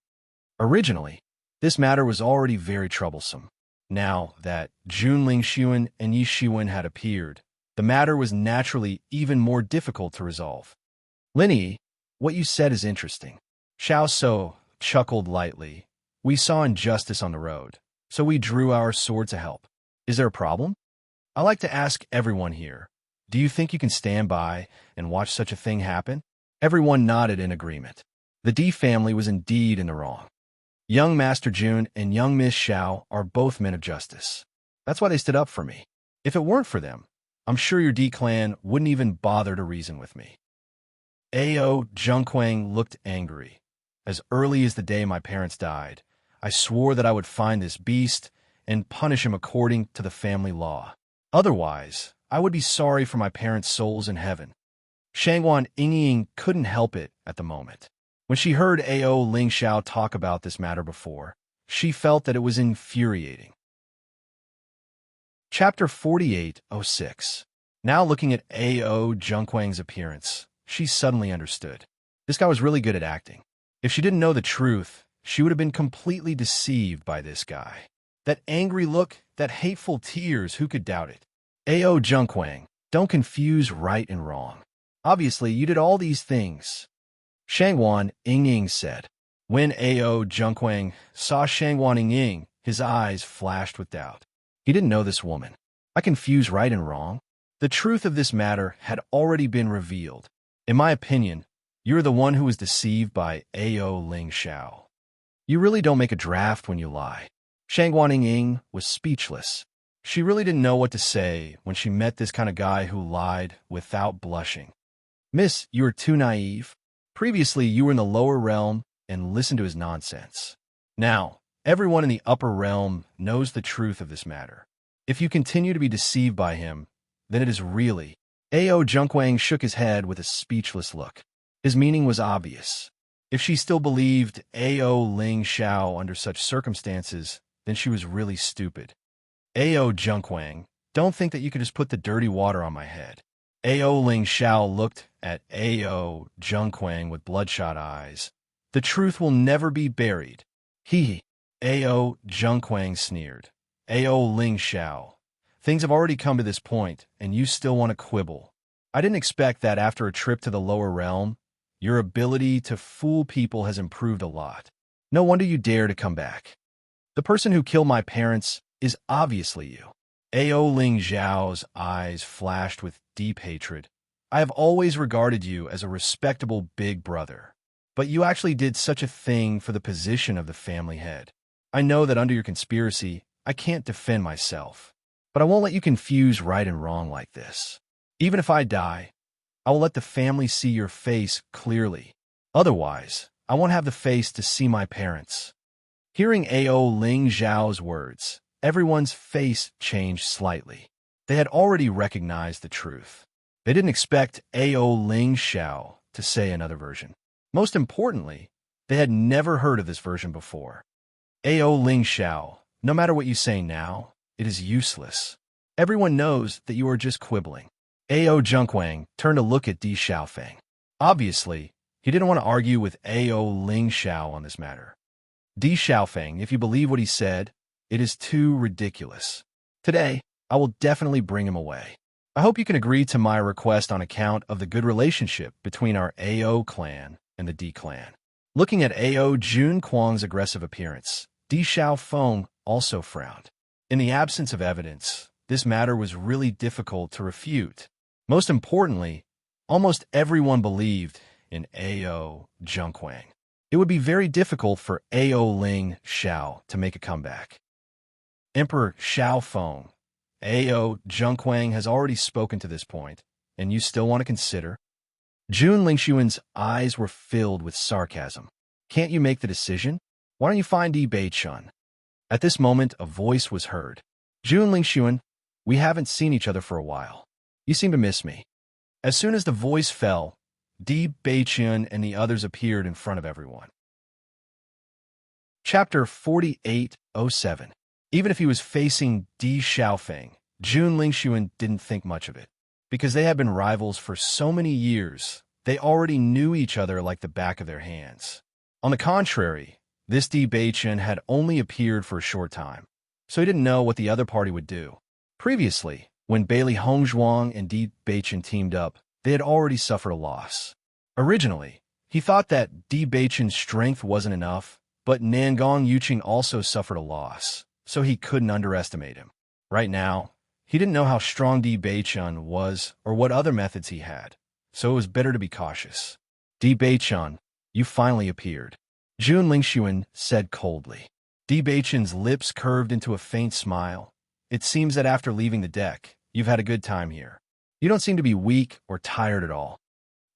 Originally, this matter was already very troublesome. Now that Jun Lingxuan and Yi Shiwen had appeared, the matter was naturally even more difficult to resolve. Lin Yi, what you said is interesting. Xiao So chuckled lightly. We saw injustice on the road, so we drew our sword to help. Is there a problem? I like to ask everyone here, do you think you can stand by and watch such a thing happen? Everyone nodded in agreement. The Di family was indeed in the wrong. Young Master Jun and young Miss Xiao are both men of justice. That's why they stood up for me. If it weren't for them, I'm sure your Di clan wouldn't even bother to reason with me. AO Zhengquang looked angry. As early as the day my parents died, I swore that I would find this beast and punish him according to the family law. Otherwise, I would be sorry for my parents' souls in heaven. Shangwan Yingying couldn't help it at the moment. When she heard AO Ling Xiao talk about this matter before, she felt that it was infuriating. Chapter 4806. Now looking at AO Zhengquang's appearance, she suddenly understood. This guy was really good at acting. If she didn't know the truth, she would have been completely deceived by this guy. That angry look, that hateful tears, who could doubt it? AO Zhengquang, don't confuse right and wrong. Obviously, you did all these things. Shangwan Yingying said. When AO Zhengquang saw Shangwan Yingying, his eyes flashed with doubt. He didn't know this woman. I confuse right and wrong? The truth of this matter had already been revealed. In my opinion, you're the one who was deceived by AO Ling Xiao. You really don't make a draft when you lie. Shangwan Yingying was speechless. She really didn't know what to say when she met this kind of guy who lied without blushing. Miss, you are too naive. Previously, you were in the lower realm and listened to his nonsense. Now, everyone in the upper realm knows the truth of this matter. If you continue to be deceived by him, then it is really... AO Zhengquang shook his head with a speechless look. His meaning was obvious. If she still believed AO Ling Xiao under such circumstances, then she was really stupid. AO Zhengquang, don't think that you can just put the dirty water on my head. AO Ling Xiao looked at AO Zhengquang with bloodshot eyes. The truth will never be buried. He. AO Zhengquang sneered. AO Ling Xiao, things have already come to this point, and you still want to quibble. I didn't expect that after a trip to the lower realm. Your ability to fool people has improved a lot. No wonder you dare to come back. The person who killed my parents is obviously you. AO Ling Xiao's eyes flashed with deep hatred. I have always regarded you as a respectable big brother, but you actually did such a thing for the position of the family head. I know that under your conspiracy, I can't defend myself, but I won't let you confuse right and wrong like this. Even if I die, I will let the family see your face clearly. Otherwise, I won't have the face to see my parents. Hearing AO Ling Xiao's words, everyone's face changed slightly. They had already recognized the truth. They didn't expect AO Ling Xiao to say another version. Most importantly, they had never heard of this version before. AO Ling Xiao, no matter what you say now, it is useless. Everyone knows that you are just quibbling. AO Zhengquang turned to look at Di Xiaofeng. Obviously, he didn't want to argue with AO Ling Xiao on this matter. Di Xiaofeng, if you believe what he said, it is too ridiculous. Today, I will definitely bring him away. I hope you can agree to my request on account of the good relationship between our AO clan and the Di clan. Looking at Ao Jun Kwang's aggressive appearance, Di Xiaofeng also frowned. In the absence of evidence, this matter was really difficult to refute. Most importantly, almost everyone believed in Ao Junquang. It would be very difficult for Ao Ling Xiao to make a comeback. Emperor Xiaofeng, Ao Junquang has already spoken to this point, and you still want to consider? Jun Lingxuan's eyes were filled with sarcasm. Can't you make the decision? Why don't you find Yi Beichun? At this moment, a voice was heard. Jun Lingxuan, we haven't seen each other for a while. You seem to miss me. As soon as the voice fell, Di Beichun and the others appeared in front of everyone. Chapter 4807. Even if he was facing Di Xiaofeng, Jun Lingxuan didn't think much of it. Because they had been rivals for so many years, they already knew each other like the back of their hands. On the contrary, this Di Beichun had only appeared for a short time, so he didn't know what the other party would do. Previously, when Bailey Hongzhuang and Di Beichun teamed up, they had already suffered a loss. Originally, he thought that Di Beichun's strength wasn't enough, but Nangong Yuqing also suffered a loss, so he couldn't underestimate him. Right now, he didn't know how strong Di Beichun was or what other methods he had, so it was better to be cautious. Di Beichun, you finally appeared, Jun Lingxuan said coldly. Di Beichun's lips curved into a faint smile. It seems that after leaving the deck, you've had a good time here. You don't seem to be weak or tired at all.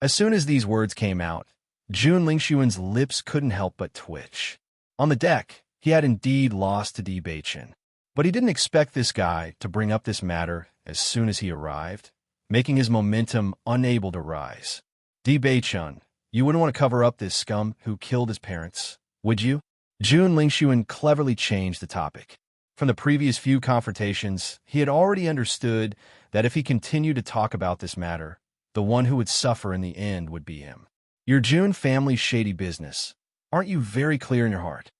As soon as these words came out, Jun Lingxuan's lips couldn't help but twitch. On the deck, he had indeed lost to Di Beichun. But he didn't expect this guy to bring up this matter as soon as he arrived, making his momentum unable to rise. Di Beichun, you wouldn't want to cover up this scum who killed his parents, would you? Jun Lingxuan cleverly changed the topic. From the previous few confrontations, he had already understood that if he continued to talk about this matter, the one who would suffer in the end would be him. Your Jun family's shady business. Aren't you very clear in your heart?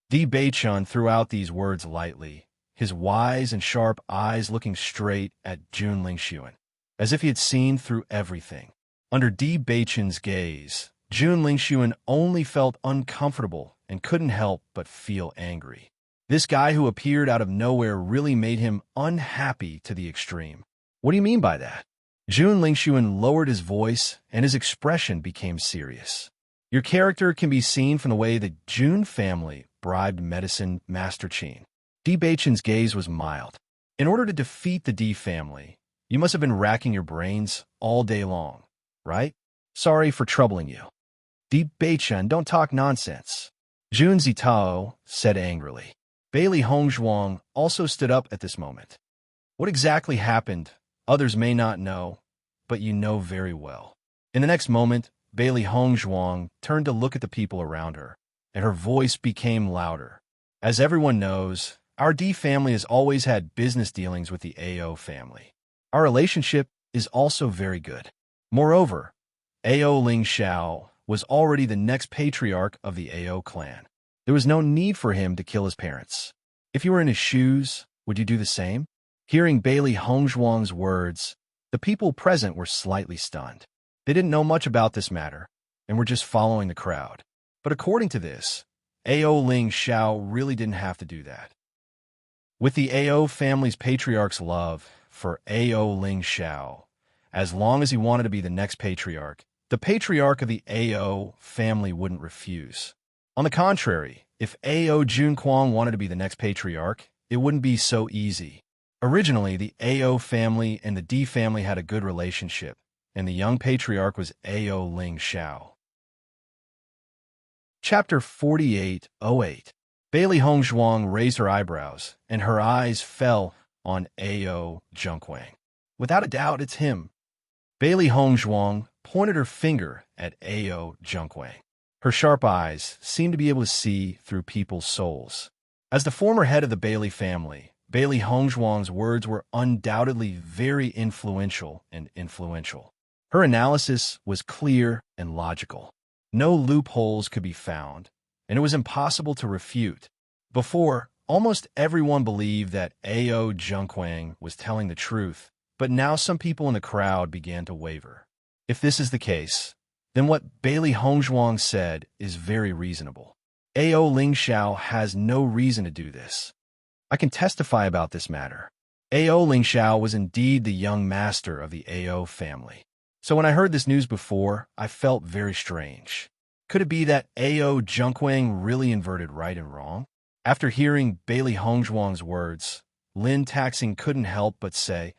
Di Beichun threw out these words lightly, his wise and sharp eyes looking straight at Jun Lingxuan, as if he had seen through everything. Under Di Beichun's gaze, Jun Lingxuan only felt uncomfortable and couldn't help but feel angry. This guy who appeared out of nowhere really made him unhappy to the extreme. What do you mean by that? Jun Lingxuan lowered his voice and his expression became serious. Your character can be seen from the way the Jun family bribed medicine Master Qin. Di Beichun's gaze was mild. In order to defeat the Di family, you must have been racking your brains all day long, right? Sorry for troubling you. Di Beichun, don't talk nonsense, Jun Zitao said angrily. Bailey Hongzhuang also stood up at this moment. What exactly happened, others may not know, but you know very well. In the next moment, Bailey Hongzhuang turned to look at the people around her, and her voice became louder. As everyone knows, our Di family has always had business dealings with the Ao family. Our relationship is also very good. Moreover, Ao Ling Xiao was already the next patriarch of the Ao clan. There was no need for him to kill his parents. If you were in his shoes, would you do the same? Hearing Bailey Hongzhuang's words, the people present were slightly stunned. They didn't know much about this matter, and were just following the crowd. But according to this, Ao Ling Xiao really didn't have to do that. With the Ao family's patriarch's love for Ao Ling Xiao, as long as he wanted to be the next patriarch, the patriarch of the Ao family wouldn't refuse. On the contrary, if Ao Junquang wanted to be the next patriarch, it wouldn't be so easy. Originally, the Ao family and the Di family had a good relationship, and the young patriarch was Ao Ling Xiao. Chapter 4808. Bailey Hongzhuang raised her eyebrows, and her eyes fell on Ao Junquang. Without a doubt, it's him. Bailey Hongzhuang pointed her finger at Ao Junquang. Her sharp eyes seemed to be able to see through people's souls. As the former head of the Bailey family, Bailey Hongzhuang's words were undoubtedly very influential and influential. Her analysis was clear and logical. No loopholes could be found, and it was impossible to refute. Before, almost everyone believed that Ao Junquang was telling the truth, but now some people in the crowd began to waver. If this is the case, then what Bailey Hongzhuang said is very reasonable. Ao Ling Xiao has no reason to do this. I can testify about this matter. Ao Ling Xiao was indeed the young master of the Ao family. So when I heard this news before, I felt very strange. Could it be that Ao Junquang really inverted right and wrong? After hearing Bailey Hongzhuang's words, Lin Taxing couldn't help but say,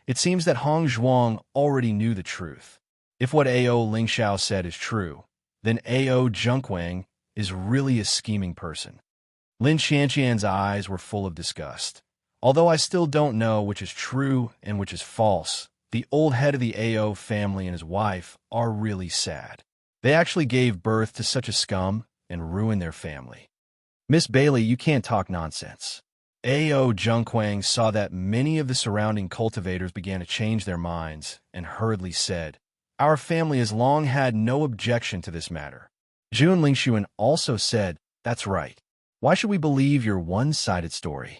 it seems that Hongzhuang already knew the truth. If what Ao Ling Xiao said is true, then Ao Junquang is really a scheming person. Lin Xianqian's eyes were full of disgust. Although I still don't know which is true and which is false, the old head of the Ao family and his wife are really sad. They actually gave birth to such a scum and ruined their family. Miss Bailey, you can't talk nonsense. Ao Junquang saw that many of the surrounding cultivators began to change their minds and hurriedly said, our family has long had no objection to this matter. Jun Lingxuan also said, that's right. Why should we believe your one-sided story?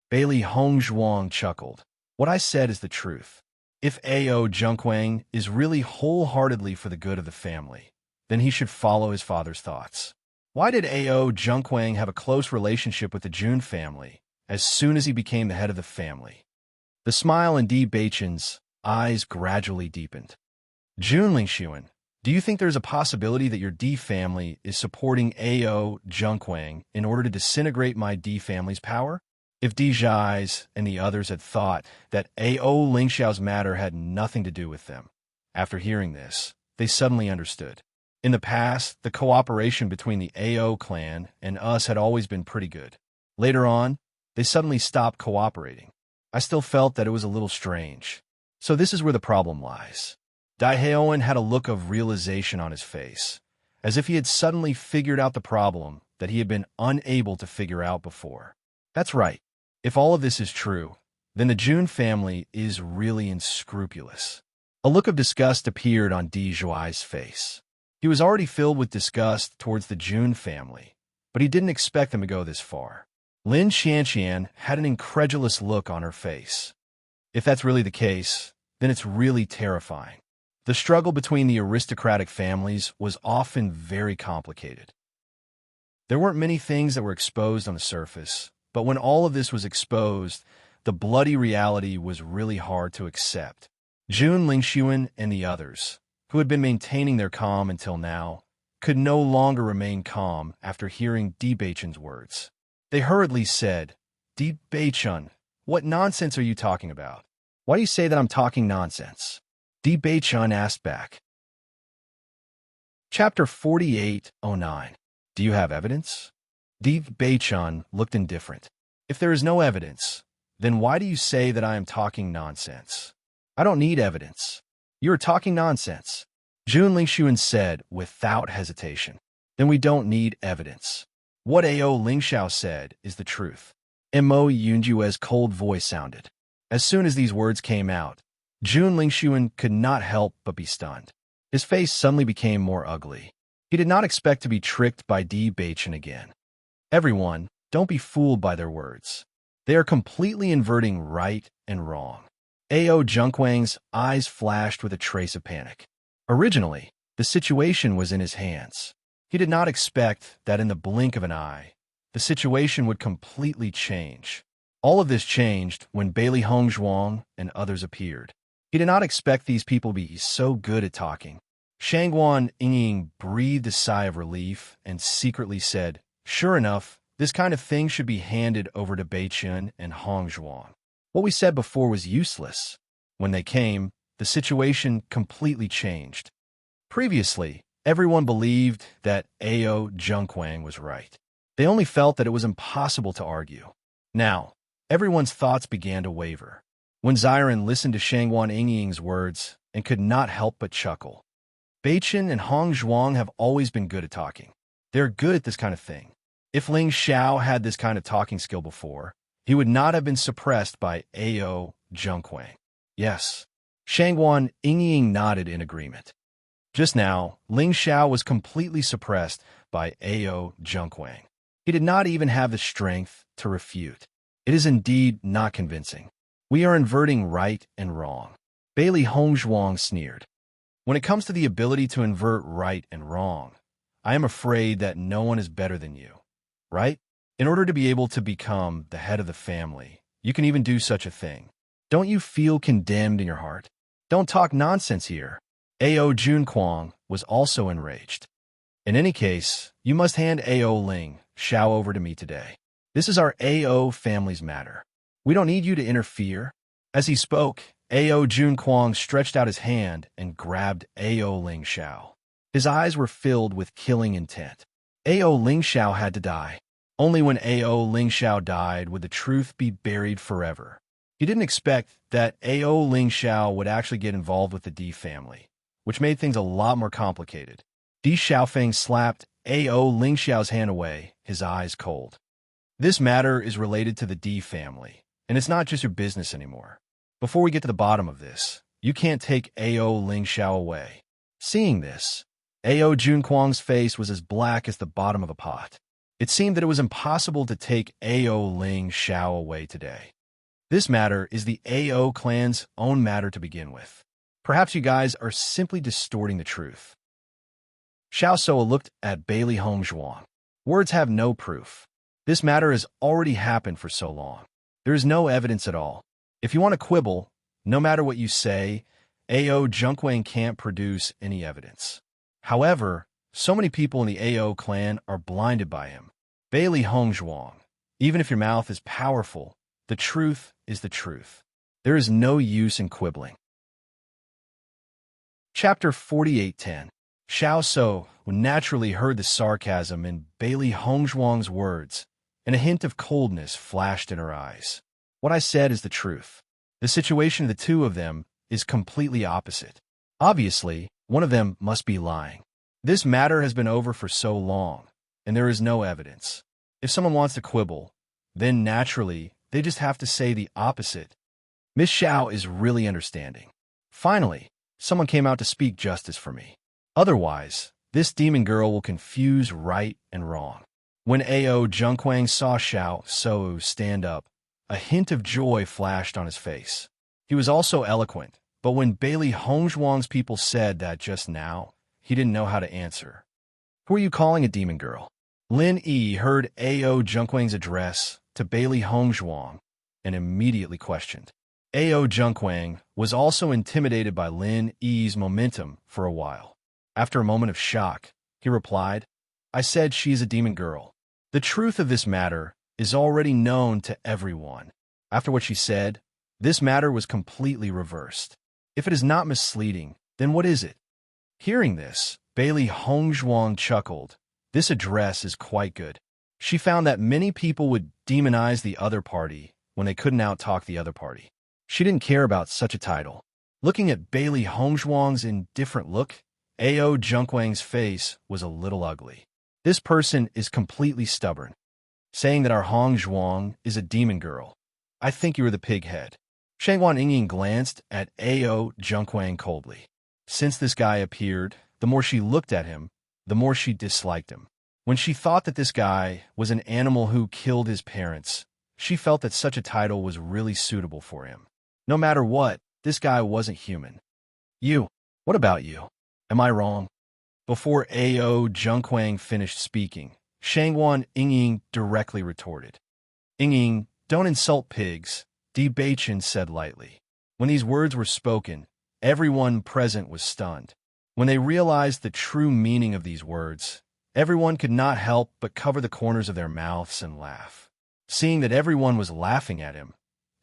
Bailey Hongzhuang chuckled. What I said is the truth. If Ao Junquang is really wholeheartedly for the good of the family, then he should follow his father's thoughts. Why did Ao Junquang have a close relationship with the Jun family as soon as he became the head of the family? The smile in Di Beichen's eyes gradually deepened. Jun Lingxuan, do you think there's a possibility that your Di family is supporting Ao Junquang in order to disintegrate my Di family's power? If Di Zhai's and the others had thought that Ao Lingxiao's matter had nothing to do with them, after hearing this, they suddenly understood. In the past, the cooperation between the Ao clan and us had always been pretty good. Later on, they suddenly stopped cooperating. I still felt that it was a little strange. So this is where the problem lies. Dai Haoan had a look of realization on his face, as if he had suddenly figured out the problem that he had been unable to figure out before. That's right. If all of this is true, then the Jun family is really unscrupulous. A look of disgust appeared on Di Zhuai's face. He was already filled with disgust towards the Jun family, but he didn't expect them to go this far. Lin Xianqian had an incredulous look on her face. If that's really the case, then it's really terrifying. The struggle between the aristocratic families was often very complicated. There weren't many things that were exposed on the surface, but when all of this was exposed, the bloody reality was really hard to accept. Jun Lingxuan and the others, who had been maintaining their calm until now, could no longer remain calm after hearing Di Beichen's words. They hurriedly said, Di Beichen, what nonsense are you talking about? Why do you say that I'm talking nonsense? Di Beichen asked back. Chapter 4809. Do you have evidence? Di Beichen looked indifferent. If there is no evidence, then why do you say that I am talking nonsense? I don't need evidence. You are talking nonsense. Jun Lingxuan said without hesitation. Then we don't need evidence. What Ao Lingxiao said is the truth. Mo Yunjue's cold voice sounded. As soon as these words came out, Jun Lingxuan could not help but be stunned. His face suddenly became more ugly. He did not expect to be tricked by Di Beichen again. Everyone, don't be fooled by their words. They are completely inverting right and wrong. Ao Junquang's eyes flashed with a trace of panic. Originally, the situation was in his hands. He did not expect that in the blink of an eye, the situation would completely change. All of this changed when Bailey Hongzhuang and others appeared. He did not expect these people to be so good at talking. Shangguan Ying breathed a sigh of relief and secretly said, sure enough, this kind of thing should be handed over to Beichen and Hongzhuang. What we said before was useless. When they came, the situation completely changed. Previously, everyone believed that Ao Junquang was right. They only felt that it was impossible to argue. Now, everyone's thoughts began to waver. When Ziren listened to Shangguan Ying's words and could not help but chuckle. Beichen and Hongzhuang have always been good at talking. They're good at this kind of thing. If Ling Xiao had this kind of talking skill before, he would not have been suppressed by Ao Junquang. Yes. Shangguan Ying nodded in agreement. Just now, Ling Xiao was completely suppressed by Ao Junquang. He did not even have the strength to refute. It is indeed not convincing. We are inverting right and wrong. Bailey Hongzhuang sneered. When it comes to the ability to invert right and wrong, I am afraid that no one is better than you, right? In order to be able to become the head of the family, you can even do such a thing. Don't you feel condemned in your heart? Don't talk nonsense here. Ao Junquang was also enraged. In any case, you must hand Ao Ling Xiao over to me today. This is our Ao family's matter. We don't need you to interfere. As he spoke, Ao Junquang stretched out his hand and grabbed Ao Ling Xiao. His eyes were filled with killing intent. Ao Ling Xiao had to die. Only when Ao Ling Xiao died would the truth be buried forever. He didn't expect that Ao Ling Xiao would actually get involved with the Di family, which made things a lot more complicated. Di Xiaofeng slapped Ao Ling Xiao's hand away, his eyes cold. This matter is related to the Di family, and it's not just your business anymore. Before we get to the bottom of this, you can't take Ao Ling Xiao away. Seeing this, Ao Junquang's face was as black as the bottom of a pot. It seemed that it was impossible to take Ao Ling Xiao away today. This matter is the Ao clan's own matter to begin with. Perhaps you guys are simply distorting the truth. Xiao Soa looked at Bailey Hongzhuang. Words have no proof. This matter has already happened for so long. There is no evidence at all. If you want to quibble, no matter what you say, Ao Junquang can't produce any evidence. However, so many people in the Ao clan are blinded by him. Bailey Hongzhuang, even if your mouth is powerful, the truth is the truth. There is no use in quibbling. Chapter 48:10. Xiao So naturally heard the sarcasm in Bailey Hongzhuang's words, and a hint of coldness flashed in her eyes. What I said is the truth. The situation of the two of them is completely opposite. Obviously, one of them must be lying. This matter has been over for so long, and there is no evidence. If someone wants to quibble, then naturally, they just have to say the opposite. Miss Xiao is really understanding. Finally, someone came out to speak justice for me. Otherwise, this demon girl will confuse right and wrong. When Ao Junquang saw Xiao So stand up, a hint of joy flashed on his face. He was also eloquent, but when Bailey Hongzhuang's people said that just now, he didn't know how to answer. Who are you calling a demon girl? Lin Yi heard Ao Junquang's address to Bailey Hongzhuang and immediately questioned. Ao Junquang was also intimidated by Lin Yi's momentum for a while. After a moment of shock, he replied, I said she's a demon girl. The truth of this matter is already known to everyone. After what she said, this matter was completely reversed. If it is not misleading, then what is it? Hearing this, Bailey Hongzhuang chuckled. This address is quite good. She found that many people would demonize the other party when they couldn't outtalk the other party. She didn't care about such a title. Looking at Bailey Hongzhuang's indifferent look, Ao Junquang's face was a little ugly. This person is completely stubborn, saying that our Hongzhuang is a demon girl. I think you are the pighead. Shangguan Yingying glanced at Ao Junquang coldly. Since this guy appeared, the more she looked at him, the more she disliked him. When she thought that this guy was an animal who killed his parents, she felt that such a title was really suitable for him. No matter what, this guy wasn't human. You, what about you? Am I wrong? Before Ao Junquang finished speaking, Shangguan Yingying directly retorted. Yingying, don't insult pigs, Di Beichen said lightly. When these words were spoken, everyone present was stunned. When they realized the true meaning of these words, everyone could not help but cover the corners of their mouths and laugh. Seeing that everyone was laughing at him,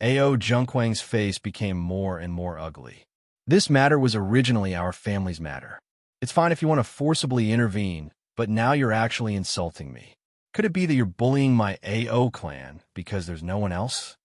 Ao Junquang's face became more and more ugly. This matter was originally our family's matter. It's fine if you want to forcibly intervene, but now you're actually insulting me. Could it be that you're bullying my Ao clan because there's no one else?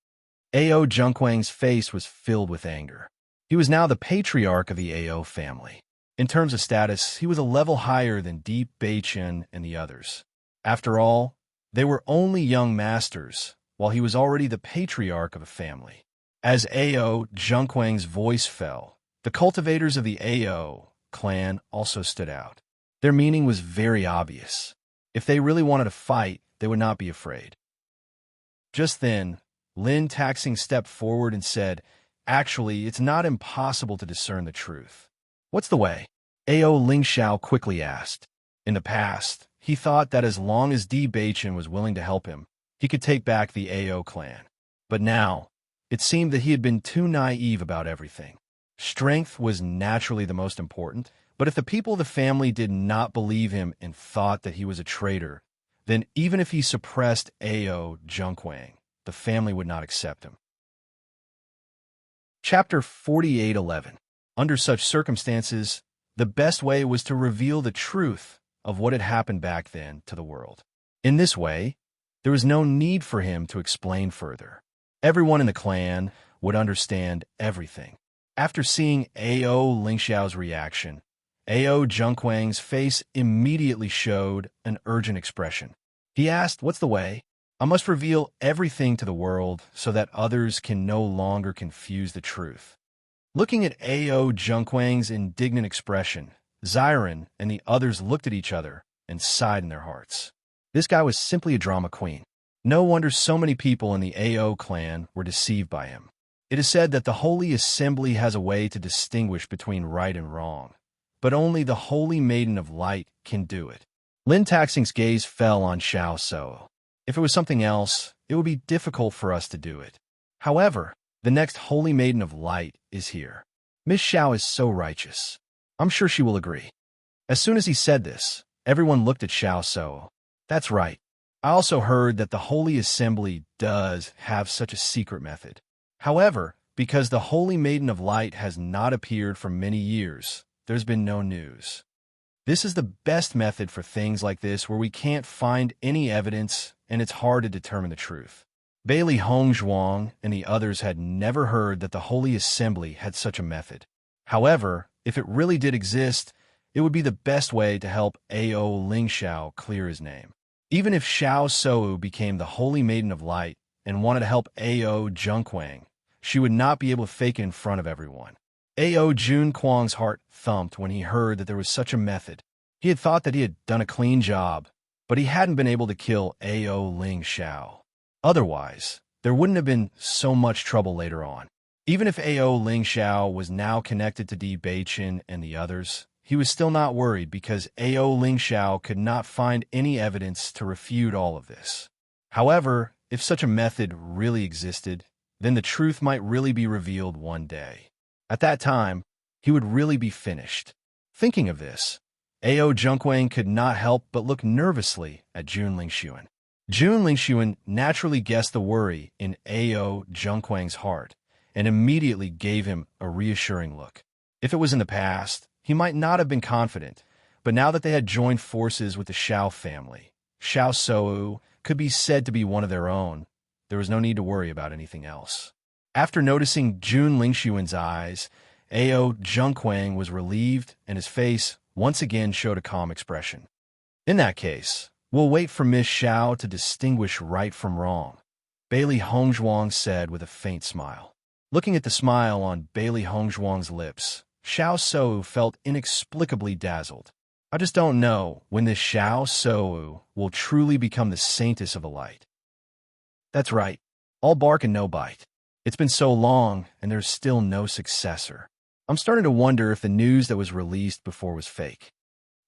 Ao Junquang's face was filled with anger. He was now the patriarch of the Ao family. In terms of status, he was a level higher than Di Beichen and the others. After all, they were only young masters, while he was already the patriarch of a family. As Ao Junquang's voice fell, the cultivators of the Ao clan also stood out. Their meaning was very obvious. If they really wanted to fight, they would not be afraid. Just then, Lin Taxing stepped forward and said, Actually, it's not impossible to discern the truth. What's the way? Ao Ling Xiao quickly asked. In the past, he thought that as long as Di Baichen was willing to help him, he could take back the Ao clan. But now, it seemed that he had been too naive about everything. Strength was naturally the most important, but if the people of the family did not believe him and thought that he was a traitor, then even if he suppressed Ao Junquang, the family would not accept him. Chapter 48:11. Under such circumstances, the best way was to reveal the truth of what had happened back then to the world. In this way, there was no need for him to explain further. Everyone in the clan would understand everything. After seeing Ao Lingxiao's reaction, Ao Junquang's face immediately showed an urgent expression. He asked, "What's the way? I must reveal everything to the world so that others can no longer confuse the truth." Looking at Ao Junquang's indignant expression, Xiren and the others looked at each other and sighed in their hearts. This guy was simply a drama queen. No wonder so many people in the Ao clan were deceived by him. It is said that the Holy Assembly has a way to distinguish between right and wrong, but only the Holy Maiden of Light can do it. Lin Taxing's gaze fell on Xiao So. If it was something else, it would be difficult for us to do it. However, the next Holy Maiden of Light is here. Miss Xiao is so righteous. I'm sure she will agree. As soon as he said this, everyone looked at Xiao So. That's right. I also heard that the Holy Assembly does have such a secret method. However, because the Holy Maiden of Light has not appeared for many years, there's been no news. This is the best method for things like this where we can't find any evidence and it's hard to determine the truth. Bailey Hongzhuang and the others had never heard that the Holy Assembly had such a method. However, if it really did exist, it would be the best way to help Ao Lingxiao clear his name. Even if Xiao Sou became the Holy Maiden of Light and wanted to help Ao Junquang, she would not be able to fake it in front of everyone. Ao Junquang's heart thumped when he heard that there was such a method. He had thought that he had done a clean job, but he hadn't been able to kill Ao Ling Xiao. Otherwise, there wouldn't have been so much trouble later on. Even if Ao Ling Xiao was now connected to Di Baichen and the others, he was still not worried because Ao Ling Xiao could not find any evidence to refute all of this. However, if such a method really existed, then the truth might really be revealed one day. At that time, he would really be finished. Thinking of this, Ao Junquang could not help but look nervously at Jun Lingxuan. Jun Lingxuan naturally guessed the worry in Ao Junquang's heart and immediately gave him a reassuring look. If it was in the past, he might not have been confident, but now that they had joined forces with the Xiao family, Xiao Sou could be said to be one of their own. There was no need to worry about anything else. After noticing Jun Lingxuan's eyes, Ao Junquang was relieved and his face once again showed a calm expression. In that case, we'll wait for Miss Xiao to distinguish right from wrong, Bailey Hongzhuang said with a faint smile. Looking at the smile on Bailey Hongzhuang's lips, Xiao Sou felt inexplicably dazzled. I just don't know when this Xiao Sou will truly become the saintess of the light. That's right, all bark and no bite. It's been so long and there's still no successor. I'm starting to wonder if the news that was released before was fake.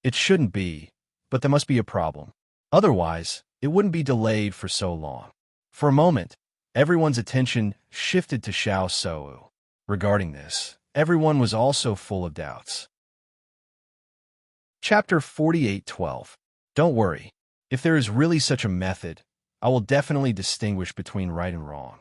It shouldn't be, but there must be a problem. Otherwise, it wouldn't be delayed for so long. For a moment, everyone's attention shifted to Xiao Sou. Regarding this, everyone was also full of doubts. Chapter 48:12. Don't worry. If there is really such a method, I will definitely distinguish between right and wrong.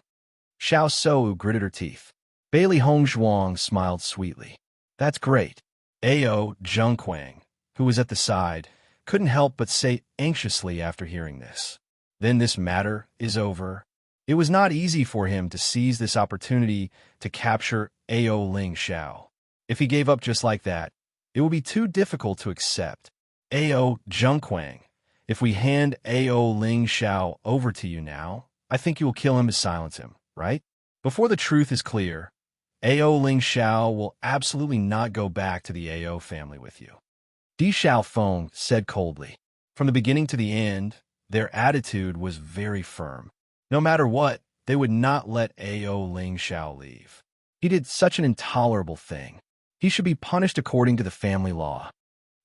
Xiao Sou gritted her teeth. Bailey Hongzhuang smiled sweetly. That's great. Ao Junquang, who was at the side, couldn't help but say anxiously after hearing this. Then this matter is over. It was not easy for him to seize this opportunity to capture Ao Ling Xiao. If he gave up just like that, it would be too difficult to accept. Ao Junquang, if we hand Ao Ling Xiao over to you now, I think you will kill him to silence him, right? Before the truth is clear, Ao Ling Xiao will absolutely not go back to the Ao family with you. Di Xiaofeng said coldly. From the beginning to the end, their attitude was very firm. No matter what, they would not let Ao Ling Xiao leave. He did such an intolerable thing. He should be punished according to the family law.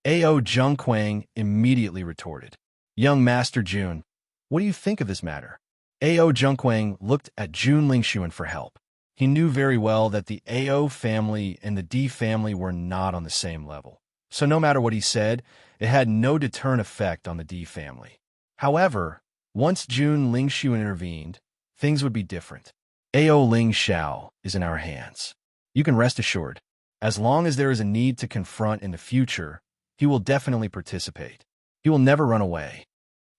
A.O. Zhengquang immediately retorted. Young Master Jun, what do you think of this matter? A.O. Zhengquang looked at Jun Lingxuan for help. He knew very well that the A.O. family and the D family were not on the same level. So no matter what he said, it had no deterrent effect on the D family. However, once Jun Lingxuan intervened, things would be different. A.O. Ling Xiao is in our hands. You can rest assured. As long as there is a need to confront in the future, he will definitely participate. He will never run away.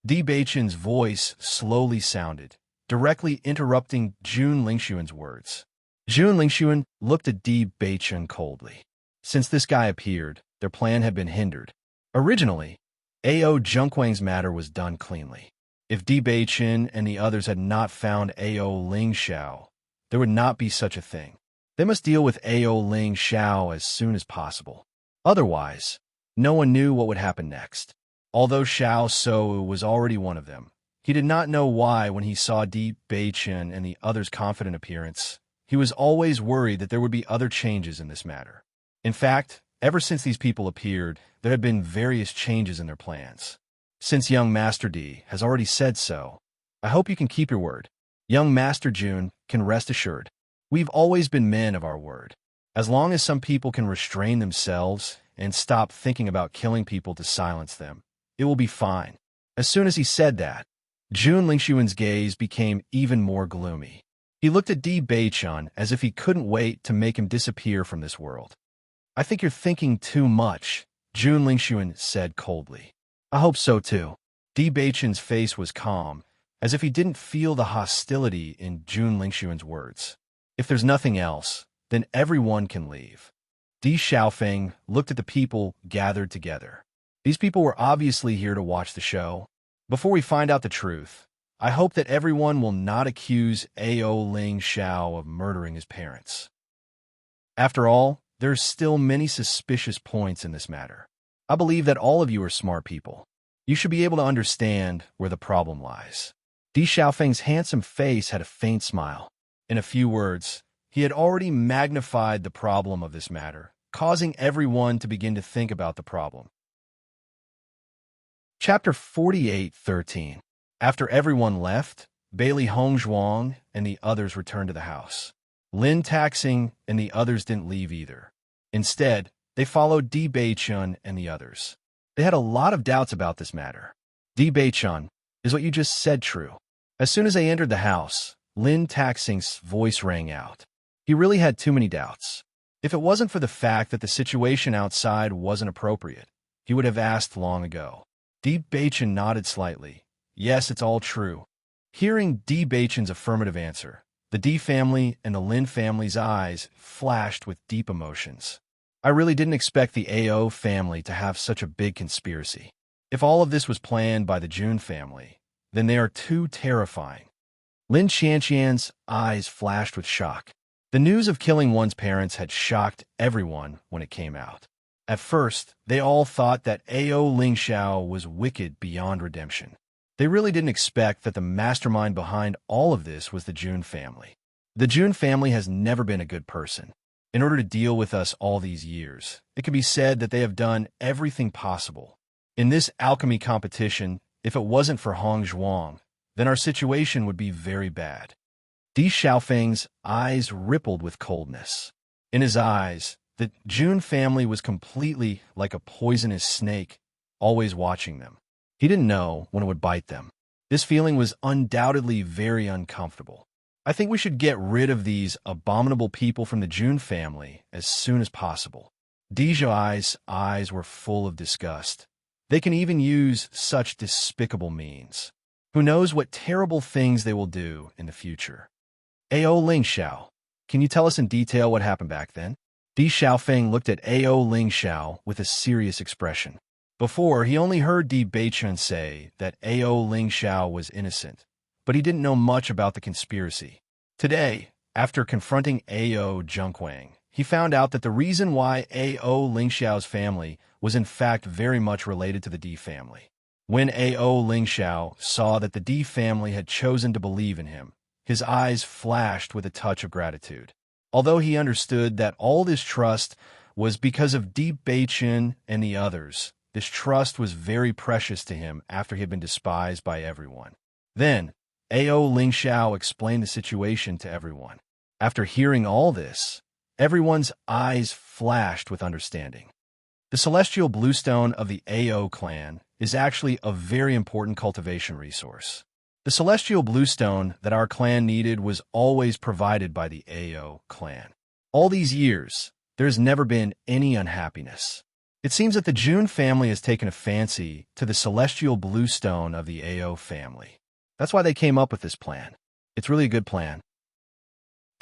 Di Beichen's voice slowly sounded, directly interrupting Jun Lingxuan's words. Jun Lingxuan looked at Di Beichen coldly. Since this guy appeared, their plan had been hindered. Originally, A.O. Zhengquang's matter was done cleanly. If Di Beichen and the others had not found A.O. Ling Xiao, there would not be such a thing. They must deal with A.O. Ling Xiao as soon as possible. Otherwise, no one knew what would happen next. Although Xiao So was already one of them, he did not know why when he saw Di Beichen and the others' confident appearance. He was always worried that there would be other changes in this matter. In fact, ever since these people appeared, there had been various changes in their plans. Since young Master D has already said so, I hope you can keep your word. Young Master Jun can rest assured. We've always been men of our word. As long as some people can restrain themselves and stop thinking about killing people to silence them, it will be fine. As soon as he said that, Jun Lingxuan's gaze became even more gloomy. He looked at Di Beichen as if he couldn't wait to make him disappear from this world. I think you're thinking too much, Jun Lingxuan said coldly. I hope so too. Di Beichen's face was calm, as if he didn't feel the hostility in Jun Lingxuan's words. If there's nothing else, then everyone can leave. Di Xiaofeng looked at the people gathered together. These people were obviously here to watch the show. Before we find out the truth, I hope that everyone will not accuse A.O. Ling Xiao of murdering his parents. After all, there's still many suspicious points in this matter. I believe that all of you are smart people. You should be able to understand where the problem lies. Di Xiaofeng's handsome face had a faint smile. In a few words, he had already magnified the problem of this matter, causing everyone to begin to think about the problem. Chapter 48:13. After everyone left, Bailey Hongzhuang and the others returned to the house. Lin Taxing and the others didn't leave either. Instead, they followed Di Beichen and the others. They had a lot of doubts about this matter. Di Beichen, is what you just said true? As soon as they entered the house, Lin Taxing's voice rang out. He really had too many doubts. If it wasn't for the fact that the situation outside wasn't appropriate, he would have asked long ago. Di Beichen nodded slightly. Yes, it's all true. Hearing Di Beichen's affirmative answer, the Di family and the Lin family's eyes flashed with deep emotions. I really didn't expect the A.O. family to have such a big conspiracy. If all of this was planned by the Jun family, then they are too terrifying. Lin Qianqian's eyes flashed with shock. The news of killing one's parents had shocked everyone when it came out. At first, they all thought that A.O. Ling Xiao was wicked beyond redemption. They really didn't expect that the mastermind behind all of this was the Jun family. The Jun family has never been a good person. In order to deal with us all these years, it can be said that they have done everything possible. In this alchemy competition, if it wasn't for Hongzhuang, then our situation would be very bad. Di Xiaofeng's eyes rippled with coldness. In his eyes, the Jun family was completely like a poisonous snake, always watching them. He didn't know when it would bite them. This feeling was undoubtedly very uncomfortable. I think we should get rid of these abominable people from the Jun family as soon as possible. Di Zhai's eyes were full of disgust. They can even use such despicable means. Who knows what terrible things they will do in the future? A.O. Ling Xiao, can you tell us in detail what happened back then? Di Xiaofeng looked at A.O. Ling Xiao with a serious expression. Before, he only heard Di Beichen say that A.O. Ling Xiao was innocent, but he didn't know much about the conspiracy. Today, after confronting A.O. Zhengquang, he found out that the reason why A.O. Ling Xiao's family was in fact very much related to the Di family. When A.O. Ling Xiao saw that the Di family had chosen to believe in him, his eyes flashed with a touch of gratitude. Although he understood that all this trust was because of Di Beichen and the others. This trust was very precious to him after he had been despised by everyone. Then, Ao Lingxiao explained the situation to everyone. After hearing all this, everyone's eyes flashed with understanding. The celestial bluestone of the Ao clan is actually a very important cultivation resource. The celestial bluestone that our clan needed was always provided by the Ao clan. All these years, there has never been any unhappiness. It seems that the Jun family has taken a fancy to the celestial bluestone of the Ao family. That's why they came up with this plan. It's really a good plan.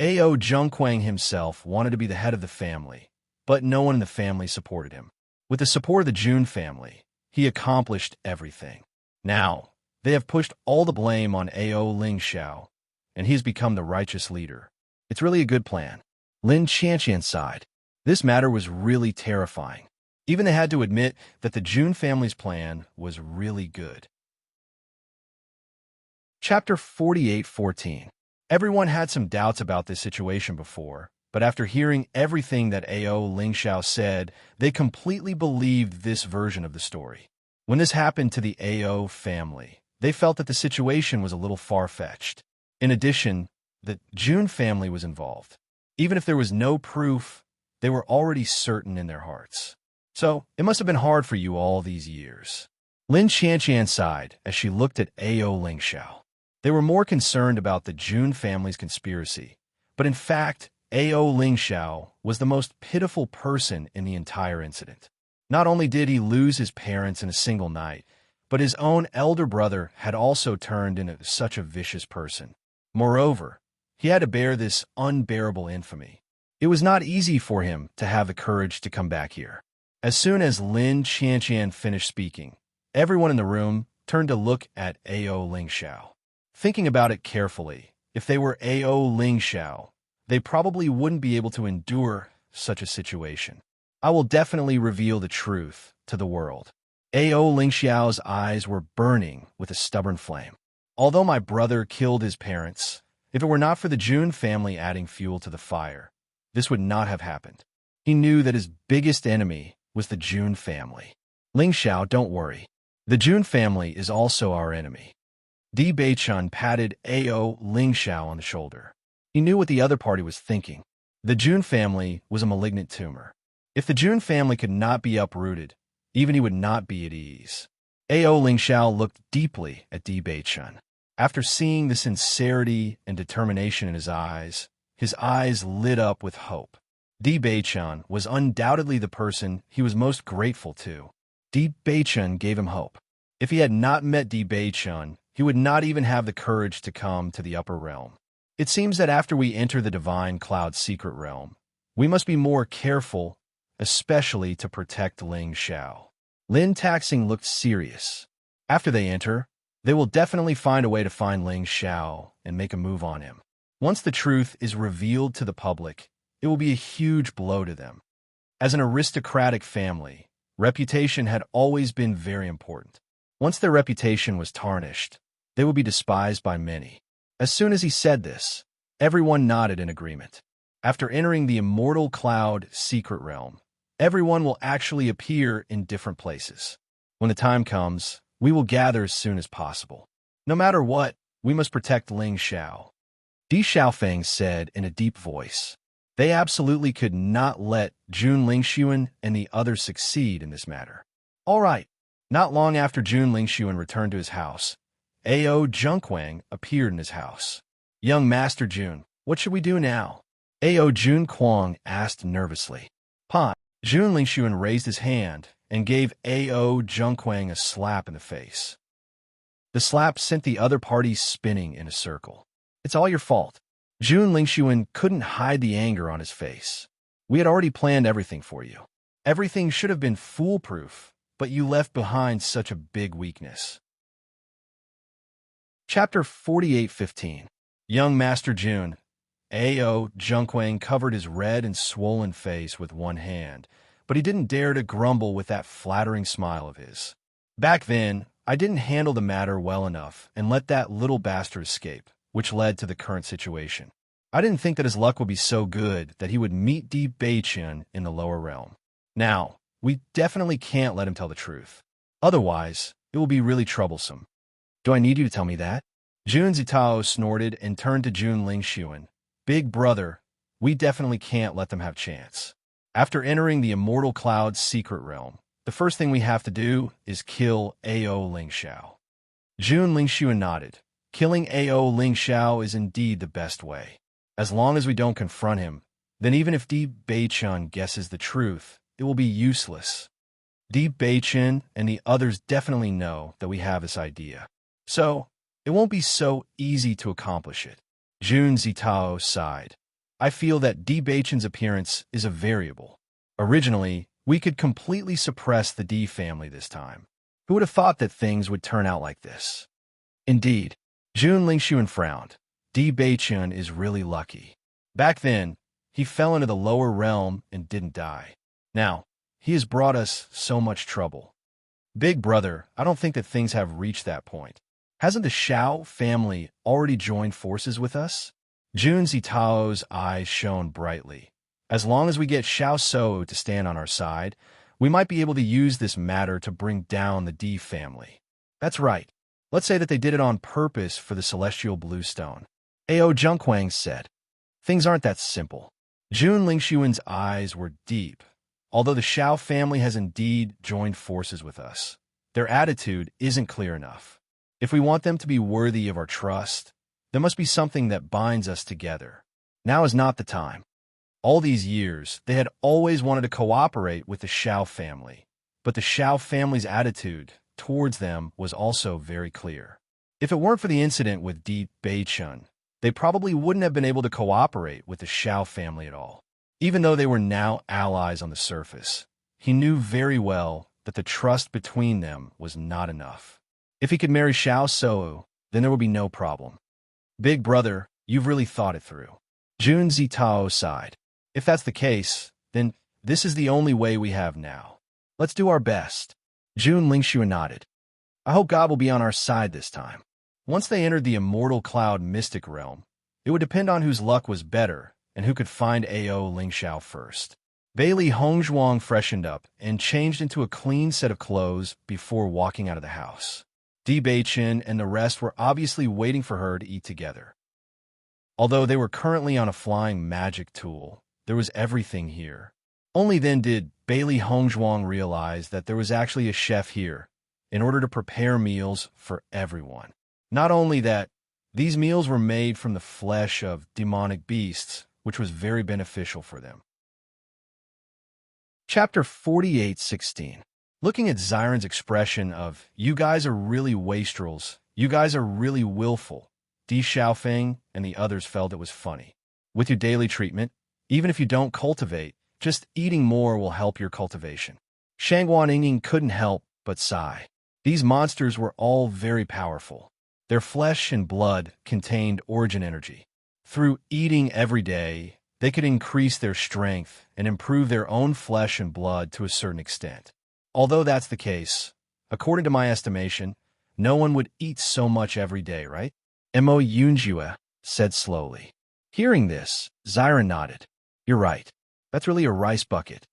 Ao Zhengquang himself wanted to be the head of the family, but no one in the family supported him. With the support of the Jun family, he accomplished everything. Now, they have pushed all the blame on Ao Lingxiao, and he has become the righteous leader. It's really a good plan. Lin Qianqian sighed. This matter was really terrifying. Even they had to admit that the Jun family's plan was really good. Chapter 48:14. Everyone had some doubts about this situation before, but after hearing everything that Ao Lingxiao said, they completely believed this version of the story. When this happened to the Ao family, they felt that the situation was a little far-fetched. In addition, the Jun family was involved. Even if there was no proof, they were already certain in their hearts. So, it must have been hard for you all these years. Lin Qianqian sighed as she looked at Ao Lingxiao. They were more concerned about the Jun family's conspiracy, but in fact, Ao Lingxiao was the most pitiful person in the entire incident. Not only did he lose his parents in a single night, but his own elder brother had also turned into such a vicious person. Moreover, he had to bear this unbearable infamy. It was not easy for him to have the courage to come back here. As soon as Lin Qianqian finished speaking, everyone in the room turned to look at Ao Lingxiao. Thinking about it carefully, if they were Ao Lingxiao, they probably wouldn't be able to endure such a situation. I will definitely reveal the truth to the world. Ao Lingxiao's eyes were burning with a stubborn flame. Although my brother killed his parents, if it were not for the Jun family adding fuel to the fire, this would not have happened. He knew that his biggest enemy was the Jun family. Lingxiao, don't worry. The Jun family is also our enemy. Di Beichun patted Ao Lingxiao on the shoulder. He knew what the other party was thinking. The Jun family was a malignant tumor. If the Jun family could not be uprooted, even he would not be at ease. Ao Lingxiao looked deeply at Di Beichun. After seeing the sincerity and determination in his eyes lit up with hope. Di Beichun was undoubtedly the person he was most grateful to. Di Beichun gave him hope. If he had not met Di Beichun, he would not even have the courage to come to the upper realm. It seems that after we enter the Divine Cloud secret realm, we must be more careful, especially to protect Ling Xiao. Lin Taxing looked serious. After they enter, they will definitely find a way to find Ling Xiao and make a move on him. Once the truth is revealed to the public, it will be a huge blow to them. As an aristocratic family, reputation had always been very important. Once their reputation was tarnished, they would be despised by many. As soon as he said this, everyone nodded in agreement. After entering the Immortal Cloud secret realm, everyone will actually appear in different places. When the time comes, we will gather as soon as possible. No matter what, we must protect Ling Xiao. Di Xiaofeng said in a deep voice. They absolutely could not let Jun Lingxuan and the others succeed in this matter. All right. Not long after Jun Lingxuan returned to his house, Ao Zhengquang appeared in his house. Young Master Jun, what should we do now? Ao Zhengquang asked nervously. Pa, Jun Lingxuan raised his hand and gave Ao Zhengquang a slap in the face. The slap sent the other party spinning in a circle. It's all your fault. Jun Lingxuan couldn't hide the anger on his face. We had already planned everything for you. Everything should have been foolproof, but you left behind such a big weakness. Chapter 48:15. Young Master Jun. Ao Zhengquang covered his red and swollen face with one hand, but he didn't dare to grumble with that flattering smile of his. Back then, I didn't handle the matter well enough and let that little bastard escape, which led to the current situation. I didn't think that his luck would be so good that he would meet Di Beichen in the lower realm. Now, we definitely can't let him tell the truth. Otherwise, it will be really troublesome. Do I need you to tell me that? Jun Zitao snorted and turned to Jun Lingxuan. Big brother, we definitely can't let them have chance. After entering the Immortal Cloud's secret realm, the first thing we have to do is kill Ao Lingxiao. Jun Lingxuan nodded. Killing Ao Lingxiao is indeed the best way. As long as we don't confront him, then even if Di Beichen guesses the truth, it will be useless. Di Beichen and the others definitely know that we have this idea. So, it won't be so easy to accomplish it. Jun Zitao sighed. I feel that Di Beichen's appearance is a variable. Originally, we could completely suppress the Di family this time. Who would have thought that things would turn out like this? Indeed. Jun Lingxuan frowned. Di Beichen is really lucky. Back then, he fell into the lower realm and didn't die. Now, he has brought us so much trouble. Big brother, I don't think that things have reached that point. Hasn't the Xiao family already joined forces with us? Jun Zitao's eyes shone brightly. As long as we get Xiao Shou to stand on our side, we might be able to use this matter to bring down the Di family. That's right. Let's say that they did it on purpose for the celestial bluestone. Ao Zhenghuang said. Things aren't that simple. Jun Lingxuan's eyes were deep. Although the Xiao family has indeed joined forces with us, their attitude isn't clear enough. If we want them to be worthy of our trust, there must be something that binds us together. Now is not the time. All these years, they had always wanted to cooperate with the Xiao family, but the Xiao family's attitude towards them was also very clear. If it weren't for the incident with Di Beichen, they probably wouldn't have been able to cooperate with the Xiao family at all. Even though they were now allies on the surface, he knew very well that the trust between them was not enough. If he could marry Xiao Shou, then there would be no problem. Big brother, you've really thought it through. Jun Zitao sighed. If that's the case, then this is the only way we have now. Let's do our best. Jun Lingxuan nodded. I hope God will be on our side this time. Once they entered the Immortal Cloud mystic realm, it would depend on whose luck was better and who could find Ao Lingxiao first. Bailey Hongzhuang freshened up and changed into a clean set of clothes before walking out of the house. Di Beichen and the rest were obviously waiting for her to eat together. Although they were currently on a flying magic tool, there was everything here. Only then did Bailey Hongzhuang realize that there was actually a chef here in order to prepare meals for everyone. Not only that, these meals were made from the flesh of demonic beasts, which was very beneficial for them. Chapter 48:16. Looking at Xiren's expression of, you guys are really wastrels, you guys are really willful, Di Xiaofeng and the others felt it was funny. With your daily treatment, even if you don't cultivate, just eating more will help your cultivation. Shangguan Yingning couldn't help but sigh. These monsters were all very powerful. Their flesh and blood contained origin energy. Through eating every day, they could increase their strength and improve their own flesh and blood to a certain extent. Although that's the case, according to my estimation, no one would eat so much every day, right? Mo Yunjue said slowly. Hearing this, Xiren nodded. You're right. That's really a rice bucket.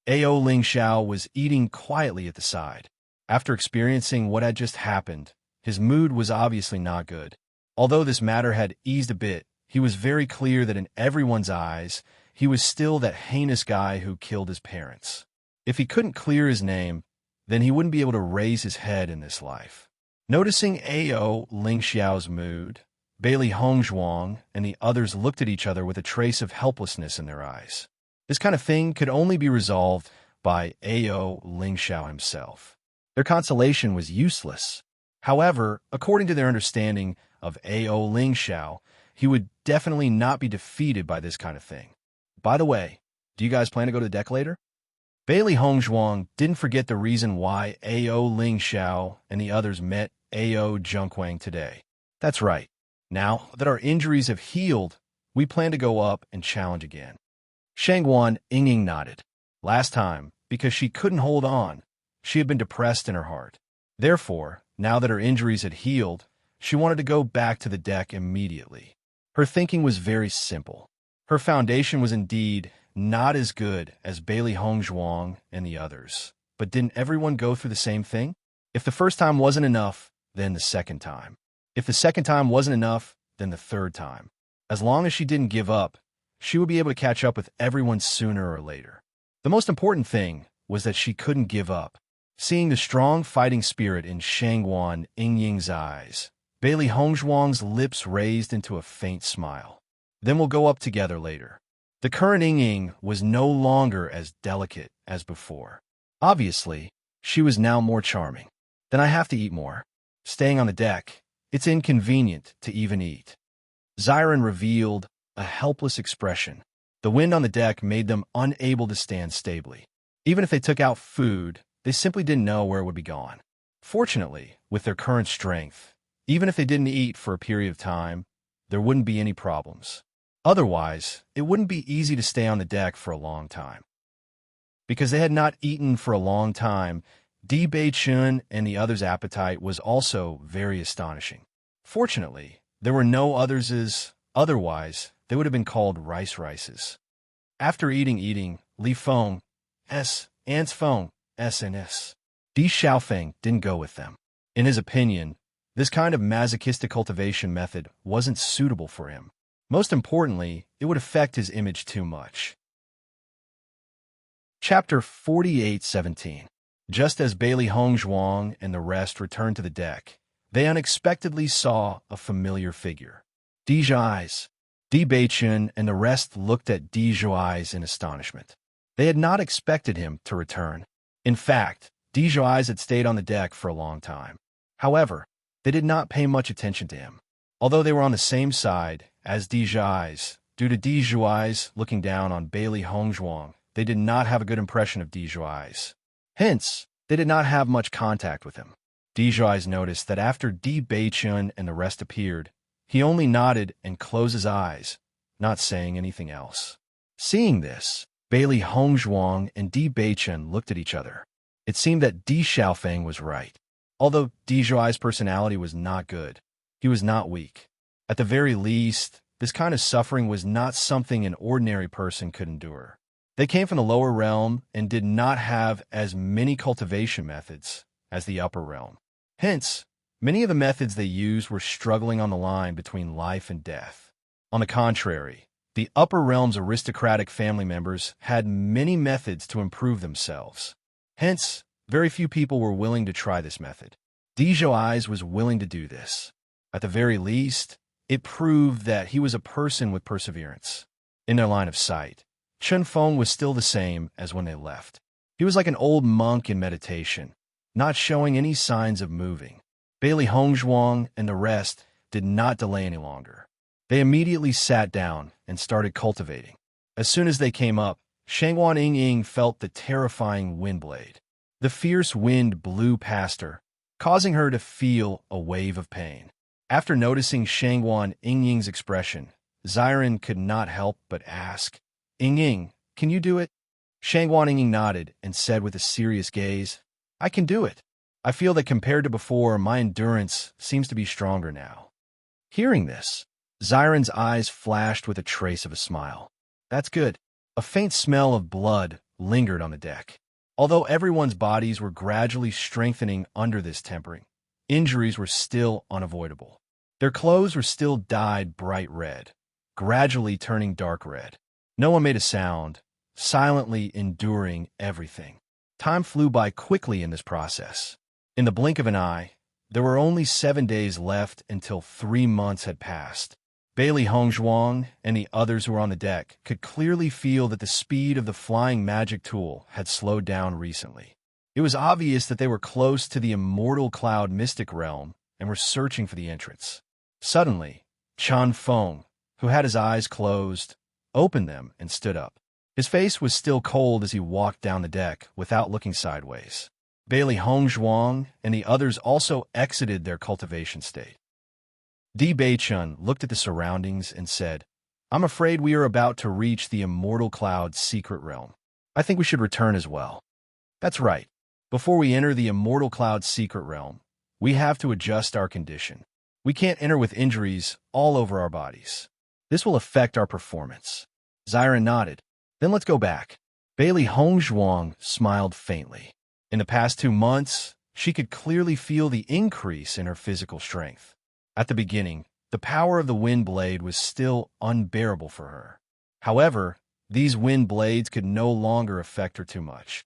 Ao Lingxiao was eating quietly at the side. After experiencing what had just happened, his mood was obviously not good. Although this matter had eased a bit, he was very clear that in everyone's eyes, he was still that heinous guy who killed his parents. If he couldn't clear his name, then he wouldn't be able to raise his head in this life. Noticing Ao Lingxiao's mood, Bailey Hongzhuang and the others looked at each other with a trace of helplessness in their eyes. This kind of thing could only be resolved by Ao Lingxiao himself. Their consolation was useless. However, according to their understanding of Ao Lingxiao, he would definitely not be defeated by this kind of thing. By the way, do you guys plan to go to the deck later? Bailey Hongzhuang didn't forget the reason why Ao Lingxiao and the others met Ao Zhenghuang today. That's right. Now that our injuries have healed, we plan to go up and challenge again. Shangguan Yingning nodded. Last time, because she couldn't hold on, she had been depressed in her heart. Therefore, now that her injuries had healed, she wanted to go back to the deck immediately. Her thinking was very simple. Her foundation was indeed not as good as Bailey Hongzhuang and the others. But didn't everyone go through the same thing? If the first time wasn't enough, then the second time. If the second time wasn't enough, then the third time. As long as she didn't give up, she would be able to catch up with everyone sooner or later. The most important thing was that she couldn't give up. Seeing the strong fighting spirit in Shangguan Yingying's eyes, Bailey Hongzhuang's lips raised into a faint smile. Then we'll go up together later. The current Yingying was no longer as delicate as before. Obviously, she was now more charming. Then I have to eat more. Staying on the deck, it's inconvenient to even eat. Xiren revealed a helpless expression. The wind on the deck made them unable to stand stably. Even if they took out food, they simply didn't know where it would be gone. Fortunately, with their current strength, even if they didn't eat for a period of time, there wouldn't be any problems. Otherwise, it wouldn't be easy to stay on the deck for a long time. Because they had not eaten for a long time, Di Beichun and the others' appetite was also very astonishing. Fortunately, there were no others, otherwise they would have been called rices. After eating, Li Feng, Ants Feng, S. Di Xiaofeng didn't go with them. In his opinion, this kind of masochistic cultivation method wasn't suitable for him. Most importantly, it would affect his image too much. Chapter 48:17. Just as Bailey Hongzhuang and the rest returned to the deck, they unexpectedly saw a familiar figure. Di Zhuai's. Di Beichun and the rest looked at Di Zhuai's in astonishment. They had not expected him to return. In fact, Di Zhuai's had stayed on the deck for a long time. However, they did not pay much attention to him. Although they were on the same side as Di Zhuai's, due to Di Zhuai's looking down on Bailey Hongzhuang, they did not have a good impression of Di Zhuai's. Hence, they did not have much contact with him. Di Zhuai's noticed that after Di Beichun and the rest appeared, he only nodded and closed his eyes, not saying anything else. Seeing this, Bailey Hongzhuang and Di Beichun looked at each other. It seemed that Di Xiaofeng was right. Although Di Zhuai's personality was not good, he was not weak. At the very least, this kind of suffering was not something an ordinary person could endure. They came from the lower realm and did not have as many cultivation methods as the upper realm. Hence, many of the methods they used were struggling on the line between life and death. On the contrary, the upper realm's aristocratic family members had many methods to improve themselves. Hence, very few people were willing to try this method. Di Zhuai's was willing to do this. At the very least, it proved that he was a person with perseverance. In their line of sight, Chen Feng was still the same as when they left. He was like an old monk in meditation, not showing any signs of moving. Bailey Hongzhuang and the rest did not delay any longer. They immediately sat down and started cultivating. As soon as they came up, Shangguan Yingying felt the terrifying wind blade. The fierce wind blew past her, causing her to feel a wave of pain. After noticing Shangguan Yingying's expression, Xiren could not help but ask, "Yingying, can you do it?" Shangguan Yingying nodded and said with a serious gaze, "I can do it. I feel that compared to before, my endurance seems to be stronger now." Hearing this, Xiren's eyes flashed with a trace of a smile. That's good. A faint smell of blood lingered on the deck. Although everyone's bodies were gradually strengthening under this tempering, injuries were still unavoidable. Their clothes were still dyed bright red, gradually turning dark red. No one made a sound, silently enduring everything. Time flew by quickly in this process. In the blink of an eye, there were only 7 days left until 3 months had passed. Bailey Hongzhuang and the others who were on the deck could clearly feel that the speed of the flying magic tool had slowed down recently. It was obvious that they were close to the immortal cloud mystic realm and were searching for the entrance. Suddenly, Chen Feng, who had his eyes closed, opened them and stood up. His face was still cold as he walked down the deck without looking sideways. Bailey Hongzhuang and the others also exited their cultivation state. Di Beichun looked at the surroundings and said, "I'm afraid we are about to reach the immortal cloud's secret realm. I think we should return as well." "That's right. Before we enter the immortal cloud's secret realm, we have to adjust our condition. We can't enter with injuries all over our bodies. This will affect our performance. Xiren nodded. Then let's go back. Bailey Hongzhuang smiled faintly. In the past 2 months, she could clearly feel the increase in her physical strength. At the beginning, the power of the wind blade was still unbearable for her. However, these wind blades could no longer affect her too much.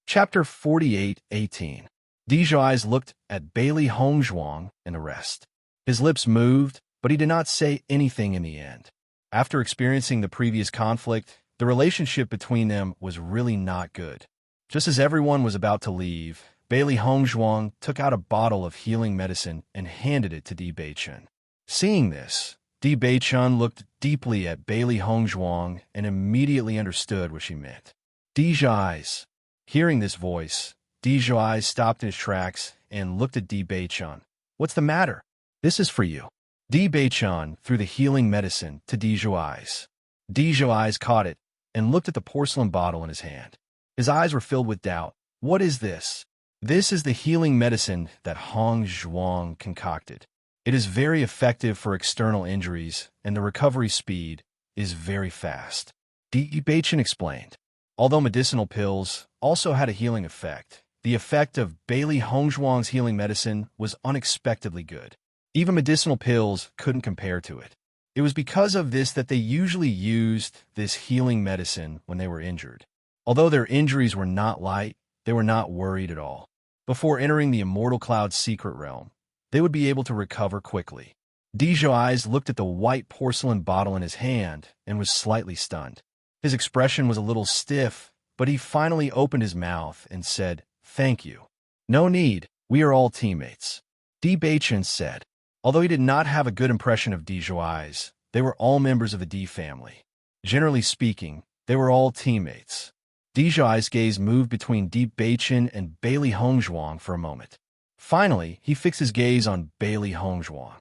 Chapter 48:18. Deja eyes looked at Bailey Hongzhuang and the rest. His lips moved, but he did not say anything in the end. After experiencing the previous conflict, the relationship between them was really not good. Just as everyone was about to leave, Bailey Hongzhuang took out a bottle of healing medicine and handed it to Di Beichen. Seeing this, Di Beichen looked deeply at Bailey Hongzhuang and immediately understood what she meant. Deja eyes. Hearing this voice, Deja eyes stopped in his tracks and looked at Di Beichen. What's the matter? This is for you. Di Beichen threw the healing medicine to Deja eyes. Deja eyes caught it and looked at the porcelain bottle in his hand. His eyes were filled with doubt. What is this? This is the healing medicine that Hongzhuang concocted. It is very effective for external injuries, and the recovery speed is very fast. Di Beichen explained. Although medicinal pills also had a healing effect, the effect of Bailey Hongzhuang's healing medicine was unexpectedly good. Even medicinal pills couldn't compare to it. It was because of this that they usually used this healing medicine when they were injured. Although their injuries were not light, they were not worried at all. Before entering the Immortal Cloud's secret realm, they would be able to recover quickly. Deja eyes looked at the white porcelain bottle in his hand and was slightly stunned. His expression was a little stiff, but he finally opened his mouth and said, "Thank you." "No need, we are all teammates," Di Beichen said. Although he did not have a good impression of Deja eyes, they were all members of the Di family. Generally speaking, they were all teammates. Deja eyes' gaze moved between Di Beichen and Bailey Hongzhuang for a moment. Finally, he fixed his gaze on Bailey Hongzhuang.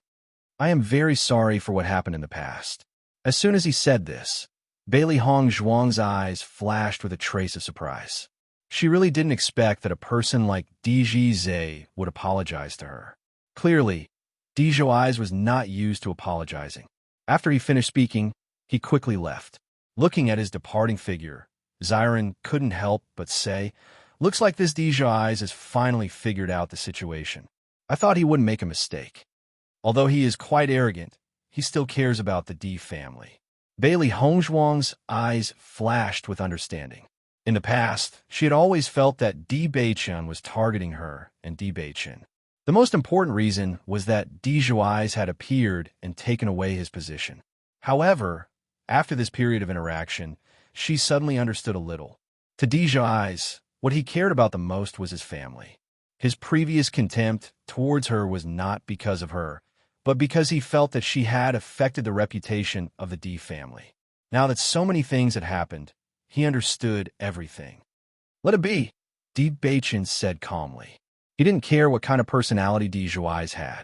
"I am very sorry for what happened in the past." As soon as he said this, Bailey Hongzhuang's eyes flashed with a trace of surprise. She really didn't expect that a person like Deji Zhe would apologize to her. Clearly, Deja eyes was not used to apologizing. After he finished speaking, he quickly left. Looking at his departing figure, Xiren couldn't help but say, "Looks like this Deja eyes has finally figured out the situation. I thought he wouldn't make a mistake." Although he is quite arrogant, he still cares about the Di family. Bailey Hongzhuang's eyes flashed with understanding. In the past, she had always felt that Di Beichen was targeting her and Di Beichen. The most important reason was that Deja eyes had appeared and taken away his position. However, after this period of interaction, she suddenly understood a little. To Deja eyes, what he cared about the most was his family. His previous contempt towards her was not because of her, but because he felt that she had affected the reputation of the Di family. Now that so many things had happened, he understood everything. "Let it be," Di Beichen said calmly. He didn't care what kind of personality Deja eyes had.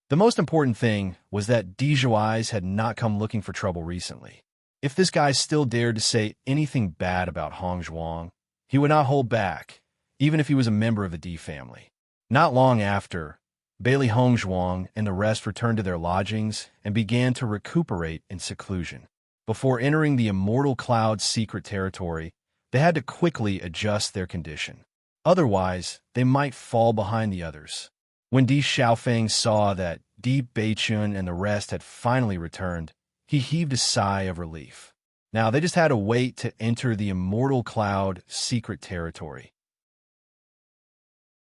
The most important thing was that Deja eyes had not come looking for trouble recently. If this guy still dared to say anything bad about Hongzhuang, he would not hold back, even if he was a member of the Di family. Not long after, Bailey Hongzhuang and the rest returned to their lodgings and began to recuperate in seclusion. Before entering the Immortal Cloud's secret territory, they had to quickly adjust their condition. Otherwise, they might fall behind the others. When Di Xiaofeng saw that Di Beichen and the rest had finally returned, he heaved a sigh of relief. Now they just had to wait to enter the Immortal Cloud secret territory.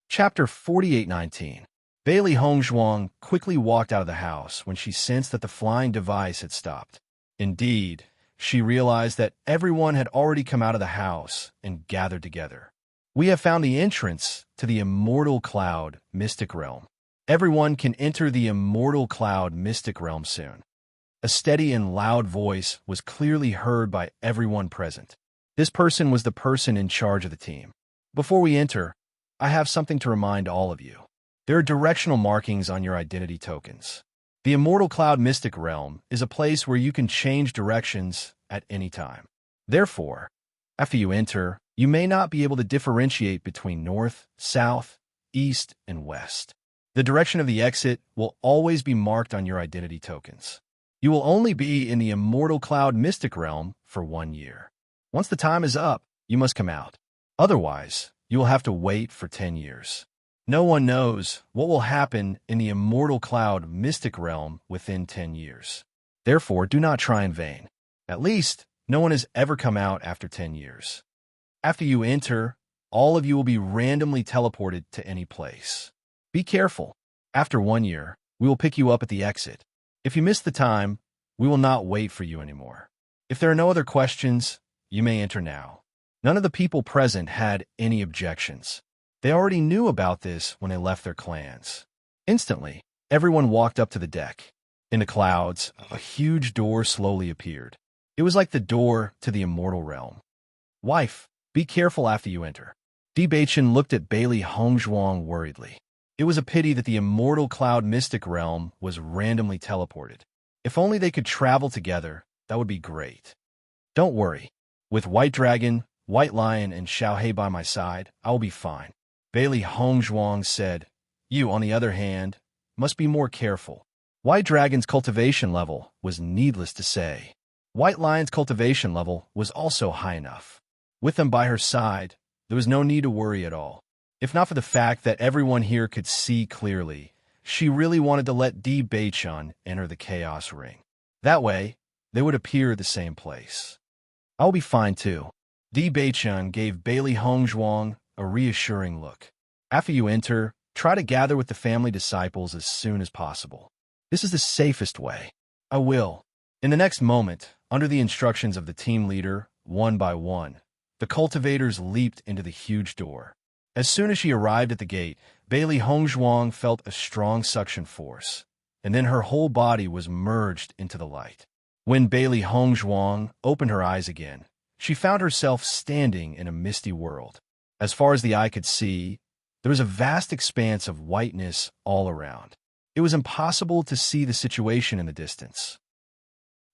Chapter 48:19. Bailey Hongzhuang quickly walked out of the house when she sensed that the flying device had stopped. Indeed, she realized that everyone had already come out of the house and gathered together. "We have found the entrance to the Immortal Cloud Mystic Realm. Everyone can enter the Immortal Cloud Mystic Realm soon." A steady and loud voice was clearly heard by everyone present. This person was the person in charge of the team. "Before we enter, I have something to remind all of you. There are directional markings on your identity tokens. The Immortal Cloud Mystic Realm is a place where you can change directions at any time. Therefore, after you enter, you may not be able to differentiate between north, south, east, and west. The direction of the exit will always be marked on your identity tokens. You will only be in the Immortal Cloud Mystic Realm for 1 year. Once the time is up, you must come out. Otherwise, you will have to wait for 10 years. No one knows what will happen in the Immortal Cloud Mystic Realm within 10 years. Therefore, do not try in vain. At least, no one has ever come out after 10 years. After you enter, all of you will be randomly teleported to any place. Be careful. After 1 year, we will pick you up at the exit. If you miss the time, we will not wait for you anymore. If there are no other questions, you may enter now. None of the people present had any objections. They already knew about this when they left their clans. Instantly, everyone walked up to the deck. In the clouds, a huge door slowly appeared. It was like the door to the immortal realm. Wife, be careful after you enter. Di Baichen looked at Bailey Hongzhuang worriedly. It was a pity that the Immortal Cloud Mystic Realm was randomly teleported. If only they could travel together, that would be great. Don't worry. With White Dragon, White Lion, and Xiaohei by my side, I will be fine. Bailey Hongzhuang said. You, on the other hand, must be more careful. White Dragon's cultivation level was needless to say. White Lion's cultivation level was also high enough. With them by her side, there was no need to worry at all. If not for the fact that everyone here could see clearly, she really wanted to let Di Baichen enter the Chaos Ring. That way, they would appear at the same place. I'll be fine too. Di Baichen gave Bailey Hongzhuang a reassuring look. After you enter, try to gather with the family disciples as soon as possible. This is the safest way. I will. In the next moment, under the instructions of the team leader, one by one, the cultivators leaped into the huge door. As soon as she arrived at the gate, Bailey Hongzhuang felt a strong suction force, and then her whole body was merged into the light. When Bailey Hongzhuang opened her eyes again, she found herself standing in a misty world. As far as the eye could see, there was a vast expanse of whiteness all around. It was impossible to see the situation in the distance.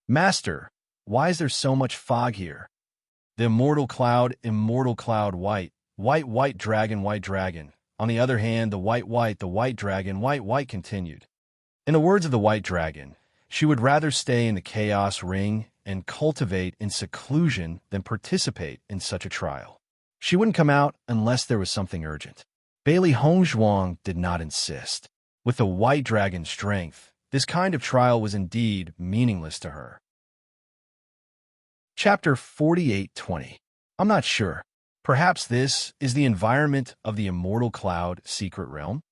Master, why is there so much fog here? The Immortal Cloud, White. White Dragon, White Dragon. On the other hand, the White Dragon, White continued. In the words of the White Dragon, she would rather stay in the Chaos Ring and cultivate in seclusion than participate in such a trial. She wouldn't come out unless there was something urgent. Bailey Hongzhuang did not insist. With the White Dragon's strength, this kind of trial was indeed meaningless to her. Chapter 48:20. I'm not sure. Perhaps this is the environment of the Immortal Cloud Secret Realm?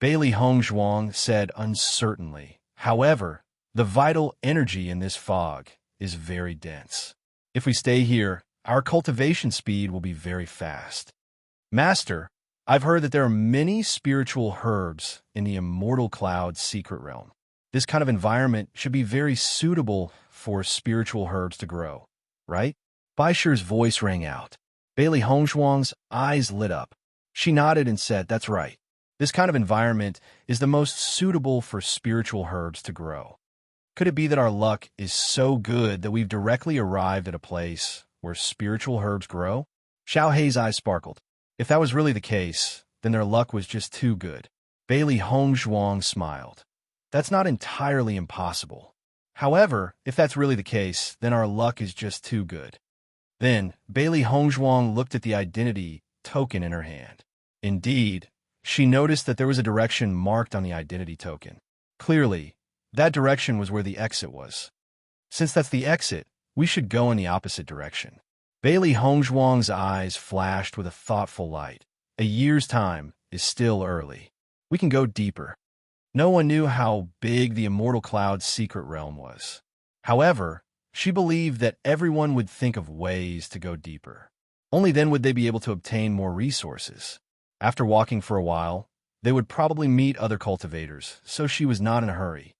Bailey Hongzhuang said uncertainly. However, the vital energy in this fog is very dense. If we stay here, our cultivation speed will be very fast. Master, I've heard that there are many spiritual herbs in the Immortal Cloud Secret Realm. This kind of environment should be very suitable for spiritual herbs to grow, right? Baisher's voice rang out. Bailey Hongzhuang's eyes lit up. She nodded and said, that's right. This kind of environment is the most suitable for spiritual herbs to grow. Could it be that our luck is so good that we've directly arrived at a place where spiritual herbs grow? Xiaohei's eyes sparkled. If that was really the case, then their luck was just too good. Bailey Hongzhuang smiled. That's not entirely impossible. However, if that's really the case, then our luck is just too good. Then, Bailey Hongzhuang looked at the identity token in her hand. Indeed, she noticed that there was a direction marked on the identity token. Clearly, that direction was where the exit was. Since that's the exit, we should go in the opposite direction. Bailey Hongzhuang's eyes flashed with a thoughtful light. A year's time is still early. We can go deeper. No one knew how big the Immortal Cloud's secret realm was. However, she believed that everyone would think of ways to go deeper. Only then would they be able to obtain more resources. After walking for a while, they would probably meet other cultivators, so she was not in a hurry.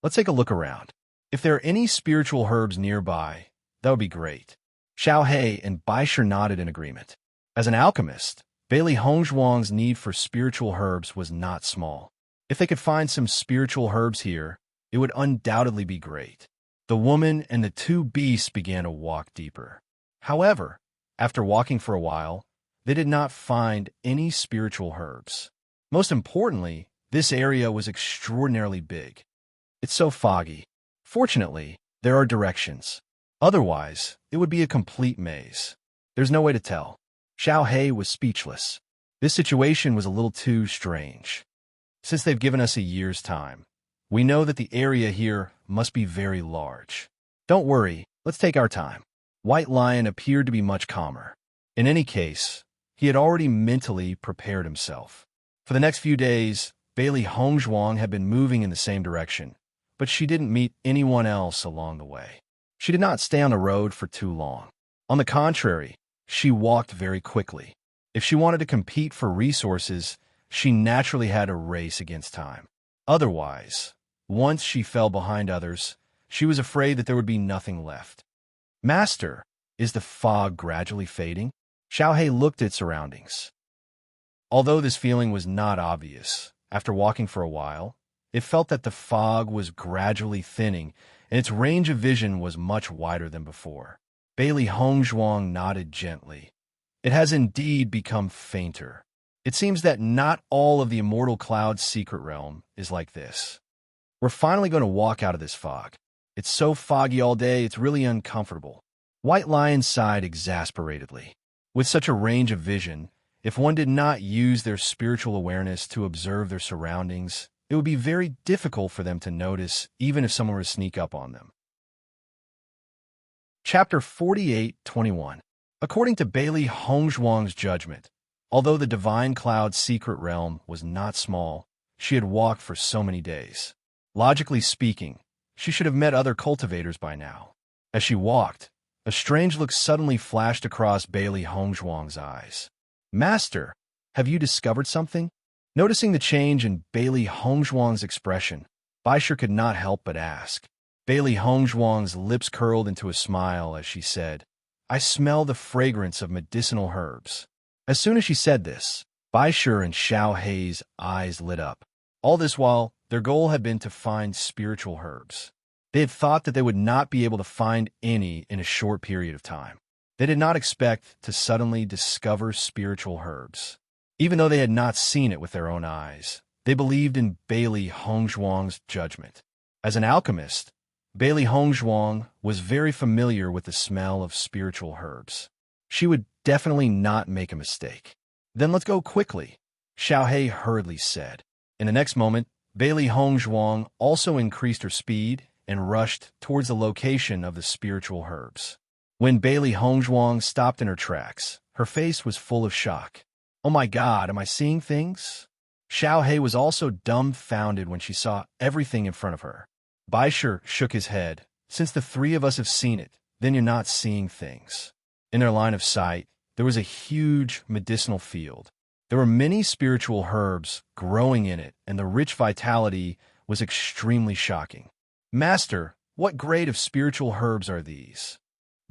Let's take a look around. If there are any spiritual herbs nearby, that would be great. Xiaohei and Baisher nodded in agreement. As an alchemist, Bailey Hongzhuang's need for spiritual herbs was not small. If they could find some spiritual herbs here, it would undoubtedly be great. The woman and the two beasts began to walk deeper. However, after walking for a while, they did not find any spiritual herbs. Most importantly, This area was extraordinarily big. It's so foggy. Fortunately, there are directions. Otherwise, it would be a complete maze. There's no way to tell. Xiao Hei was speechless. This situation was a little too strange. Since they've given us a year's time, we know that the area here must be very large. Don't worry, let's take our time. White Lion appeared to be much calmer. In any case, he had already mentally prepared himself. For the next few days, Bailey Hongzhuang had been moving in the same direction, but she didn't meet anyone else along the way. She did not stay on the road for too long. On the contrary, she walked very quickly. If she wanted to compete for resources, she naturally had to race against time. Otherwise, once she fell behind others, she was afraid that there would be nothing left. Master, is the fog gradually fading? Xiao Hei looked at surroundings. Although this feeling was not obvious, after walking for a while, it felt that the fog was gradually thinning, and its range of vision was much wider than before. Bailey Hongzhuang nodded gently. It has indeed become fainter. It seems that not all of the Immortal Cloud's secret realm is like this. We're finally going to walk out of this fog. It's so foggy all day, it's really uncomfortable. White Lion sighed exasperatedly. With such a range of vision, if one did not use their spiritual awareness to observe their surroundings, it would be very difficult for them to notice, even if someone were to sneak up on them. Chapter 48:21. According to Bailey Hongzhuang's judgment, although the Divine Cloud's secret realm was not small, she had walked for so many days. Logically speaking, she should have met other cultivators by now. As she walked, a strange look suddenly flashed across Bailey Hongzhuang's eyes. Master, have you discovered something? Noticing the change in Bailey Hongzhuang's expression, Baisher could not help but ask. Bailey Hongzhuang's lips curled into a smile as she said, I smell the fragrance of medicinal herbs. As soon as she said this, Baisher and Xiao Hei's eyes lit up. All this while, their goal had been to find spiritual herbs. They had thought that they would not be able to find any in a short period of time. They did not expect to suddenly discover spiritual herbs. Even though they had not seen it with their own eyes, they believed in Bailey Hongzhuang's judgment. As an alchemist, Bailey Hongzhuang was very familiar with the smell of spiritual herbs. She would definitely not make a mistake. Then let's go quickly, Xiao Hei hurriedly said. In the next moment, Bailey Hongzhuang also increased her speed and rushed towards the location of the spiritual herbs. When Bailey Hongzhuang stopped in her tracks, her face was full of shock. Oh my God, am I seeing things? Xiao Hei was also dumbfounded when she saw everything in front of her. Baisher shook his head. Since the three of us have seen it, then you're not seeing things. In their line of sight, there was a huge medicinal field. There were many spiritual herbs growing in it, and the rich vitality was extremely shocking. Master, what grade of spiritual herbs are these?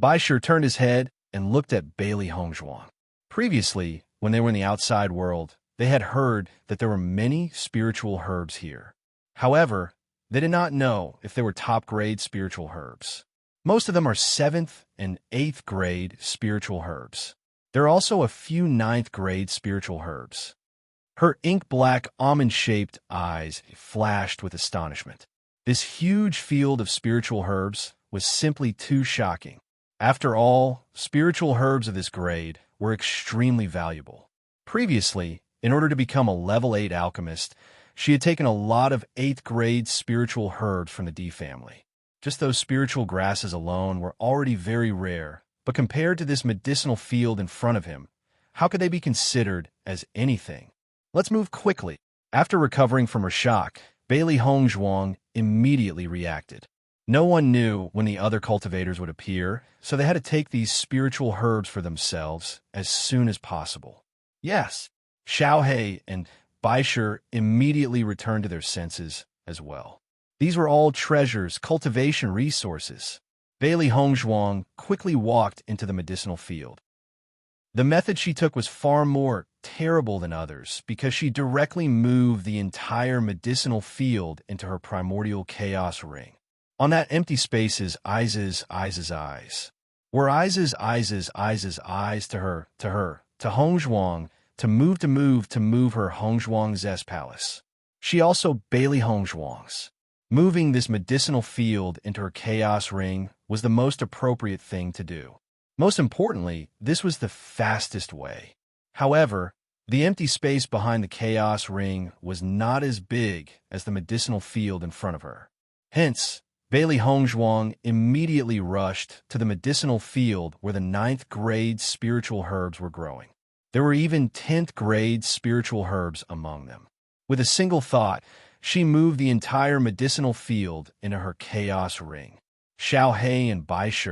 Baisher turned his head and looked at Bailey Hongzhuang. Previously, when they were in the outside world, they had heard that there were many spiritual herbs here. However, they did not know if they were top-grade spiritual herbs. Most of them are 7th and 8th grade spiritual herbs. There are also a few 9th grade spiritual herbs. Her ink-black, almond-shaped eyes flashed with astonishment. This huge field of spiritual herbs was simply too shocking. After all, spiritual herbs of this grade were extremely valuable. Previously, in order to become a level 8 alchemist, she had taken a lot of 8th grade spiritual herbs from the D family. Just those spiritual grasses alone were already very rare, but compared to this medicinal field in front of him, how could they be considered as anything? Let's move quickly. After recovering from her shock, Bailey Hongzhuang immediately reacted. No one knew when the other cultivators would appear, so they had to take these spiritual herbs for themselves as soon as possible. Yes, Xiao Hei and Baisher immediately returned to their senses as well. These were all treasures, cultivation resources. Bailey Hongzhuang quickly walked into the medicinal field. The method she took was far more terrible than others because she directly moved the entire medicinal field into her primordial chaos ring. On that empty space is eyes. Were eyes to her, to Hongzhuang, to move her Hongzhuang Zest Palace. She also Bailey Hongzhuang's. Moving this medicinal field into her chaos ring was the most appropriate thing to do. Most importantly, this was the fastest way. However, the empty space behind the chaos ring was not as big as the medicinal field in front of her. Hence, Bailey Hongzhuang immediately rushed to the medicinal field where the 9th grade spiritual herbs were growing. There were even 10th grade spiritual herbs among them. With a single thought, she moved the entire medicinal field into her chaos ring. Xiao He and Bai Shi,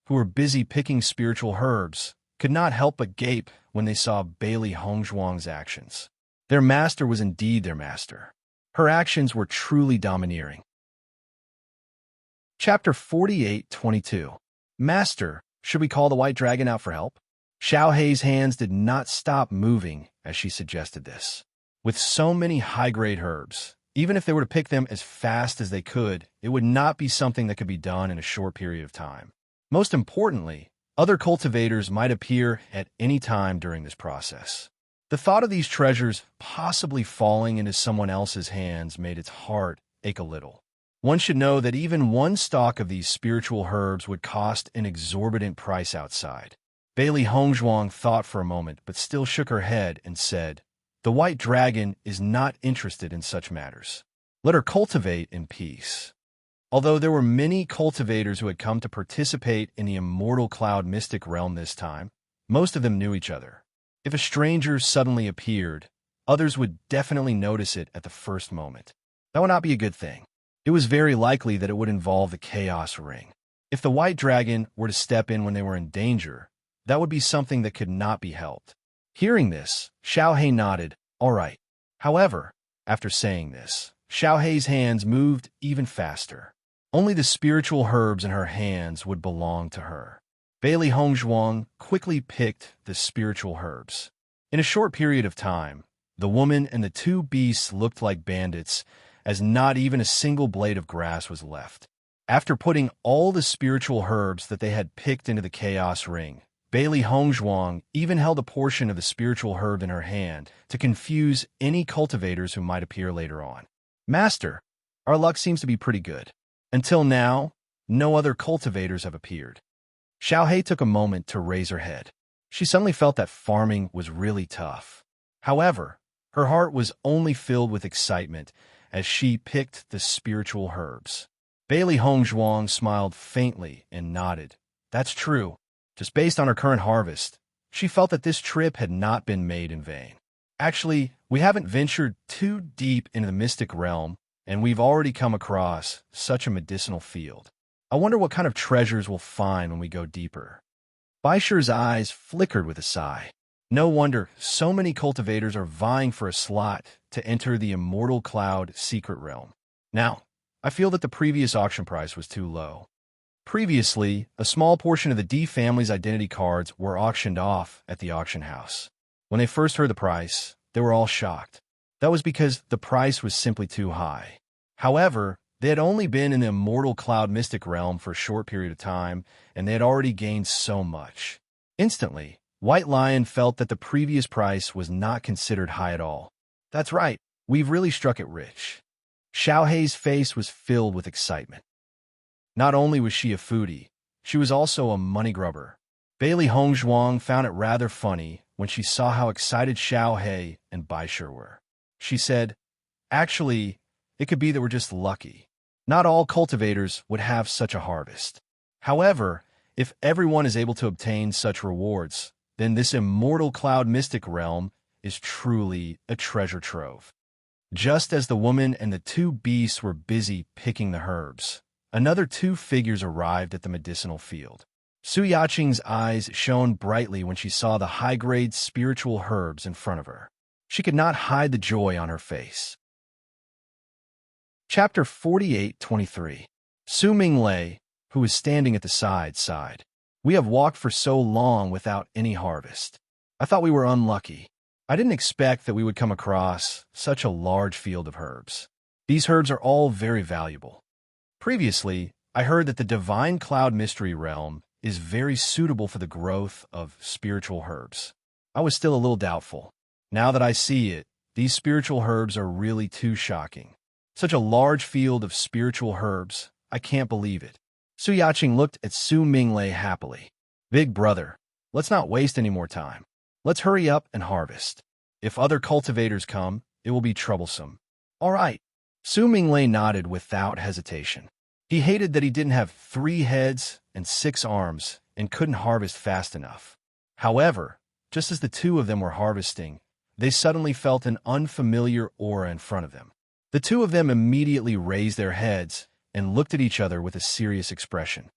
who were busy picking spiritual herbs, could not help but gape when they saw Bailey Hongzhuang's actions. Their master was indeed their master. Her actions were truly domineering. Chapter 48:22. Master, should we call the White Dragon out for help? Xiao Hei's hands did not stop moving as she suggested this. With so many high-grade herbs, even if they were to pick them as fast as they could, it would not be something that could be done in a short period of time. Most importantly, other cultivators might appear at any time during this process. The thought of these treasures possibly falling into someone else's hands made its heart ache a little. One should know that even one stalk of these spiritual herbs would cost an exorbitant price outside. Bailey Hongzhuang thought for a moment, but still shook her head and said, "The White Dragon is not interested in such matters. Let her cultivate in peace." Although there were many cultivators who had come to participate in the Immortal Cloud Mystic realm this time, most of them knew each other. If a stranger suddenly appeared, others would definitely notice it at the first moment. That would not be a good thing. It was very likely that it would involve the Chaos Ring. If the White Dragon were to step in when they were in danger, that would be something that could not be helped. Hearing this, Xiao He nodded, "All right." However, after saying this, Xiao Hei's hands moved even faster. Only the spiritual herbs in her hands would belong to her. Bailey Hongzhuang quickly picked the spiritual herbs. In a short period of time, the woman and the 2 beasts looked like bandits, as not even a single blade of grass was left. After putting all the spiritual herbs that they had picked into the Chaos Ring, Bailey Hongzhuang even held a portion of the spiritual herb in her hand to confuse any cultivators who might appear later on. "Master, our luck seems to be pretty good. Until now, no other cultivators have appeared." Xiao He took a moment to raise her head. She suddenly felt that farming was really tough. However, her heart was only filled with excitement as she picked the spiritual herbs. Bailey Hongzhuang smiled faintly and nodded. That's true. Just based on her current harvest, she felt that this trip had not been made in vain. Actually, we haven't ventured too deep into the mystic realm, and we've already come across such a medicinal field. I wonder what kind of treasures we'll find when we go deeper. Bai Shi's eyes flickered with a sigh. No wonder so many cultivators are vying for a slot to enter the Immortal Cloud secret realm. Now, I feel that the previous auction price was too low. Previously, a small portion of the D family's identity cards were auctioned off at the auction house. When they first heard the price, they were all shocked. That was because the price was simply too high. However, they had only been in the Immortal Cloud Mystic realm for a short period of time, and they had already gained so much. Instantly, White Lion felt that the previous price was not considered high at all. That's right, we've really struck it rich. Xiao Hei's face was filled with excitement. Not only was she a foodie, she was also a money grubber. Bailey Hongzhuang found it rather funny when she saw how excited Xiao Hei and Bai Shi were. She said, "Actually, it could be that we're just lucky. Not all cultivators would have such a harvest. However, if everyone is able to obtain such rewards, then this Immortal Cloud Mystic realm is truly a treasure trove." Just as the woman and the 2 beasts were busy picking the herbs, another 2 figures arrived at the medicinal field. Su Yaqing's eyes shone brightly when she saw the high-grade spiritual herbs in front of her. She could not hide the joy on her face. Chapter 48:23. Su Minglei, who was standing at the side, sighed. "We have walked for so long without any harvest. I thought we were unlucky. I didn't expect that we would come across such a large field of herbs. These herbs are all very valuable. Previously, I heard that the Divine Cloud Mystery Realm is very suitable for the growth of spiritual herbs. I was still a little doubtful. Now that I see it, these spiritual herbs are really too shocking. Such a large field of spiritual herbs. I can't believe it. Su Yaqing looked at Su Minglei happily. Big brother, let's not waste any more time. Let's hurry up and harvest. If other cultivators come, it will be troublesome. All right. Su Minglei nodded without hesitation. He hated that he didn't have 3 heads and 6 arms and couldn't harvest fast enough. However, just as the two of them were harvesting, they suddenly felt an unfamiliar aura in front of them. The two of them immediately raised their heads and looked at each other with a serious expression.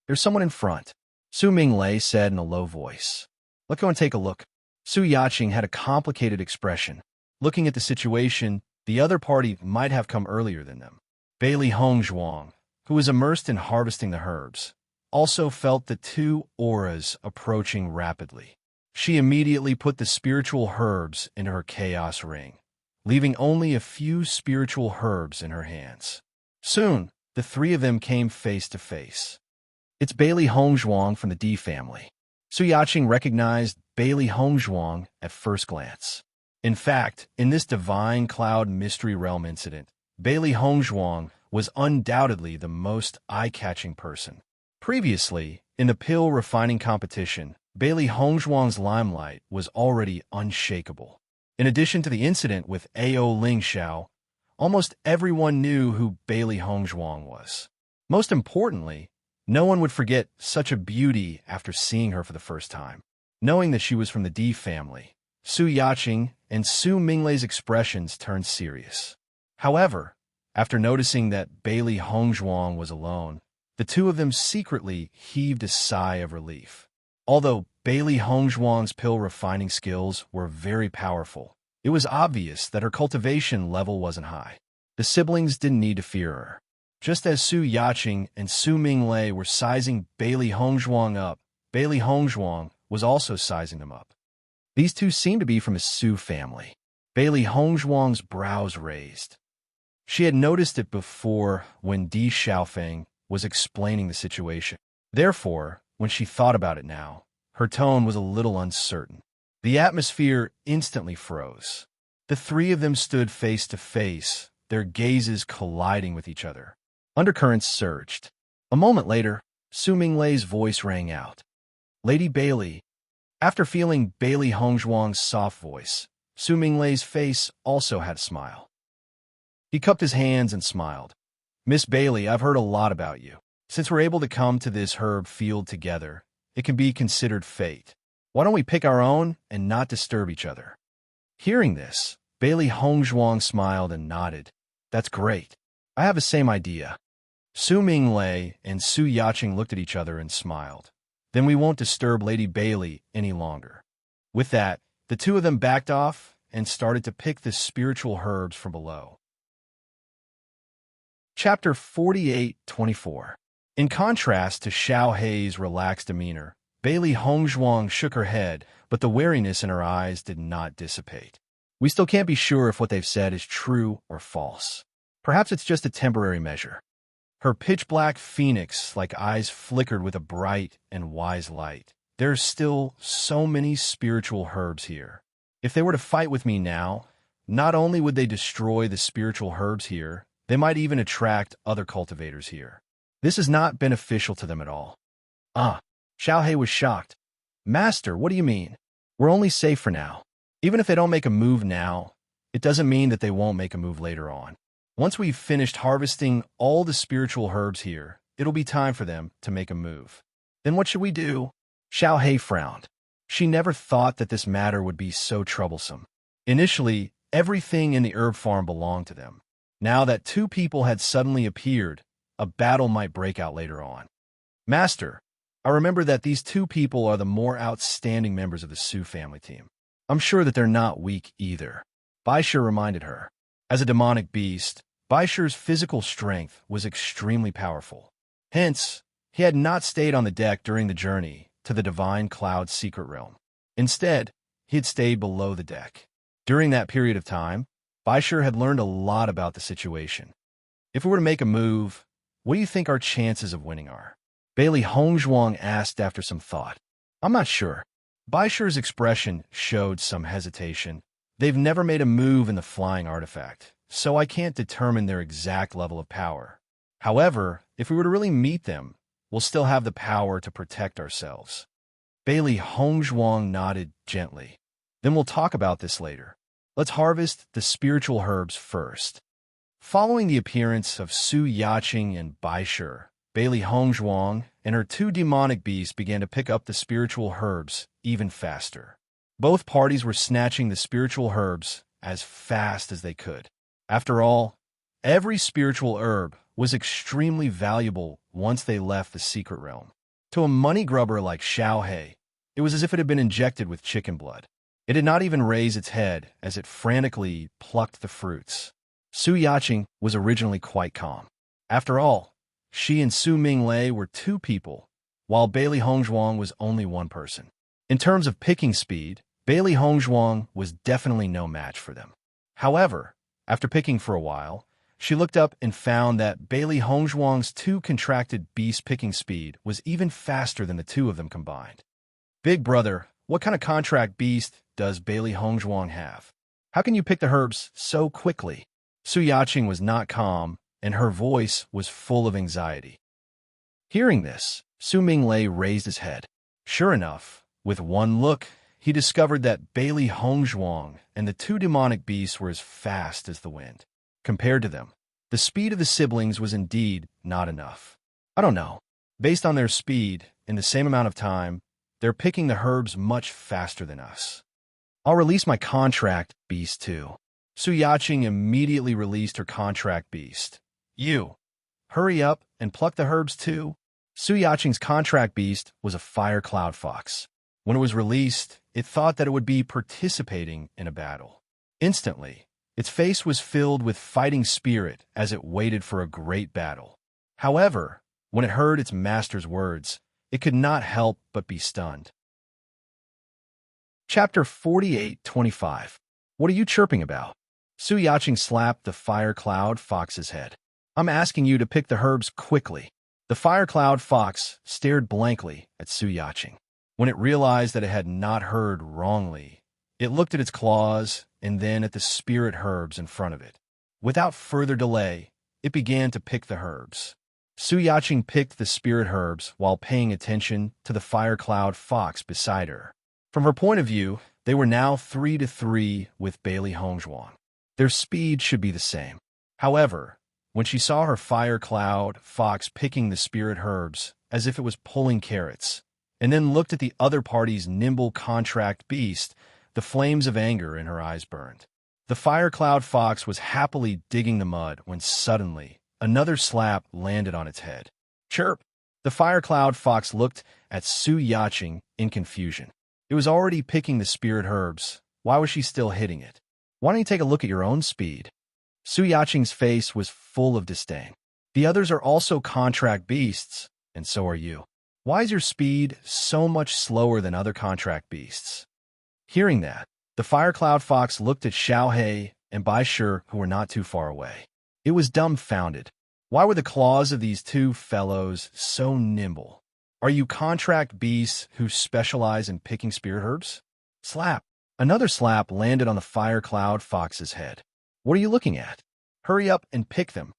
There's someone in front, Su Minglei said in a low voice. Let's go and take a look. Su Yaqing had a complicated expression. Looking at the situation, the other party might have come earlier than them. Bailey Hongzhuang, who was immersed in harvesting the herbs, also felt the 2 auras approaching rapidly. She immediately put the spiritual herbs into her chaos ring, leaving only a few spiritual herbs in her hands. Soon, the 3 of them came face to face. It's Bailey Hongzhuang from the D family. Su Yaqing recognized Bailey Hongzhuang at first glance. In fact, in this Divine Cloud Mystery Realm incident, Bailey Hongzhuang was undoubtedly the most eye-catching person. Previously, in the pill refining competition, Bailey Hongzhuang's limelight was already unshakable. In addition to the incident with A.O. Ling Xiao, almost everyone knew who Bailey Hongzhuang was. Most importantly, no one would forget such a beauty after seeing her for the first time. Knowing that she was from the D family, Su Yaqing and Su Minglei's expressions turned serious. However, after noticing that Bailey Hongzhuang was alone, the two of them secretly heaved a sigh of relief. Although Bailey Hongzhuang's pill refining skills were very powerful, it was obvious that her cultivation level wasn't high. The siblings didn't need to fear her. Just as Su Yaqing and Su Minglei were sizing Bailey Hongzhuang up, Bailey Hongzhuang was also sizing them up. These two seemed to be from a Su family. Bailey Hongzhuang's brows raised. She had noticed it before when Di Xiaofeng was explaining the situation. Therefore, when she thought about it now, her tone was a little uncertain. The atmosphere instantly froze. The 3 of them stood face to face, their gazes colliding with each other. Undercurrents surged. A moment later, Su Minglei's voice rang out. Lady Bailey. After feeling Bailey Hongzhuang's soft voice, Su Minglei's face also had a smile. He cupped his hands and smiled. Miss Bailey, I've heard a lot about you. Since we're able to come to this herb field together, it can be considered fate. Why don't we pick our own and not disturb each other? Hearing this, Bailey Hongzhuang smiled and nodded. That's great. I have the same idea. Su Minglei and Su Yaqing looked at each other and smiled. Then we won't disturb Lady Bailey any longer. With that, the two of them backed off and started to pick the spiritual herbs from below. Chapter 48-24. In contrast to Xiao Hei's relaxed demeanor, Bailey Hongzhuang shook her head, but the wariness in her eyes did not dissipate. We still can't be sure if what they've said is true or false. Perhaps it's just a temporary measure. Her pitch-black phoenix-like eyes flickered with a bright and wise light. There's still so many spiritual herbs here. If they were to fight with me now, not only would they destroy the spiritual herbs here, they might even attract other cultivators here. This is not beneficial to them at all. Xiao Hei was shocked. Master, what do you mean? We're only safe for now. Even if they don't make a move now, it doesn't mean that they won't make a move later on. Once we've finished harvesting all the spiritual herbs here, it'll be time for them to make a move. Then what should we do? Xiao Hei frowned. She never thought that this matter would be so troublesome. Initially, everything in the herb farm belonged to them. Now that 2 people had suddenly appeared, a battle might break out later on. Master, I remember that these 2 people are the more outstanding members of the Su family team. I'm sure that they're not weak either. Baisha reminded her. As a demonic beast, Baisha's physical strength was extremely powerful. Hence, he had not stayed on the deck during the journey to the Divine Cloud Secret Realm. Instead, he had stayed below the deck. During that period of time, Baisha had learned a lot about the situation. If we were to make a move, what do you think our chances of winning are? Bailey Hongzhuang asked after some thought. I'm not sure. Baisha's expression showed some hesitation, They've never made a move in the flying artifact, so I can't determine their exact level of power. However, if we were to really meet them, we'll still have the power to protect ourselves. Bailey Hongzhuang nodded gently. Then we'll talk about this later. Let's harvest the spiritual herbs first. Following the appearance of Su Yaqing and Bai Shi, Bailey Hongzhuang and her two demonic beasts began to pick up the spiritual herbs even faster. Both parties were snatching the spiritual herbs as fast as they could. After all, every spiritual herb was extremely valuable once they left the secret realm. To a money grubber like Xiao He, it was as if it had been injected with chicken blood. It did not even raise its head as it frantically plucked the fruits. Su Yaqing was originally quite calm. After all, she and Su Minglei were two people, while Bailey Hongzhuang was only one person. In terms of picking speed, Bailey Hongzhuang was definitely no match for them. However, after picking for a while, she looked up and found that Bailey Hongzhuang's two contracted beast picking speed was even faster than the two of them combined. Big brother, what kind of contract beast does Bailey Hongzhuang have? How can you pick the herbs so quickly? Su Yaqing was not calm, and her voice was full of anxiety. Hearing this, Su Minglei raised his head. Sure enough, with one look, he discovered that Bailey Hongzhuang and the two demonic beasts were as fast as the wind. Compared to them, the speed of the siblings was indeed not enough. I don't know. Based on their speed, in the same amount of time, they're picking the herbs much faster than us. I'll release my contract beast too. Su Yaqing immediately released her contract beast. You, hurry up and pluck the herbs too. Su Yaqing's contract beast was a fire cloud fox. When it was released, it thought that it would be participating in a battle. Instantly, its face was filled with fighting spirit as it waited for a great battle. However, when it heard its master's words, it could not help but be stunned. Chapter 48:25. What are you chirping about? Su Yaqing slapped the fire cloud fox's head. I'm asking you to pick the herbs quickly. The fire cloud fox stared blankly at Su Yaqing. When it realized that it had not heard wrongly, it looked at its claws and then at the spirit herbs in front of it. Without further delay, it began to pick the herbs. Su Yaqing picked the spirit herbs while paying attention to the fire cloud fox beside her. From her point of view, they were now 3-3 with Bailey Hongzhuang. Their speed should be the same. However, when she saw her fire cloud fox picking the spirit herbs as if it was pulling carrots, and then looked at the other party's nimble contract beast, the flames of anger in her eyes burned. The fire cloud fox was happily digging the mud when suddenly another slap landed on its head. Chirp! The fire cloud fox looked at Su Yaqing in confusion. It was already picking the spirit herbs. Why was she still hitting it? Why don't you take a look at your own speed? Su Yaqing's face was full of disdain. The others are also contract beasts, and so are you. Why is your speed so much slower than other contract beasts? Hearing that, the fire cloud fox looked at Xiao He and Bai Shi, who were not too far away. It was dumbfounded. Why were the claws of these two fellows so nimble? Are you contract beasts who specialize in picking spirit herbs? Slap! Another slap landed on the fire cloud fox's head. What are you looking at? Hurry up and pick them.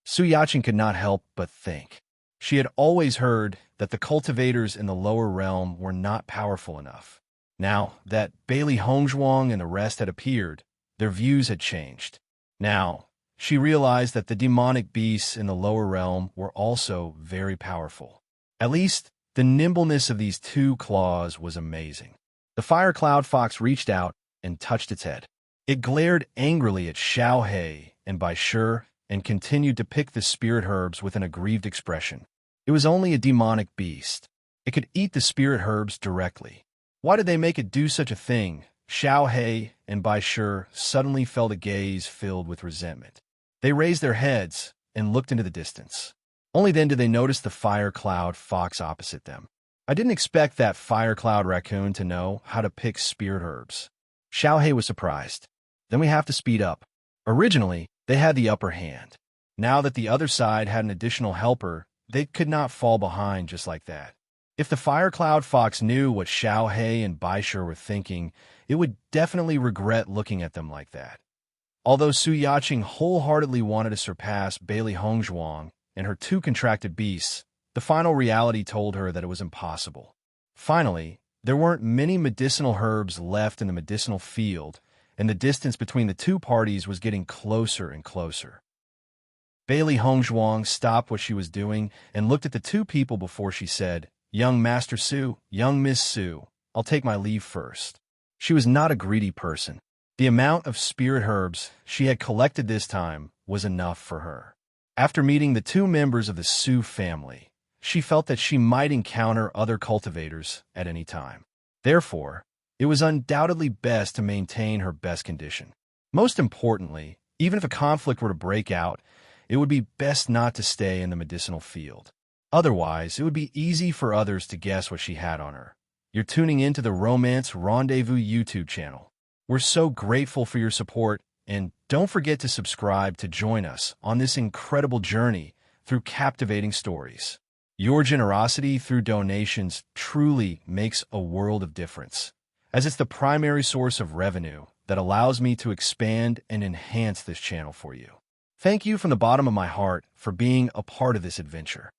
Su Yaqing could not help but think. She had always heard that the cultivators in the lower realm were not powerful enough. Now that Bailey Hongzhuang and the rest had appeared, their views had changed. Now, she realized that the demonic beasts in the lower realm were also very powerful. At least, the nimbleness of these two claws was amazing. The fire cloud fox reached out and touched its head. It glared angrily at Xiao He and Bai Shi and continued to pick the spirit herbs with an aggrieved expression. It was only a demonic beast. It could eat the spirit herbs directly. Why did they make it do such a thing? Xiao He and Bai Shi suddenly felt a gaze filled with resentment. They raised their heads and looked into the distance. Only then did they notice the fire cloud fox opposite them. I didn't expect that fire cloud raccoon to know how to pick spirit herbs. Xiao He was surprised. Then we have to speed up. Originally, they had the upper hand. Now that the other side had an additional helper, they could not fall behind just like that. If the Fire Cloud Fox knew what Xiao He and Bai Shi were thinking, it would definitely regret looking at them like that. Although Su Yaqing wholeheartedly wanted to surpass Bailey Hongzhuang and her two contracted beasts, the final reality told her that it was impossible. Finally, there weren't many medicinal herbs left in the medicinal field, and the distance between the two parties was getting closer and closer. Bailey Hongzhuang stopped what she was doing and looked at the two people before she said, "Young Master Su, young Miss Su, I'll take my leave first." She was not a greedy person. The amount of spirit herbs she had collected this time was enough for her. After meeting the two members of the Su family, she felt that she might encounter other cultivators at any time. Therefore, it was undoubtedly best to maintain her best condition. Most importantly, even if a conflict were to break out, it would be best not to stay in the medicinal field. Otherwise, it would be easy for others to guess what she had on her. You're tuning into the Romance Rendezvous YouTube channel. We're so grateful for your support, and don't forget to subscribe to join us on this incredible journey through captivating stories. Your generosity through donations truly makes a world of difference, as it's the primary source of revenue that allows me to expand and enhance this channel for you. Thank you from the bottom of my heart for being a part of this adventure.